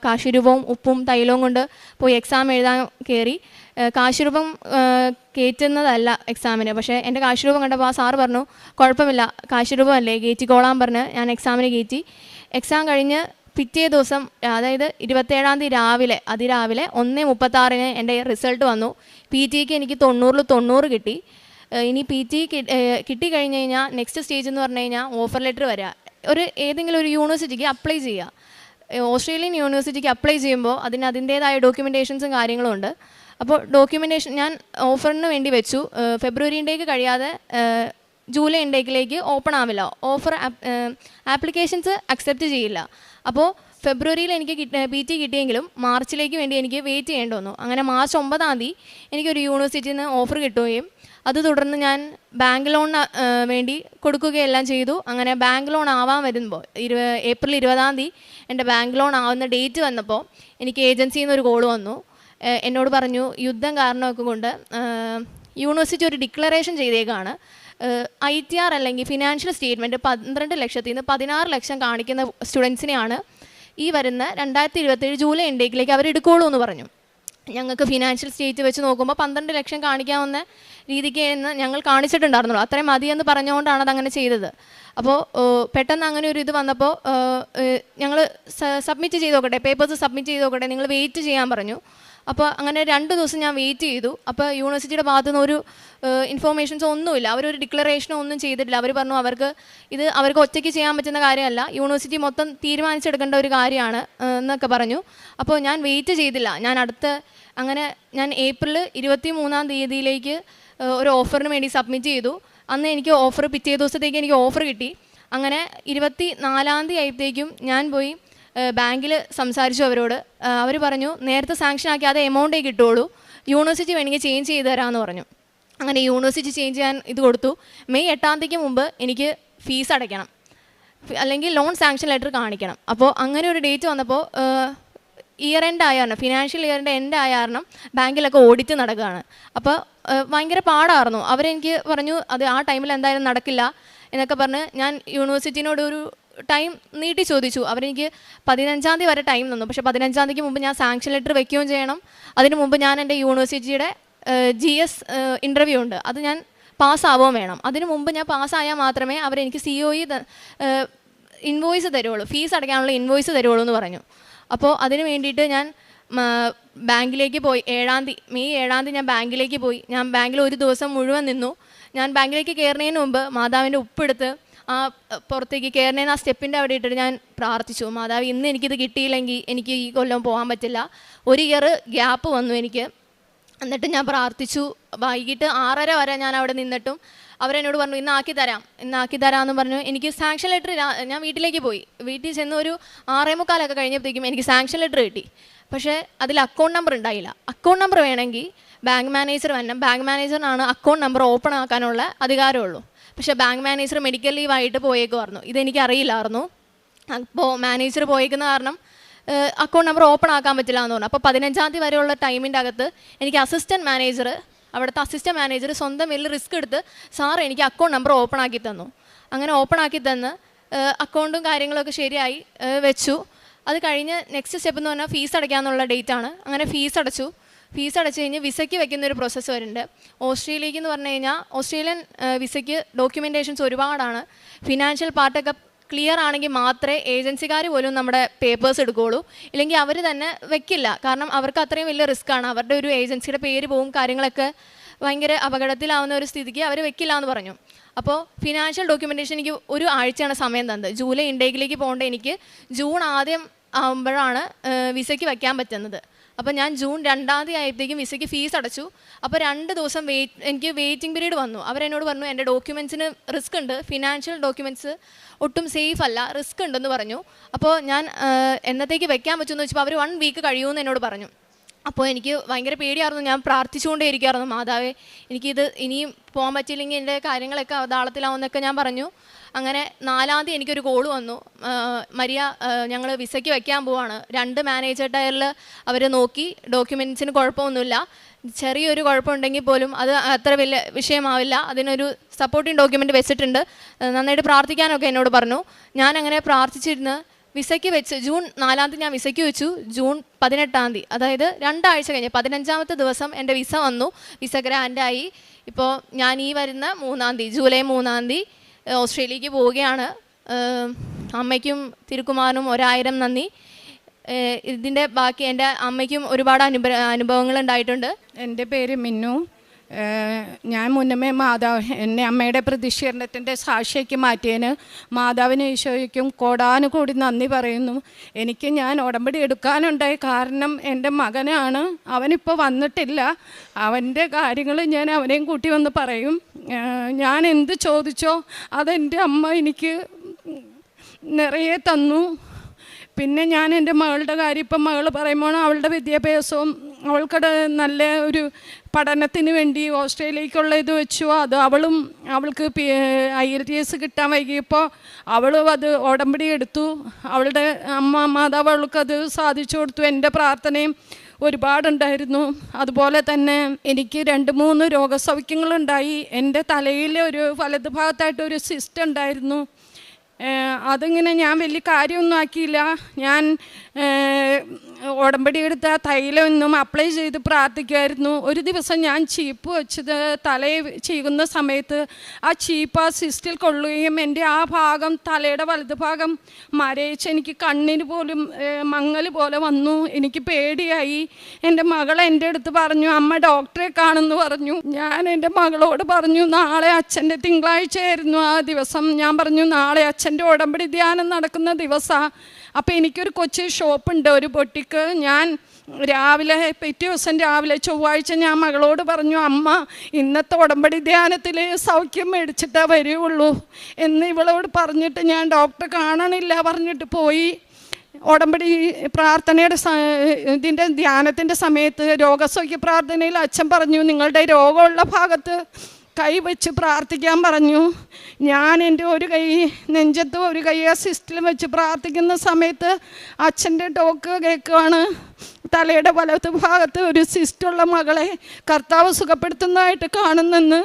കാശിരൂപവും ഉപ്പും തൈലവും കൊണ്ട് പോയി എക്സാം എഴുതാൻ കയറി. കാശിരൂപം കയറ്റുന്നതല്ല എക്സാമിന്, പക്ഷേ എൻ്റെ കാശിരൂപം കണ്ടപ്പോൾ ആ സാറ് പറഞ്ഞു കുഴപ്പമില്ല, കാശിരൂപമല്ലേ കയറ്റിക്കോളാൻ പറഞ്ഞ് ഞാൻ എക്സാമിന് കയറ്റി. എക്സാം കഴിഞ്ഞ് പിറ്റേ ദിവസം, അതായത് 27-ാം തീയതി അതിരാവിലെ 1:36 എൻ്റെ റിസൾട്ട് വന്നു. PT-ക്ക് എനിക്ക് 90-ൽ 90 കിട്ടി. ഇനി PT കിട്ടിക്കഴിഞ്ഞ് കഴിഞ്ഞാൽ നെക്സ്റ്റ് സ്റ്റേജ് എന്ന് പറഞ്ഞു കഴിഞ്ഞാൽ ഓഫർ ലെറ്റർ വരിക. ഏതെങ്കിലും ഒരു യൂണിവേഴ്സിറ്റിക്ക് അപ്ലൈ ചെയ്യുക. ഓസ്ട്രേലിയൻ യൂണിവേഴ്സിറ്റിക്ക് അപ്ലൈ ചെയ്യുമ്പോൾ അതിൻ്റേതായ ഡോക്യുമെൻറ്റേഷൻസും കാര്യങ്ങളും ഉണ്ട്. അപ്പോൾ ഡോക്യുമെൻറ്റേഷൻ ഞാൻ ഓഫറിന് വേണ്ടി വെച്ചു. ഫെബ്രുവരി ഇൻടേക്ക് കഴിയാതെ ജൂലൈ ഇൻടേക്കിലേക്ക് ഓപ്പൺ ആവില്ല. ആപ്ലിക്കേഷൻസ് അക്സെപ്റ്റ് ചെയ്യില്ല. അപ്പോൾ ഫെബ്രുവരിയിൽ എനിക്ക് PT കിട്ടിയെങ്കിലും മാർച്ചിലേക്ക് വേണ്ടി എനിക്ക് വെയിറ്റ് ചെയ്യേണ്ടി വന്നു. അങ്ങനെ മാർച്ച് 9-ാം തീയതി എനിക്കൊരു യൂണിവേഴ്സിറ്റിയിൽ നിന്ന് ഓഫർ കിട്ടുകയും അത് തുടർന്ന് ഞാൻ ബാങ്ക് ലോണിന് വേണ്ടി കൊടുക്കുകയെല്ലാം ചെയ്തു. അങ്ങനെ ബാങ്ക് ലോൺ ആവാൻ വരുമ്പോൾ ഏപ്രിൽ 20-ാം തീയതി എൻ്റെ ബാങ്ക് ലോൺ ആവുന്ന ഡേറ്റ് വന്നപ്പോൾ എനിക്ക് ഏജൻസിയിൽ നിന്ന് ഒരു കോൾ വന്നു. എന്നോട് പറഞ്ഞു യുദ്ധം കാരണമൊക്കെ കൊണ്ട് യൂണിവേഴ്സിറ്റി ഒരു ഡിക്ലറേഷൻ ചെയ്തേക്കാണ്. ITR അല്ലെങ്കിൽ ഫിനാൻഷ്യൽ സ്റ്റേറ്റ്മെൻറ്റ് 12 ലക്ഷത്തിൽ നിന്ന് 16 ലക്ഷം കാണിക്കുന്ന സ്റ്റുഡൻസിനെയാണ് ഈ വരുന്ന 2027 ജൂലൈ ഇൻടേക്കിലേക്ക് അവർ എടുക്കുകയുള്ളൂ എന്ന് പറഞ്ഞു. ഞങ്ങൾക്ക് ഫിനാൻഷ്യൽ സ്റ്റേറ്റ് വെച്ച് നോക്കുമ്പോൾ 12 ലക്ഷം കാണിക്കാവുന്ന രീതിക്ക് എന്ന് ഞങ്ങൾ കാണിച്ചിട്ടുണ്ടായിരുന്നുള്ളൂ. അത്രയും മതിയെന്ന് പറഞ്ഞുകൊണ്ടാണ് അതങ്ങനെ ചെയ്തത്. അപ്പോൾ പെട്ടെന്ന് അങ്ങനെ ഒരു ഇത് വന്നപ്പോൾ ഞങ്ങൾ സബ്മിറ്റ് ചെയ്ത് നോക്കട്ടെ, പേപ്പേഴ്സ് സബ്മിറ്റ് ചെയ്ത് നോക്കട്ടെ, നിങ്ങൾ വെയിറ്റ് ചെയ്യാൻ പറഞ്ഞു. അപ്പോൾ അങ്ങനെ 2 ദിവസം ഞാൻ വെയിറ്റ് ചെയ്തു. അപ്പോൾ യൂണിവേഴ്സിറ്റിയുടെ ഭാഗത്തു നിന്ന് ഒരു ഇൻഫോർമേഷൻസ് ഒന്നുമില്ല, അവരൊരു ഡിക്ലറേഷനോ ഒന്നും ചെയ്തിട്ടില്ല. അവർ പറഞ്ഞു അവർക്ക് ഒറ്റയ്ക്ക് ചെയ്യാൻ പറ്റുന്ന കാര്യമല്ല, യൂണിവേഴ്സിറ്റി മൊത്തം തീരുമാനിച്ചെടുക്കേണ്ട ഒരു കാര്യമാണ് എന്നൊക്കെ പറഞ്ഞു. അപ്പോൾ ഞാൻ വെയിറ്റ് ചെയ്തില്ല. ഞാൻ ഏപ്രിൽ 23-ാം തീയതിയിലേക്ക് ഒരു ഓഫറിന് വേണ്ടി സബ്മിറ്റ് ചെയ്തു. അന്ന് എനിക്ക് ഓഫർ പിറ്റേ ദിവസത്തേക്ക് എനിക്ക് ഓഫർ കിട്ടി. അങ്ങനെ 24-ാം തീയതി ആയപ്പോഴത്തേക്കും ഞാൻ പോയി ബാങ്കിൽ സംസാരിച്ചു അവരോട്. അവർ പറഞ്ഞു നേരത്തെ സാങ്ഷൻ ആക്കി അതേ എമൗണ്ടേ കിട്ടുള്ളൂ, യൂണിവേഴ്സിറ്റി വേണമെങ്കിൽ ചേഞ്ച് ചെയ്ത് തരാമെന്ന് പറഞ്ഞു. അങ്ങനെ യൂണിവേഴ്സിറ്റി ചേഞ്ച് ചെയ്യാൻ ഇത് കൊടുത്തു. മെയ് 8-ാം തീയതിക്ക് മുമ്പ് എനിക്ക് ഫീസ് അടയ്ക്കണം, അല്ലെങ്കിൽ ലോൺ സാങ്ഷൻ ലെറ്റർ കാണിക്കണം. അപ്പോൾ അങ്ങനെ ഒരു ഡേറ്റ് വന്നപ്പോൾ ഇയർ എൻഡ് ആയ കാരണം, ഫിനാൻഷ്യൽ ഇയറിൻ്റെ എൻഡ് ആയ കാരണം ബാങ്കിലൊക്കെ ഓഡിറ്റ് നടക്കുകയാണ്. അപ്പോൾ ഭയങ്കര പാടായിരുന്നു. അവരെനിക്ക് പറഞ്ഞു അത് ആ ടൈമിൽ എന്തായാലും നടക്കില്ല എന്നൊക്കെ പറഞ്ഞ് ഞാൻ യൂണിവേഴ്സിറ്റിനോട് ഒരു ടൈം നീട്ടി ചോദിച്ചു. അവരെനിക്ക് 15-ാം തീയതി വരെ ടൈം തന്നു. പക്ഷേ 15-ാം തീയതിക്ക് മുമ്പ് ഞാൻ സാങ്ഷൻ ലെറ്റർ വെക്കുകയും ചെയ്യണം. അതിന് മുമ്പ് ഞാൻ എൻ്റെ യൂണിവേഴ്സിറ്റിയുടെ GS ഇൻ്റർവ്യൂ ഉണ്ട്, അത് ഞാൻ പാസ്സാവുകയും വേണം. അതിന് മുമ്പ് ഞാൻ പാസ്സായാൽ മാത്രമേ അവരെനിക്ക് COE ഇൻവോയ്സ് തരുള്ളൂ, ഫീസ് അടയ്ക്കാനുള്ള ഇൻവോയ്സ് തരുള്ളൂ എന്ന് പറഞ്ഞു. അപ്പോൾ അതിന് വേണ്ടിയിട്ട് ഞാൻ ബാങ്കിലേക്ക് പോയി. മെയ് 7-ാം തീയതി ഞാൻ ബാങ്കിലേക്ക് പോയി. ഞാൻ ബാങ്കിൽ ഒരു ദിവസം മുഴുവൻ നിന്നു. ഞാൻ ബാങ്കിലേക്ക് കയറുന്നതിന് മുമ്പ് മാതാവിൻ്റെ ഉപ്പെടുത്ത് പുറത്തേക്ക് കയറുന്നതിന് ആ സ്റ്റെപ്പിൻ്റെ അവിടെ ഇട്ടിട്ട് ഞാൻ പ്രാർത്ഥിച്ചു, മാതാവ് ഇന്ന് എനിക്കിത് കിട്ടിയില്ലെങ്കിൽ എനിക്ക് ഈ കൊല്ലം പോകാൻ പറ്റില്ല. 1 ഇയർ ഗ്യാപ്പ് വന്നു എനിക്ക്. എന്നിട്ട് ഞാൻ പ്രാർത്ഥിച്ചു. വൈകിട്ട് 6:30 വരെ ഞാൻ അവിടെ നിന്നിട്ടും അവരെന്നോട് പറഞ്ഞു ഇന്നാക്കി തരാമെന്ന് പറഞ്ഞു. എനിക്ക് സാങ്ഷൻ ലെറ്റർ, ഞാൻ വീട്ടിലേക്ക് പോയി. വീട്ടിൽ ചെന്ന് ഒരു 6:45 കഴിഞ്ഞപ്പോഴത്തേക്കും എനിക്ക് സാങ്ഷൻ ലെറ്റർ കിട്ടി. പക്ഷേ അതിൽ അക്കൗണ്ട് നമ്പർ ഉണ്ടായില്ല. അക്കൗണ്ട് നമ്പർ വേണമെങ്കിൽ ബാങ്ക് മാനേജർ വരണം, ബാങ്ക് മാനേജറിനാണ് അക്കൗണ്ട് നമ്പർ ഓപ്പൺ ആക്കാനുള്ള അധികാരമുള്ളൂ. പക്ഷേ ബാങ്ക് മാനേജർ മെഡിക്കൽ ലീവായിട്ട് പോയേക്കുമായിരുന്നു. ഇതെനിക്കറിയില്ലായിരുന്നു. അപ്പോൾ മാനേജർ പോയേക്കുന്ന കാരണം അക്കൗണ്ട് നമ്പർ ഓപ്പൺ ആക്കാൻ പറ്റില്ല എന്ന് പറഞ്ഞു. അപ്പോൾ 15-ാം തീയതി വരെയുള്ള ടൈമിൻ്റെ അകത്ത് എനിക്ക് അവിടുത്തെ അസിസ്റ്റൻറ്റ് മാനേജർ സ്വന്തം വലിയ റിസ്ക് എടുത്ത് സാർ എനിക്ക് അക്കൗണ്ട് നമ്പർ ഓപ്പൺ ആക്കി തന്നു. അങ്ങനെ ഓപ്പൺ ആക്കി തന്ന് അക്കൗണ്ടും കാര്യങ്ങളൊക്കെ ശരിയായി വെച്ചു. അത് കഴിഞ്ഞ് നെക്സ്റ്റ് സ്റ്റെപ്പ് എന്ന് പറഞ്ഞാൽ ഫീസ് അടയ്ക്കാനുള്ള ഡേറ്റാണ്. അങ്ങനെ ഫീസ് അടച്ചു കഴിഞ്ഞ് വിസയ്ക്ക് വെക്കുന്നൊരു പ്രോസസ്സ് വരുന്നുണ്ട്. ഓസ്ട്രേലിയക്ക് എന്ന് പറഞ്ഞു കഴിഞ്ഞാൽ ഓസ്ട്രേലിയൻ വിസയ്ക്ക് ഡോക്യുമെൻറ്റേഷൻസ് ഒരുപാടാണ്. ഫിനാൻഷ്യൽ പാർട്ടൊക്കെ ക്ലിയർ ആണെങ്കിൽ മാത്രമേ ഏജൻസിക്കാർ പോലും നമ്മുടെ പേപ്പേഴ്സ് എടുക്കുകയുള്ളൂ, ഇല്ലെങ്കിൽ അവർ തന്നെ വെക്കില്ല. കാരണം അവർക്ക് അത്രയും വലിയ റിസ്ക്കാണ്, അവരുടെ ഒരു ഏജൻസിയുടെ പേര് പോവും, കാര്യങ്ങളൊക്കെ ഭയങ്കര അപകടത്തിലാവുന്ന ഒരു സ്ഥിതിക്ക് അവർ വെക്കില്ല എന്ന് പറഞ്ഞു. അപ്പോൾ ഫിനാൻഷ്യൽ ഡോക്യുമെൻറ്റേഷൻ എനിക്ക് 1 ആഴ്ചയാണ് സമയം തന്നത്. ജൂലൈ ഇൻടേക്കിലേക്ക് പോകേണ്ട എനിക്ക് ജൂൺ ആദ്യം ആകുമ്പോഴാണ് വിസയ്ക്ക് വയ്ക്കാൻ പറ്റുന്നത്. അപ്പോൾ ഞാൻ ജൂൺ 2-ാം തീയതി ആയപ്പോഴത്തേക്കും വിസയ്ക്ക് ഫീസ് അടച്ചു. അപ്പോൾ 2 ദിവസം എനിക്ക് വെയിറ്റിംഗ് പീരീഡ് വന്നു. അവരെന്നോട് പറഞ്ഞു എൻ്റെ ഡോക്യുമെൻറ്റ്സിന് റിസ്ക് ഉണ്ട്, ഫിനാൻഷ്യൽ ഡോക്യുമെൻറ്റ്സ് ഒട്ടും സേഫ് അല്ല, റിസ്ക് ഉണ്ടെന്ന് പറഞ്ഞു. അപ്പോൾ ഞാൻ എന്നത്തേക്ക് വെക്കാൻ പറ്റുമെന്ന് വെച്ചപ്പോൾ അവർ 1 വീക്ക് കഴിയുമെന്ന് എന്നോട് പറഞ്ഞു. അപ്പോൾ എനിക്ക് ഭയങ്കര പേടിയായിരുന്നു. ഞാൻ പ്രാർത്ഥിച്ചുകൊണ്ടേ ഇരിക്കുമായിരുന്നു, മാതാവേ എനിക്കിത് ഇനിയും പോകാൻ പറ്റിയില്ലെങ്കിൽ എൻ്റെ കാര്യങ്ങളൊക്കെ അവതാളത്തിലാവുമെന്നൊക്കെ ഞാൻ പറഞ്ഞു. അങ്ങനെ 4-ാം തീയതി എനിക്കൊരു കോൾ വന്നു, മരിയ ഞങ്ങൾ വിസയ്ക്ക് വയ്ക്കാൻ പോവാണ്. 2 മാനേജർ ടയറിൽ അവർ നോക്കി, ഡോക്യുമെൻറ്റ്സിന് കുഴപ്പമൊന്നുമില്ല, ചെറിയൊരു കുഴപ്പമുണ്ടെങ്കിൽ പോലും അത് അത്ര വലിയ വിഷയമാവില്ല, അതിനൊരു സപ്പോർട്ടിങ് ഡോക്യുമെൻ്റ് വെച്ചിട്ടുണ്ട്, നന്നായിട്ട് പ്രാർത്ഥിക്കാനൊക്കെ എന്നോട് പറഞ്ഞു. ഞാൻ അങ്ങനെ പ്രാർത്ഥിച്ചിരുന്ന് വിസയ്ക്ക് വെച്ച് ജൂൺ 4-ാം തീയതി ഞാൻ വിസയ്ക്ക് വെച്ചു. ജൂൺ 18-ാം തീയതി, അതായത് 2 ആഴ്ച കഴിഞ്ഞ് 15-ാമത്തെ ദിവസം എൻ്റെ വിസ വന്നു, വിസ ഗ്രാൻഡായി. ഇപ്പോൾ ഞാൻ ഈ വരുന്ന 3-ാം തീയതി, ജൂലൈ 3-ാം തീയതി ഓസ്ട്രേലിയക്ക് പോവുകയാണ്. അമ്മയ്ക്കും തിരുക്കുമാരനും 1000 നന്ദി. ഇതിൻ്റെ ബാക്കി എൻ്റെ അമ്മയ്ക്കും ഒരുപാട് അനുഭവങ്ങൾ ഉണ്ടായിട്ടുണ്ട്. എൻ്റെ പേര് മിന്നു. ഞാൻ മുന്നമേ എന്നെ അമ്മയുടെ പ്രതിഷേധത്തിൻ്റെ സാക്ഷിക്ക് മാറ്റിയതിന് മാതാവിന് ഈശോയ്ക്കും കോടാനുകൂടി നന്ദി പറയുന്നു. ഞാൻ ഉടമ്പടി എടുക്കാനുണ്ടായ കാരണം എൻ്റെ മകനാണ്. അവനിപ്പോൾ വന്നിട്ടില്ല. അവൻ്റെ കാര്യങ്ങൾ ഞാൻ അവനെയും കൂട്ടി വന്ന് പറയും. ഞാൻ എന്ത് ചോദിച്ചോ അതെൻ്റെ അമ്മ എനിക്ക് നിറയെ തന്നു. പിന്നെ ഞാൻ എൻ്റെ മകളുടെ കാര്യം ഇപ്പം മകൾ പറയുമ്പോൾ അവളുടെ വിദ്യാഭ്യാസവും അവൾക്കടെ നല്ല ഒരു പഠനത്തിന് വേണ്ടി ഓസ്ട്രേലിയക്കുള്ള ഇത് വെച്ചു. അത് അവൾക്ക് IELTS കിട്ടാൻ വൈകിയപ്പോൾ അവളും അത് ഉടമ്പടി എടുത്തു. അവളുടെ മാതാവ് അവൾക്കത് സാധിച്ചു കൊടുത്തു. എൻ്റെ പ്രാർത്ഥനയും ഒരുപാടുണ്ടായിരുന്നു. അതുപോലെ തന്നെ എനിക്ക് 2-3 രോഗസൗഖ്യങ്ങളുണ്ടായി. എൻ്റെ തലയിൽ ഒരു വലത് ഭാഗത്തായിട്ടൊരു സിസ്റ്റ് ഉണ്ടായിരുന്നു. അതിങ്ങനെ ഞാൻ വലിയ കാര്യമൊന്നും ആക്കിയില്ല. ഞാൻ ഉടമ്പടി എടുത്ത തൈലം ഒന്നും അപ്ലൈ ചെയ്ത് പ്രാർത്ഥിക്കുമായിരുന്നു. ഒരു ദിവസം ഞാൻ ചീപ്പ് വെച്ചത് തലയെ ചീകുന്ന സമയത്ത് ആ ചീപ്പ് ആ സിസ്റ്റിൽ കൊള്ളുകയും എൻ്റെ ആ ഭാഗം തലയുടെ വലത് ഭാഗം മരയിച്ച് എനിക്ക് കണ്ണിന് പോലും മങ്ങൽ പോലെ വന്നു. എനിക്ക് പേടിയായി. എൻ്റെ മകൾ എൻ്റെ അടുത്ത് പറഞ്ഞു, അമ്മ ഡോക്ടറെ കാണുമെന്ന് പറഞ്ഞു. ഞാൻ എൻ്റെ മകളോട് പറഞ്ഞു, നാളെ അച്ഛൻ്റെ തിങ്കളാഴ്ചയായിരുന്നു ആ ദിവസം. ഞാൻ പറഞ്ഞു, നാളെ അച്ഛൻ്റെ ഉടമ്പടി ധ്യാനം നടക്കുന്ന ദിവസമാണ്. അപ്പോൾ എനിക്കൊരു കൊച്ചു ഷോപ്പുണ്ട്, ഒരു ബൊട്ടിക്ക്. ഞാൻ രാവിലെ പിറ്റേ ദിവസം രാവിലെ ചൊവ്വാഴ്ച ഞാൻ മകളോട് പറഞ്ഞു, അമ്മ ഇന്നത്തെ ഉടമ്പടി ധ്യാനത്തിൽ സൗഖ്യം മേടിച്ചിട്ടേ വരികയുള്ളൂ എന്ന് ഇവളോട് പറഞ്ഞിട്ട് ഞാൻ ഡോക്ടറെ കാണണില്ല പറഞ്ഞിട്ട് പോയി. ഉടമ്പടി പ്രാർത്ഥനയുടെ ഇതിൻ്റെ ധ്യാനത്തിൻ്റെ സമയത്ത് രോഗസൗഖ്യ പ്രാർത്ഥനയിൽ അച്ഛൻ പറഞ്ഞു, നിങ്ങളുടെ രോഗമുള്ള ഭാഗത്ത് കൈവച്ച് പ്രാർത്ഥിക്കാൻ പറഞ്ഞു. ഞാൻ എൻ്റെ ഒരു കൈ നെഞ്ചത്തും ഒരു കൈ ആ സിസ്റ്റിലും വെച്ച് പ്രാർത്ഥിക്കുന്ന സമയത്ത് അച്ഛൻ്റെ ടോക്ക് കേൾക്കുകയാണ്. തലയുടെ വലത്ത് ഭാഗത്ത് ഒരു സിസ്റ്റുള്ള മകളെ കർത്താവ് സുഖപ്പെടുത്തുന്നതായിട്ട് കാണുന്നെന്ന്.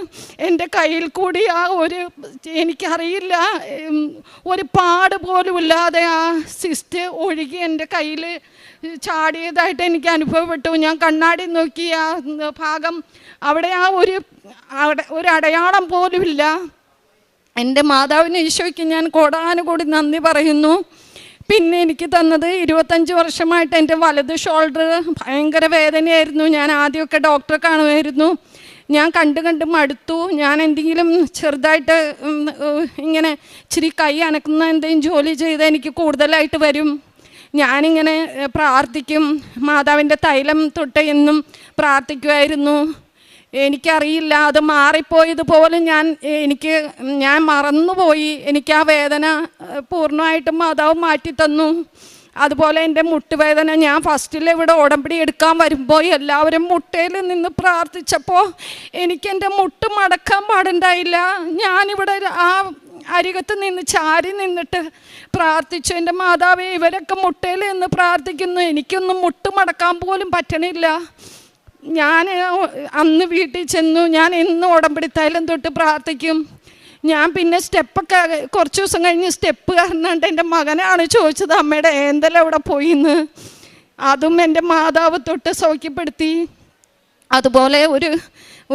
എൻ്റെ കയ്യിൽ കൂടി ആ ഒരു, എനിക്കറിയില്ല, ഒരു പാട് പോലും ഇല്ലാതെ ആ സിസ്റ്റ് ഒഴുകി എൻ്റെ കയ്യിൽ ചാടിയതായിട്ട് എനിക്ക് അനുഭവപ്പെട്ടു. ഞാൻ കണ്ണാടി നോക്കി ആ ഭാഗം, അവിടെ ആ ഒരു അടയാളം പോലുമില്ല. എൻ്റെ മാതാവിന് ഈശോയ്ക്ക് ഞാൻ കോടാനുകൂടി നന്ദി പറയുന്നു. പിന്നെ എനിക്ക് തന്നത് 25 വർഷമായിട്ട് എൻ്റെ വലത് ഷോൾഡർ ഭയങ്കര വേദനയായിരുന്നു. ഞാൻ ആദ്യമൊക്കെ ഡോക്ടറെ കാണുമായിരുന്നു. ഞാൻ കണ്ട് മടുത്തു. ഞാൻ എന്തെങ്കിലും ചെറുതായിട്ട് ഇങ്ങനെ ഇച്ചിരി കൈ അനക്കുന്ന എന്തെങ്കിലും ജോലി ചെയ്താൽ എനിക്ക് കൂടുതലായിട്ട് വരും. ഞാനിങ്ങനെ പ്രാർത്ഥിക്കും, മാതാവിൻ്റെ തൈലം തൊട്ട് എന്നും പ്രാർത്ഥിക്കുമായിരുന്നു. എനിക്കറിയില്ല, അത് മാറിപ്പോയതുപോലെ ഞാൻ മറന്നുപോയി. എനിക്ക് ആ വേദന പൂർണ്ണമായിട്ടും മാതാവ് മാറ്റിത്തന്നു. അതുപോലെ എൻ്റെ മുട്ടുവേദന, ഞാൻ ഫസ്റ്റിൽ ഇവിടെ ഉടമ്പടി എടുക്കാൻ വരുമ്പോൾ എല്ലാവരും മുട്ടയിൽ നിന്ന് പ്രാർത്ഥിച്ചപ്പോൾ എനിക്കെൻ്റെ മുട്ട് മടക്കാൻ പാടുണ്ടായില്ല. ഞാനിവിടെ ആ അരികത്ത് നിന്ന് ചാരി നിന്നിട്ട് പ്രാർത്ഥിച്ചു, എൻ്റെ മാതാവേ ഇവരൊക്കെ മുട്ടയിൽ നിന്ന് പ്രാർത്ഥിക്കുന്നു, എനിക്കൊന്നും മുട്ട് മടക്കാൻ പോലും പറ്റണില്ല. ഞാൻ അന്ന് വീട്ടിൽ ചെന്നു. ഞാൻ എന്നും ഉടമ്പടി തൈലം തൊട്ട് പ്രാർത്ഥിക്കും. ഞാൻ പിന്നെ സ്റ്റെപ്പൊക്കെ കുറച്ച് ദിവസം കഴിഞ്ഞ് സ്റ്റെപ്പ് കാരണമുണ്ട് എൻ്റെ മകനാണ് ചോദിച്ചത്, അമ്മയുടെ ഏന്തെല്ലാം ഇവിടെ പോയിന്ന്. അതും എൻ്റെ മാതാവ് തൊട്ട് സൗഖ്യപ്പെടുത്തി. അതുപോലെ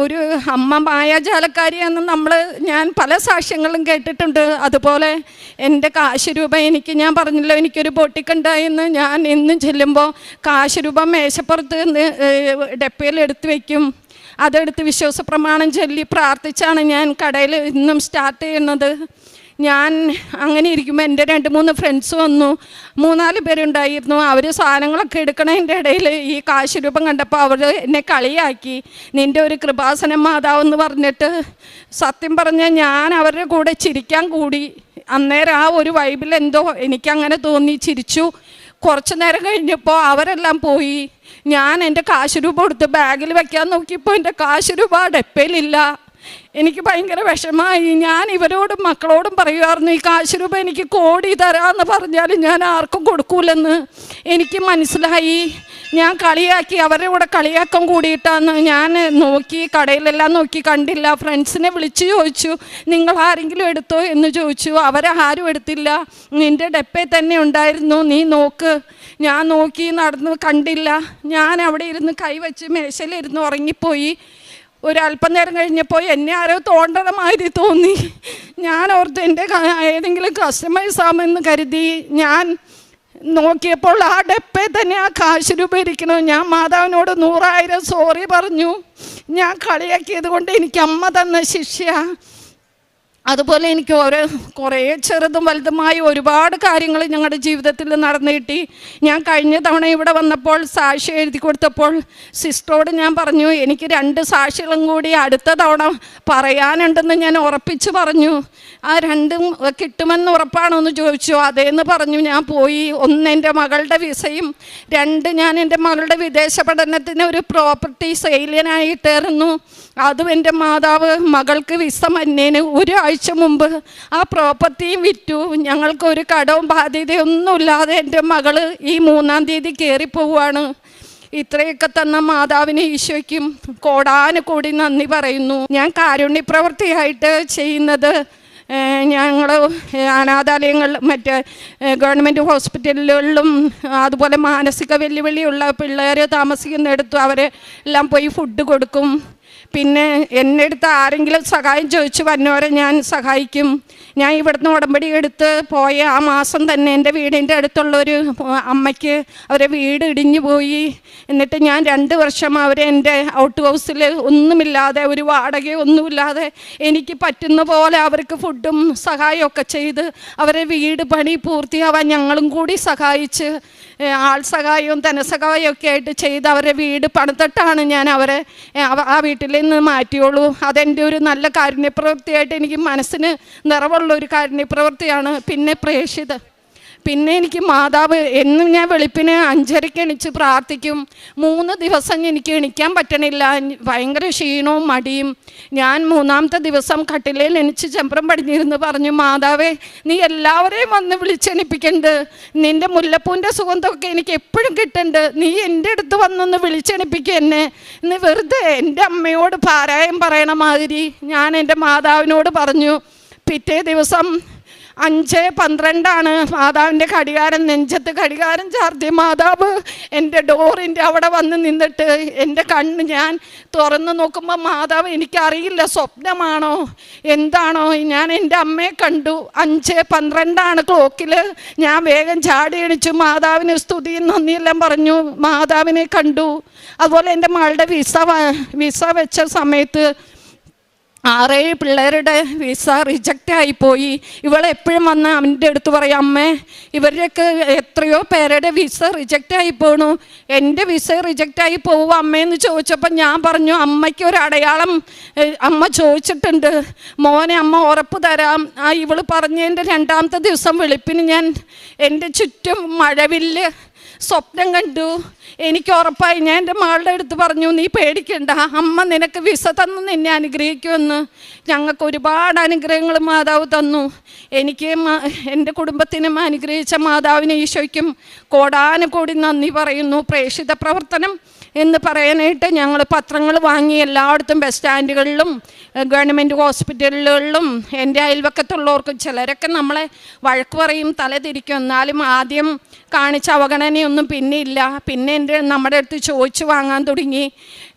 ഒരു അമ്മ മായാജാലക്കാരിയെന്ന് ഞാൻ പല സാക്ഷ്യങ്ങളും കേട്ടിട്ടുണ്ട്. അതുപോലെ എൻ്റെ കാശ് രൂപ ഞാൻ പറഞ്ഞല്ലോ, എനിക്കൊരു ബൊട്ടിക്കുണ്ടായെന്ന്. ഞാൻ എന്നും ചെല്ലുമ്പോൾ കാശ് രൂപ മേശപ്പുറത്ത് ഡപ്പയിൽ എടുത്ത് വയ്ക്കും. അതെടുത്ത് വിശ്വാസ പ്രമാണം ചൊല്ലി പ്രാർത്ഥിച്ചാണ് ഞാൻ കടയിൽ ഇന്നും സ്റ്റാർട്ട് ചെയ്യുന്നത്. ഞാൻ അങ്ങനെ ഇരിക്കുമ്പോൾ എൻ്റെ 2-3 ഫ്രണ്ട്സ് വന്നു. 3-4 പേരുണ്ടായിരുന്നു. അവർ സാധനങ്ങളൊക്കെ എടുക്കണതിൻ്റെ ഇടയിൽ ഈ കാശ് രൂപം കണ്ടപ്പോൾ അവർ എന്നെ കളിയാക്കി, നിൻ്റെ ഒരു കൃപാസനം മാതാവെന്ന് പറഞ്ഞിട്ട്. സത്യം പറഞ്ഞാൽ ഞാൻ അവരുടെ കൂടെ ചിരിക്കാൻ കൂടി. അന്നേരം ആ ഒരു വൈബിൽ എന്തോ എനിക്കങ്ങനെ തോന്നി, ചിരിച്ചു. കുറച്ച് നേരം കഴിഞ്ഞപ്പോൾ അവരെല്ലാം പോയി. ഞാൻ എൻ്റെ കാശ് രൂപ എടുത്ത് ബാഗിൽ വയ്ക്കാൻ നോക്കിയപ്പോൾ എൻ്റെ കാശ് രൂപ ഡപ്പയിലില്ല. എനിക്ക് ഭയങ്കര വിഷമമായി. ഞാൻ ഇവരോടും മക്കളോടും പറയുമായിരുന്നു, ഈ കാശ് രൂപ എനിക്ക് കോടി തരാമെന്ന് പറഞ്ഞാലും ഞാൻ ആർക്കും കൊടുക്കൂലെന്ന്. എനിക്ക് മനസ്സിലായി. ഞാൻ കളിയാക്കി, അവരുടെ കൂടെ കളിയാക്കം കൂടിയിട്ടാണ്. ഞാൻ നോക്കി, കടയിലെല്ലാം നോക്കി, കണ്ടില്ല. ഫ്രണ്ട്സിനെ വിളിച്ച് ചോദിച്ചു, നിങ്ങൾ ആരെങ്കിലും എടുത്തോ എന്ന് ചോദിച്ചു. അവരാരും എടുത്തില്ല. നിൻ്റെ ഡപ്പയിൽ തന്നെ ഉണ്ടായിരുന്നു, നീ നോക്ക്. ഞാൻ നോക്കി നടന്ന് കണ്ടില്ല. ഞാൻ അവിടെ ഇരുന്ന് കൈവച്ച് മേശയിലിരുന്ന് ഉറങ്ങിപ്പോയി. ഒരല്പം നേരം കഴിഞ്ഞപ്പോൾ എന്നെ ആരോ തോണ്ടണ മാതിരി തോന്നി. ഞാൻ ഓർത്ത് എൻ്റെ ഏതെങ്കിലും കസ്റ്റമൈസ് ആമെന്ന് കരുതി ഞാൻ നോക്കിയപ്പോൾ ആ ഡപ്പയിൽ തന്നെ ആ കാശ് രൂപ ഇരിക്കണു. ഞാൻ മാതാവിനോട് 100,000 സോറി പറഞ്ഞു. ഞാൻ കളിയാക്കിയത് കൊണ്ട് എനിക്ക് അമ്മ തന്ന ശിക്ഷ. അതുപോലെ എനിക്ക് കുറേ ചെറുതും വലുതുമായ ഒരുപാട് കാര്യങ്ങൾ ഞങ്ങളുടെ ജീവിതത്തിൽ നടന്നു കിട്ടി. ഞാൻ കഴിഞ്ഞ തവണ ഇവിടെ വന്നപ്പോൾ സാക്ഷി എഴുതി കൊടുത്തപ്പോൾ സിസ്റ്ററോട് ഞാൻ പറഞ്ഞു, എനിക്ക് 2 സാക്ഷികളും കൂടി അടുത്ത തവണ പറയാനുണ്ടെന്ന് ഞാൻ ഉറപ്പിച്ച് പറഞ്ഞു. ആ 2ഉം കിട്ടുമെന്ന് ഉറപ്പാണോ എന്ന് ചോദിച്ചു. അതേന്ന് പറഞ്ഞു. ഞാൻ പോയി. 1 എൻ്റെ മകളുടെ വിസയും 2 ഞാൻ എൻ്റെ മകളുടെ വിദേശ പഠനത്തിന് ഒരു പ്രോപ്പർട്ടി സെയിലിനായിട്ടായിരുന്നു. അതും എൻ്റെ മാതാവ് മകൾക്ക് വിസ മന്നേന് 1 ആഴ്ച മുമ്പ് ആ പ്രോപ്പർട്ടിയും വിറ്റു. ഞങ്ങൾക്കൊരു കടവും ബാധ്യതയൊന്നുമില്ലാതെ എൻ്റെ മകള് ഈ 3-ാം തീയതി കയറിപ്പോവുകയാണ്. ഇത്രയൊക്കെ തന്ന മാതാവിന് ഈശോയ്ക്കും കോടാനുകൂടി നന്ദി പറയുന്നു. ഞാൻ കാരുണ്യ പ്രവൃത്തിയായിട്ട് ചെയ്യുന്നത് ഞങ്ങൾ അനാഥാലയങ്ങളിൽ മറ്റ് ഗവൺമെൻറ് ഹോസ്പിറ്റലുകളിലും അതുപോലെ മാനസിക വെല്ലുവിളിയുള്ള പിള്ളേർ താമസിക്കുന്നിടത്തും അവരെ എല്ലാം പോയി ഫുഡ് കൊടുക്കും. പിന്നെ എൻ്റെ അടുത്ത് ആരെങ്കിലും സഹായം ചോദിച്ചു വന്നവരെ ഞാൻ സഹായിക്കും. ഞാൻ ഇവിടുന്ന് ഉടമ്പടി എടുത്ത് പോയ ആ മാസം തന്നെ എൻ്റെ വീടിൻ്റെ അടുത്തുള്ളൊരു അമ്മയ്ക്ക് അവരെ വീട് ഇടിഞ്ഞു പോയി. എന്നിട്ട് ഞാൻ 2 വർഷം അവരെ എൻ്റെ ഔട്ട് ഹൗസിൽ ഒന്നുമില്ലാതെ, ഒരു വാടകയോ ഒന്നുമില്ലാതെ എനിക്ക് പറ്റുന്ന പോലെ അവർക്ക് ഫുഡും സഹായമൊക്കെ ചെയ്ത് അവരെ വീട് പണി പൂർത്തിയാവാൻ ഞങ്ങളും കൂടി സഹായിച്ച് ആൾ സഹായവും ധനസഹായവും ഒക്കെ ആയിട്ട് ചെയ്ത് അവരെ വീട് പണിതിട്ടാണ് ഞാൻ അവരെ ആ വീട്ടിൽ നിന്ന് മാറ്റിയുള്ളൂ. അതെൻ്റെ ഒരു നല്ല കാരുണ്യപ്രവൃത്തിയായിട്ട് എനിക്ക് മനസ്സിന് നിറവുള്ളൊരു കാരുണ്യപ്രവൃത്തിയാണ്. പിന്നെ പ്രേക്ഷിത, പിന്നെ എനിക്ക് മാതാവ് എന്നും ഞാൻ വെളുപ്പിന് 5:30 എണിച്ച് പ്രാർത്ഥിക്കും. 3 ദിവസം എനിക്ക് എണിക്കാൻ പറ്റണില്ല, ഭയങ്കര ക്ഷീണവും മടിയും. ഞാൻ 3-ാമത്തെ ദിവസം കട്ടിലേൽ എണിച്ച് ചെമ്പരം പടിഞ്ഞിരുന്ന് പറഞ്ഞു, മാതാവേ നീ എല്ലാവരെയും വന്ന് വിളിച്ചെണിപ്പിക്കണ്ട്, നിൻ്റെ മുല്ലപ്പൂവിൻ്റെ സുഗന്ധമൊക്കെ എനിക്ക് എപ്പോഴും കിട്ടുന്നുണ്ട്, നീ എൻ്റെ അടുത്ത് വന്നൊന്ന് വിളിച്ചെണിപ്പിക്കുക എന്നെ. ഇന്ന് വെറുതെ എൻ്റെ അമ്മയോട് പാരായം പറയണ മാതിരി ഞാൻ എൻ്റെ മാതാവിനോട് പറഞ്ഞു. പിറ്റേ ദിവസം 5:12 മാതാവിൻ്റെ ഘടികാരം, നെഞ്ചത്ത് ഘടികാരം ചാർത്തി മാതാവ് എൻ്റെ ഡോറിൻ്റെ അവിടെ വന്ന് നിന്നിട്ട് എൻ്റെ കണ്ണ് ഞാൻ തുറന്ന് നോക്കുമ്പോൾ മാതാവ്, എനിക്കറിയില്ല സ്വപ്നമാണോ എന്താണോ, ഞാൻ എൻ്റെ അമ്മയെ കണ്ടു. 5:12 ക്ലോക്കിൽ. ഞാൻ വേഗം ചാടി എണിച്ചു, മാതാവിന് സ്തുതിയും നന്ദിയെല്ലാം പറഞ്ഞു, മാതാവിനെ കണ്ടു. അതുപോലെ എൻ്റെ മകളുടെ വിസ വെച്ച സമയത്ത് 6 പിള്ളേരുടെ വിസ റിജക്റ്റ് ആയിപ്പോയി. ഇവളെപ്പോഴും വന്ന് അവൻ്റെ അടുത്ത് പറയും, അമ്മേ ഇവരുടെയൊക്കെ എത്രയോ പേരുടെ വിസ റിജക്റ്റ് ആയി പോണു, എൻ്റെ വിസ റിജക്റ്റ് ആയി പോവും അമ്മയെന്ന് ചോദിച്ചപ്പോൾ ഞാൻ പറഞ്ഞു, അമ്മയ്ക്ക് ഒരു അടയാളം അമ്മ ചോദിച്ചിട്ടുണ്ട് മോനെ, അമ്മ ഉറപ്പ് തരാം. ഇവൾ പറഞ്ഞതിൻ്റെ 2-ാമത്തെ ദിവസം വെളുപ്പിന് ഞാൻ എൻ്റെ ചുറ്റും മഴവില്ല് സ്വപ്നം കണ്ടു. എനിക്ക് ഉറപ്പായി. ഞാൻ എൻ്റെ മകളുടെ അടുത്ത് പറഞ്ഞു, നീ പേടിക്കണ്ട, അമ്മ നിനക്ക് വിസ തന്ന് നിന്നെ അനുഗ്രഹിക്കുമെന്ന്. ഞങ്ങൾക്ക് ഒരുപാട് അനുഗ്രഹങ്ങൾ മാതാവ് തന്നു. എനിക്ക് എൻ്റെ കുടുംബത്തിനും അനുഗ്രഹിച്ച മാതാവിന് ഈശോയ്ക്കും കോടാനുകോടി നന്ദി പറയുന്നു. പ്രേക്ഷിത പ്രവർത്തനം എന്ന് പറയാനായിട്ട് ഞങ്ങൾ പത്രങ്ങൾ വാങ്ങി എല്ലായിടത്തും, ബസ് സ്റ്റാൻഡുകളിലും ഗവൺമെൻറ് ഹോസ്പിറ്റലുകളിലും എൻ്റെ അയൽവക്കത്തുള്ളവർക്കും, ചിലരൊക്കെ നമ്മളെ വഴക്ക് പറയും, തലതിരിക്കും, എന്നാലും ആദ്യം കാണിച്ച അവഗണനയൊന്നും പിന്നെ ഇല്ല. പിന്നെ നമ്മുടെ അടുത്ത് ചോദിച്ചു വാങ്ങാൻ തുടങ്ങി.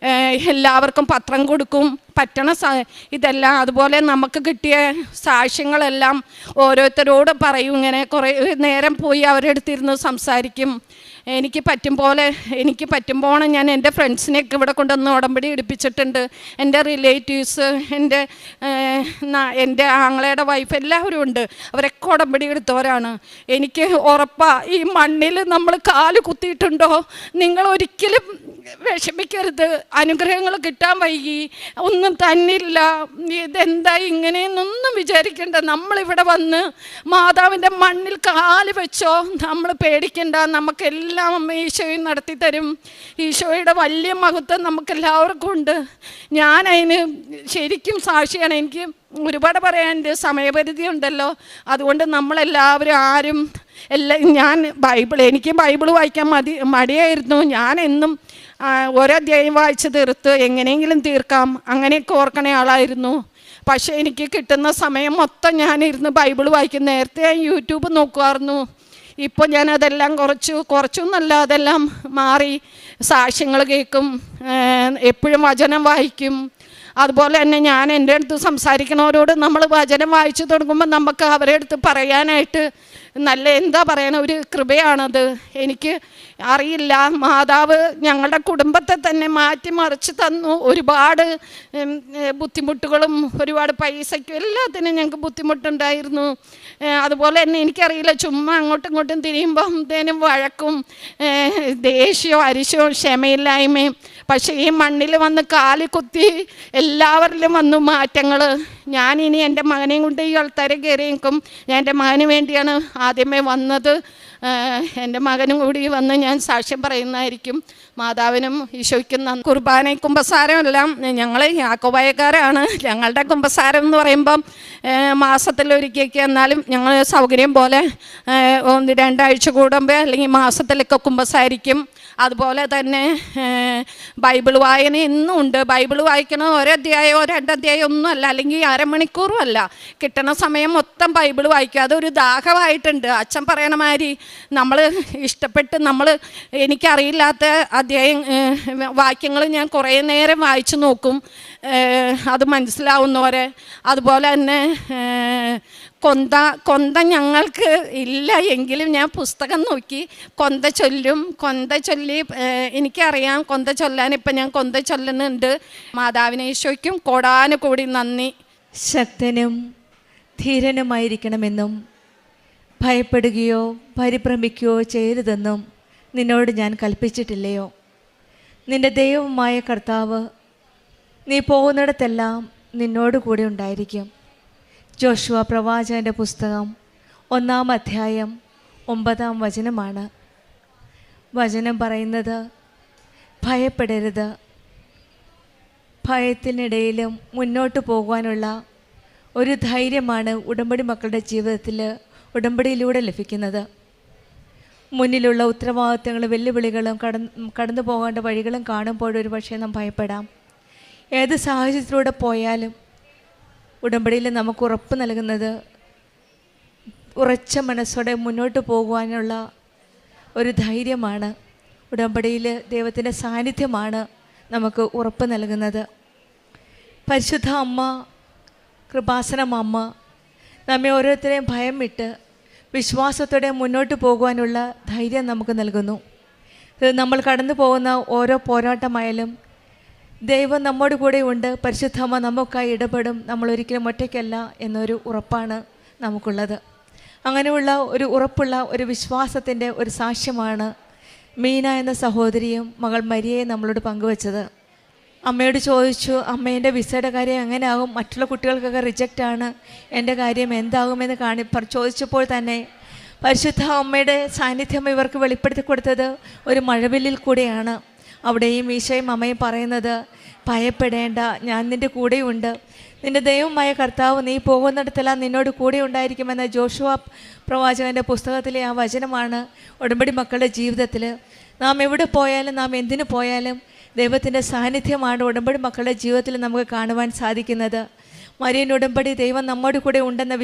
എല്ലാവർക്കും പത്രം കൊടുക്കും, പറ്റണ ഇതെല്ലാം. അതുപോലെ നമുക്ക് കിട്ടിയ സാക്ഷ്യങ്ങളെല്ലാം ഓരോരുത്തരോട് പറയും. ഇങ്ങനെ കുറേ നേരം പോയി അവരുടെ അടുത്തിരുന്ന് സംസാരിക്കും. എനിക്ക് പറ്റുമ്പോൾ ഞാൻ എൻ്റെ ഫ്രണ്ട്സിനെയൊക്കെ ഇവിടെ കൊണ്ടുവന്ന് ഉടമ്പടി എടുപ്പിച്ചിട്ടുണ്ട്. എൻ്റെ റിലേറ്റീവ്സ്, എൻ്റെ ആങ്ങളയുടെ വൈഫ് എല്ലാവരും ഉണ്ട്. അവരൊക്കെ ഉടമ്പടി എടുത്തവരാണ്. എനിക്ക് ഉറപ്പാണ്, ഈ മണ്ണിൽ നമ്മൾ കാല് കുത്തിയിട്ടുണ്ടോ നിങ്ങൾ ഒരിക്കലും വിഷമിക്കരുത്. അനുഗ്രഹങ്ങൾ കിട്ടാൻ വൈകി ഒന്നും തന്നില്ല, ഇതെന്താ ഇങ്ങനെയെന്നൊന്നും വിചാരിക്കണ്ട. നമ്മളിവിടെ വന്ന് മാതാവിൻ്റെ മണ്ണിൽ കാല് വെച്ചോ, നമ്മൾ പേടിക്കണ്ട. നമുക്കെല്ലാം അമ്മ ഈശോയും നടത്തി തരും. ഈശോയുടെ വലിയ മഹത്വം നമുക്കെല്ലാവർക്കും ഉണ്ട്. ഞാനതിന് ശരിക്കും സാക്ഷിയാണ്. എനിക്ക് ഒരുപാട് പറയാനുണ്ട്, സമയപരിധി ഉണ്ടല്ലോ. അതുകൊണ്ട് നമ്മളെല്ലാവരും എനിക്ക് ബൈബിൾ വായിക്കാൻ മടിയായിരുന്നു. ഞാൻ എന്നും ഒരധ്യായം വായിച്ച് തീർത്ത് എങ്ങനെയെങ്കിലും തീർക്കാം അങ്ങനെയൊക്കെ ഓർക്കണ ആളായിരുന്നു. പക്ഷേ എനിക്ക് കിട്ടുന്ന സമയം മൊത്തം ഞാനിരുന്ന് ബൈബിൾ വായിക്കും. നേരത്തെ ഞാൻ യൂട്യൂബ് നോക്കുമായിരുന്നു. ഇപ്പോൾ ഞാനതെല്ലാം കുറച്ചൊന്നല്ല, അതെല്ലാം മാറി. സാക്ഷ്യങ്ങൾ കേൾക്കും, എപ്പോഴും വചനം വായിക്കും. അതുപോലെ തന്നെ ഞാൻ എൻ്റെ അടുത്ത് സംസാരിക്കണവരോട് നമ്മൾ വചനം വായിച്ചു തുടങ്ങുമ്പോൾ നമുക്ക് അവരുടെ അടുത്ത് പറയാനായിട്ട് നല്ല എന്താ പറയണ ഒരു കൃപയാണത്. എനിക്ക് അറിയില്ല, മാതാവ് ഞങ്ങളുടെ കുടുംബത്തെ തന്നെ മാറ്റിമറിച്ച് തന്നു. ഒരുപാട് ബുദ്ധിമുട്ടുകളും ഒരുപാട് പൈസയ്ക്കും എല്ലാത്തിനും ഞങ്ങൾക്ക് ബുദ്ധിമുട്ടുണ്ടായിരുന്നു. അതുപോലെ തന്നെ എനിക്കറിയില്ല, ചുമ്മാ അങ്ങോട്ടും ഇങ്ങോട്ടും തിരിയുമ്പോഴത്തേനും വഴക്കും ദേഷ്യവും അരിശവും ക്ഷമയില്ലായ്മയും. പക്ഷേ ഈ മണ്ണിൽ വന്ന് കാല് കുത്തി എല്ലാവരിലും വന്നു മാറ്റങ്ങൾ. ഞാനിനി എൻ്റെ മകനെയും കൊണ്ട് ഈ ആൾക്കാരെ കയറിയേക്കും. ഞാൻ എൻ്റെ മകന് വേണ്ടിയാണ് ആദ്യമേ വന്നത്. എൻ്റെ മകനും കൂടി വന്ന് ഞാൻ സാക്ഷ്യം പറയുന്നതായിരിക്കും. മാതാവിനും ഈശോയ്ക്കും നന്ദി. കുർബാന കുമ്പസാരമെല്ലാം ഞങ്ങൾ യാക്കോബായക്കാരാണ്. ഞങ്ങളുടെ കുമ്പസാരം എന്ന് പറയുമ്പം മാസത്തിലൊരിക്കലൊക്കെ, എന്നാലും ഞങ്ങൾ സൗകര്യം പോലെ 2 ആഴ്ച കൂടുമ്പോൾ അല്ലെങ്കിൽ മാസത്തിലൊക്കെ കുമ്പസാരിക്കും. അതുപോലെ തന്നെ ബൈബിൾ വായന എന്നും ഉണ്ട്. ബൈബിൾ വായിക്കണ ഒരധ്യായമോ രണ്ടധ്യായം ഒന്നുമല്ല, അല്ലെങ്കിൽ അരമണിക്കൂറും അല്ല, കിട്ടണ സമയം മൊത്തം ബൈബിൾ വായിക്കുക. അതൊരു ദാഹമായിട്ടുണ്ട്. അച്ഛൻ പറയണ മാതിരി നമ്മൾ ഇഷ്ടപ്പെട്ട് എനിക്കറിയില്ലാത്ത വാക്യങ്ങൾ ഞാൻ കുറേ നേരം വായിച്ചു നോക്കും, അത് മനസ്സിലാവുന്നവരെ. അതുപോലെ തന്നെ കൊന്ത ഞങ്ങൾക്ക് ഇല്ല എങ്കിലും ഞാൻ പുസ്തകം നോക്കി കൊന്ത ചൊല്ലി എനിക്കറിയാം കൊന്ത ചൊല്ലാൻ. ഇപ്പം ഞാൻ കൊന്ത ചൊല്ലുന്നുണ്ട്. മാതാവിനെ ഈശോയ്ക്കും കോടാനുകൂടി നന്ദി. ശക്തനും ധീരനുമായിരിക്കണമെന്നും ഭയപ്പെടുകയോ പരിഭ്രമിക്കുകയോ ചെയ്യരുതെന്നും നിന്നോട് ഞാൻ കൽപ്പിച്ചിട്ടില്ലയോ? നിന്റെ ദൈവമായ കർത്താവ് നീ പോകുന്നിടത്തെല്ലാം നിന്നോട് കൂടെ ഉണ്ടായിരിക്കും. ജോഷുവ പ്രവാചകൻ്റെ പുസ്തകം 1-ാം അധ്യായം 9-ാം വചനമാണ്. വചനം പറയുന്നത്, ഭയപ്പെടരുത്. ഭയത്തിനിടയിലും മുന്നോട്ട് പോകുവാനുള്ള ഒരു ധൈര്യമാണ് ഉടമ്പടി മക്കളുടെ ജീവിതത്തിൽ ഉടമ്പടിയിലൂടെ ലഭിക്കുന്നത്. മുന്നിലുള്ള ഉത്തരവാദിത്തങ്ങളും വെല്ലുവിളികളും കടന്നു പോകേണ്ട വഴികളും കാണുമ്പോഴൊരു പക്ഷേ നാം ഭയപ്പെടാം. ഏത് സാഹചര്യത്തിലൂടെ പോയാലും ഉടമ്പടിയിൽ നമുക്ക് ഉറപ്പ് നൽകുന്നത് ഉറച്ച മനസ്സോടെ മുന്നോട്ട് പോകുവാനുള്ള ഒരു ധൈര്യമാണ്. ഉടമ്പടിയിൽ ദൈവത്തിൻ്റെ സാന്നിധ്യമാണ് നമുക്ക് ഉറപ്പ് നൽകുന്നത്. പരിശുദ്ധ അമ്മ, കൃപാസനം അമ്മ നമ്മെ ഓരോരുത്തരെയും ഭയം വിട്ട് വിശ്വാസത്തോടെ മുന്നോട്ട് പോകുവാനുള്ള ധൈര്യം നമുക്ക് നൽകുന്നു. ഇത് നമ്മൾ കടന്നു പോകുന്ന ഓരോ പോരാട്ടമായാലും ദൈവം നമ്മോട് കൂടെ ഉണ്ട്, പരിശുദ്ധമ്മ നമുക്കായി ഇടപെടും, നമ്മളൊരിക്കലും ഒറ്റയ്ക്കല്ല എന്നൊരു ഉറപ്പാണ് നമുക്കുള്ളത്. അങ്ങനെയുള്ള ഒരു ഉറപ്പുള്ള ഒരു വിശ്വാസത്തിൻ്റെ ഒരു സാക്ഷ്യമാണ് മീന എന്ന സഹോദരിയും മകൾ മരിയയെ നമ്മളോട് പങ്കുവച്ചത്. അമ്മയോട് ചോദിച്ചു, അമ്മേൻ്റെ വിസയുടെ കാര്യം എങ്ങനെയാകും, മറ്റുള്ള കുട്ടികൾക്കൊക്കെ റിജക്റ്റാണ്, എൻ്റെ കാര്യം എന്താകുമെന്ന് ചോദിച്ചപ്പോൾ തന്നെ പരിശുദ്ധ അമ്മയുടെ സാന്നിധ്യം ഇവർക്ക് വെളിപ്പെടുത്തി കൊടുത്തത് ഒരു മഴവില്ലിൽ കൂടെയാണ്. അവിടെയും ഈശോയും അമ്മയും പറയുന്നത്, ഭയപ്പെടേണ്ട, ഞാൻ നിൻ്റെ കൂടെയുണ്ട്, നിൻ്റെ ദൈവമായ കർത്താവ് നീ പോകുന്നിടത്തെല്ലാം നിന്നോട് കൂടെ ഉണ്ടായിരിക്കുമെന്ന ജോഷുവ പ്രവാചകൻ്റെ പുസ്തകത്തിലെ ആ വചനമാണ് ഉടമ്പടി മക്കളുടെ ജീവിതത്തിൽ. നാം എവിടെ പോയാലും, നാം എന്തിനു പോയാലും ദൈവത്തിൻ്റെ സാന്നിധ്യമാണ് ഉടമ്പടി മക്കളുടെ ജീവിതത്തിൽ നമുക്ക് കാണുവാൻ സാധിക്കുന്നത്. മരിയൻ ഉടമ്പടി ദൈവം നമ്മോട് കൂടെ ഉണ്ടെന്ന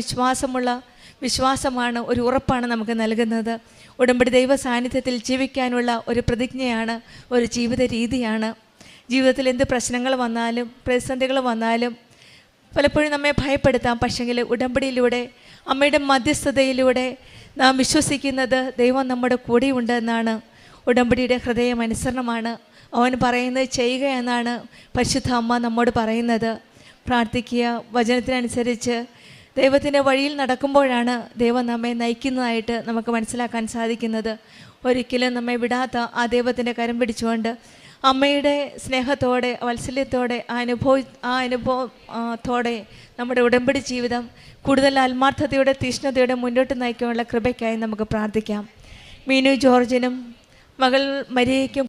വിശ്വാസമാണ്, ഒരു ഉറപ്പാണ് നമുക്ക് നൽകുന്നത്. ഉടമ്പടി ദൈവ സാന്നിധ്യത്തിൽ ജീവിക്കാനുള്ള ഒരു പ്രതിജ്ഞയാണ്, ഒരു ജീവിത രീതിയാണ്. ജീവിതത്തിൽ എന്ത് പ്രശ്നങ്ങൾ വന്നാലും പ്രതിസന്ധികൾ വന്നാലും പലപ്പോഴും നമ്മെ ഭയപ്പെടുത്താം. പക്ഷെങ്കിൽ ഉടമ്പടിയിലൂടെ, അമ്മയുടെ മധ്യസ്ഥതയിലൂടെ നാം വിശ്വസിക്കുന്നത് ദൈവം നമ്മുടെ കൂടെയുണ്ട് എന്നാണ്. ഉടമ്പടിയുടെ ഹൃദയം അനുസരണമാണ്. അവൻ പറയുന്നത് ചെയ്യുക എന്നാണ് പരിശുദ്ധ അമ്മ നമ്മോട് പറയുന്നത്. പ്രാർത്ഥിക്കുക, വചനത്തിനനുസരിച്ച് ദൈവത്തിൻ്റെ വഴിയിൽ നടക്കുമ്പോഴാണ് ദൈവം നമ്മെ നയിക്കുന്നതായിട്ട് നമുക്ക് മനസ്സിലാക്കാൻ സാധിക്കുന്നത്. ഒരിക്കലും നമ്മെ വിടാത്ത ആ ദൈവത്തിൻ്റെ കരം പിടിച്ചുകൊണ്ട് അമ്മയുടെ സ്നേഹത്തോടെ, വാത്സല്യത്തോടെ, ആ അനുഭവത്തോടെ നമ്മുടെ ഉടമ്പടി ജീവിതം കൂടുതൽ ആത്മാർത്ഥതയോടെ, തീഷ്ണതയോടെ മുന്നോട്ട് നയിക്കാനുള്ള കൃപയ്ക്കായി നമുക്ക് പ്രാർത്ഥിക്കാം. മീനു ജോർജിനും മകൾ മരിയയ്ക്കും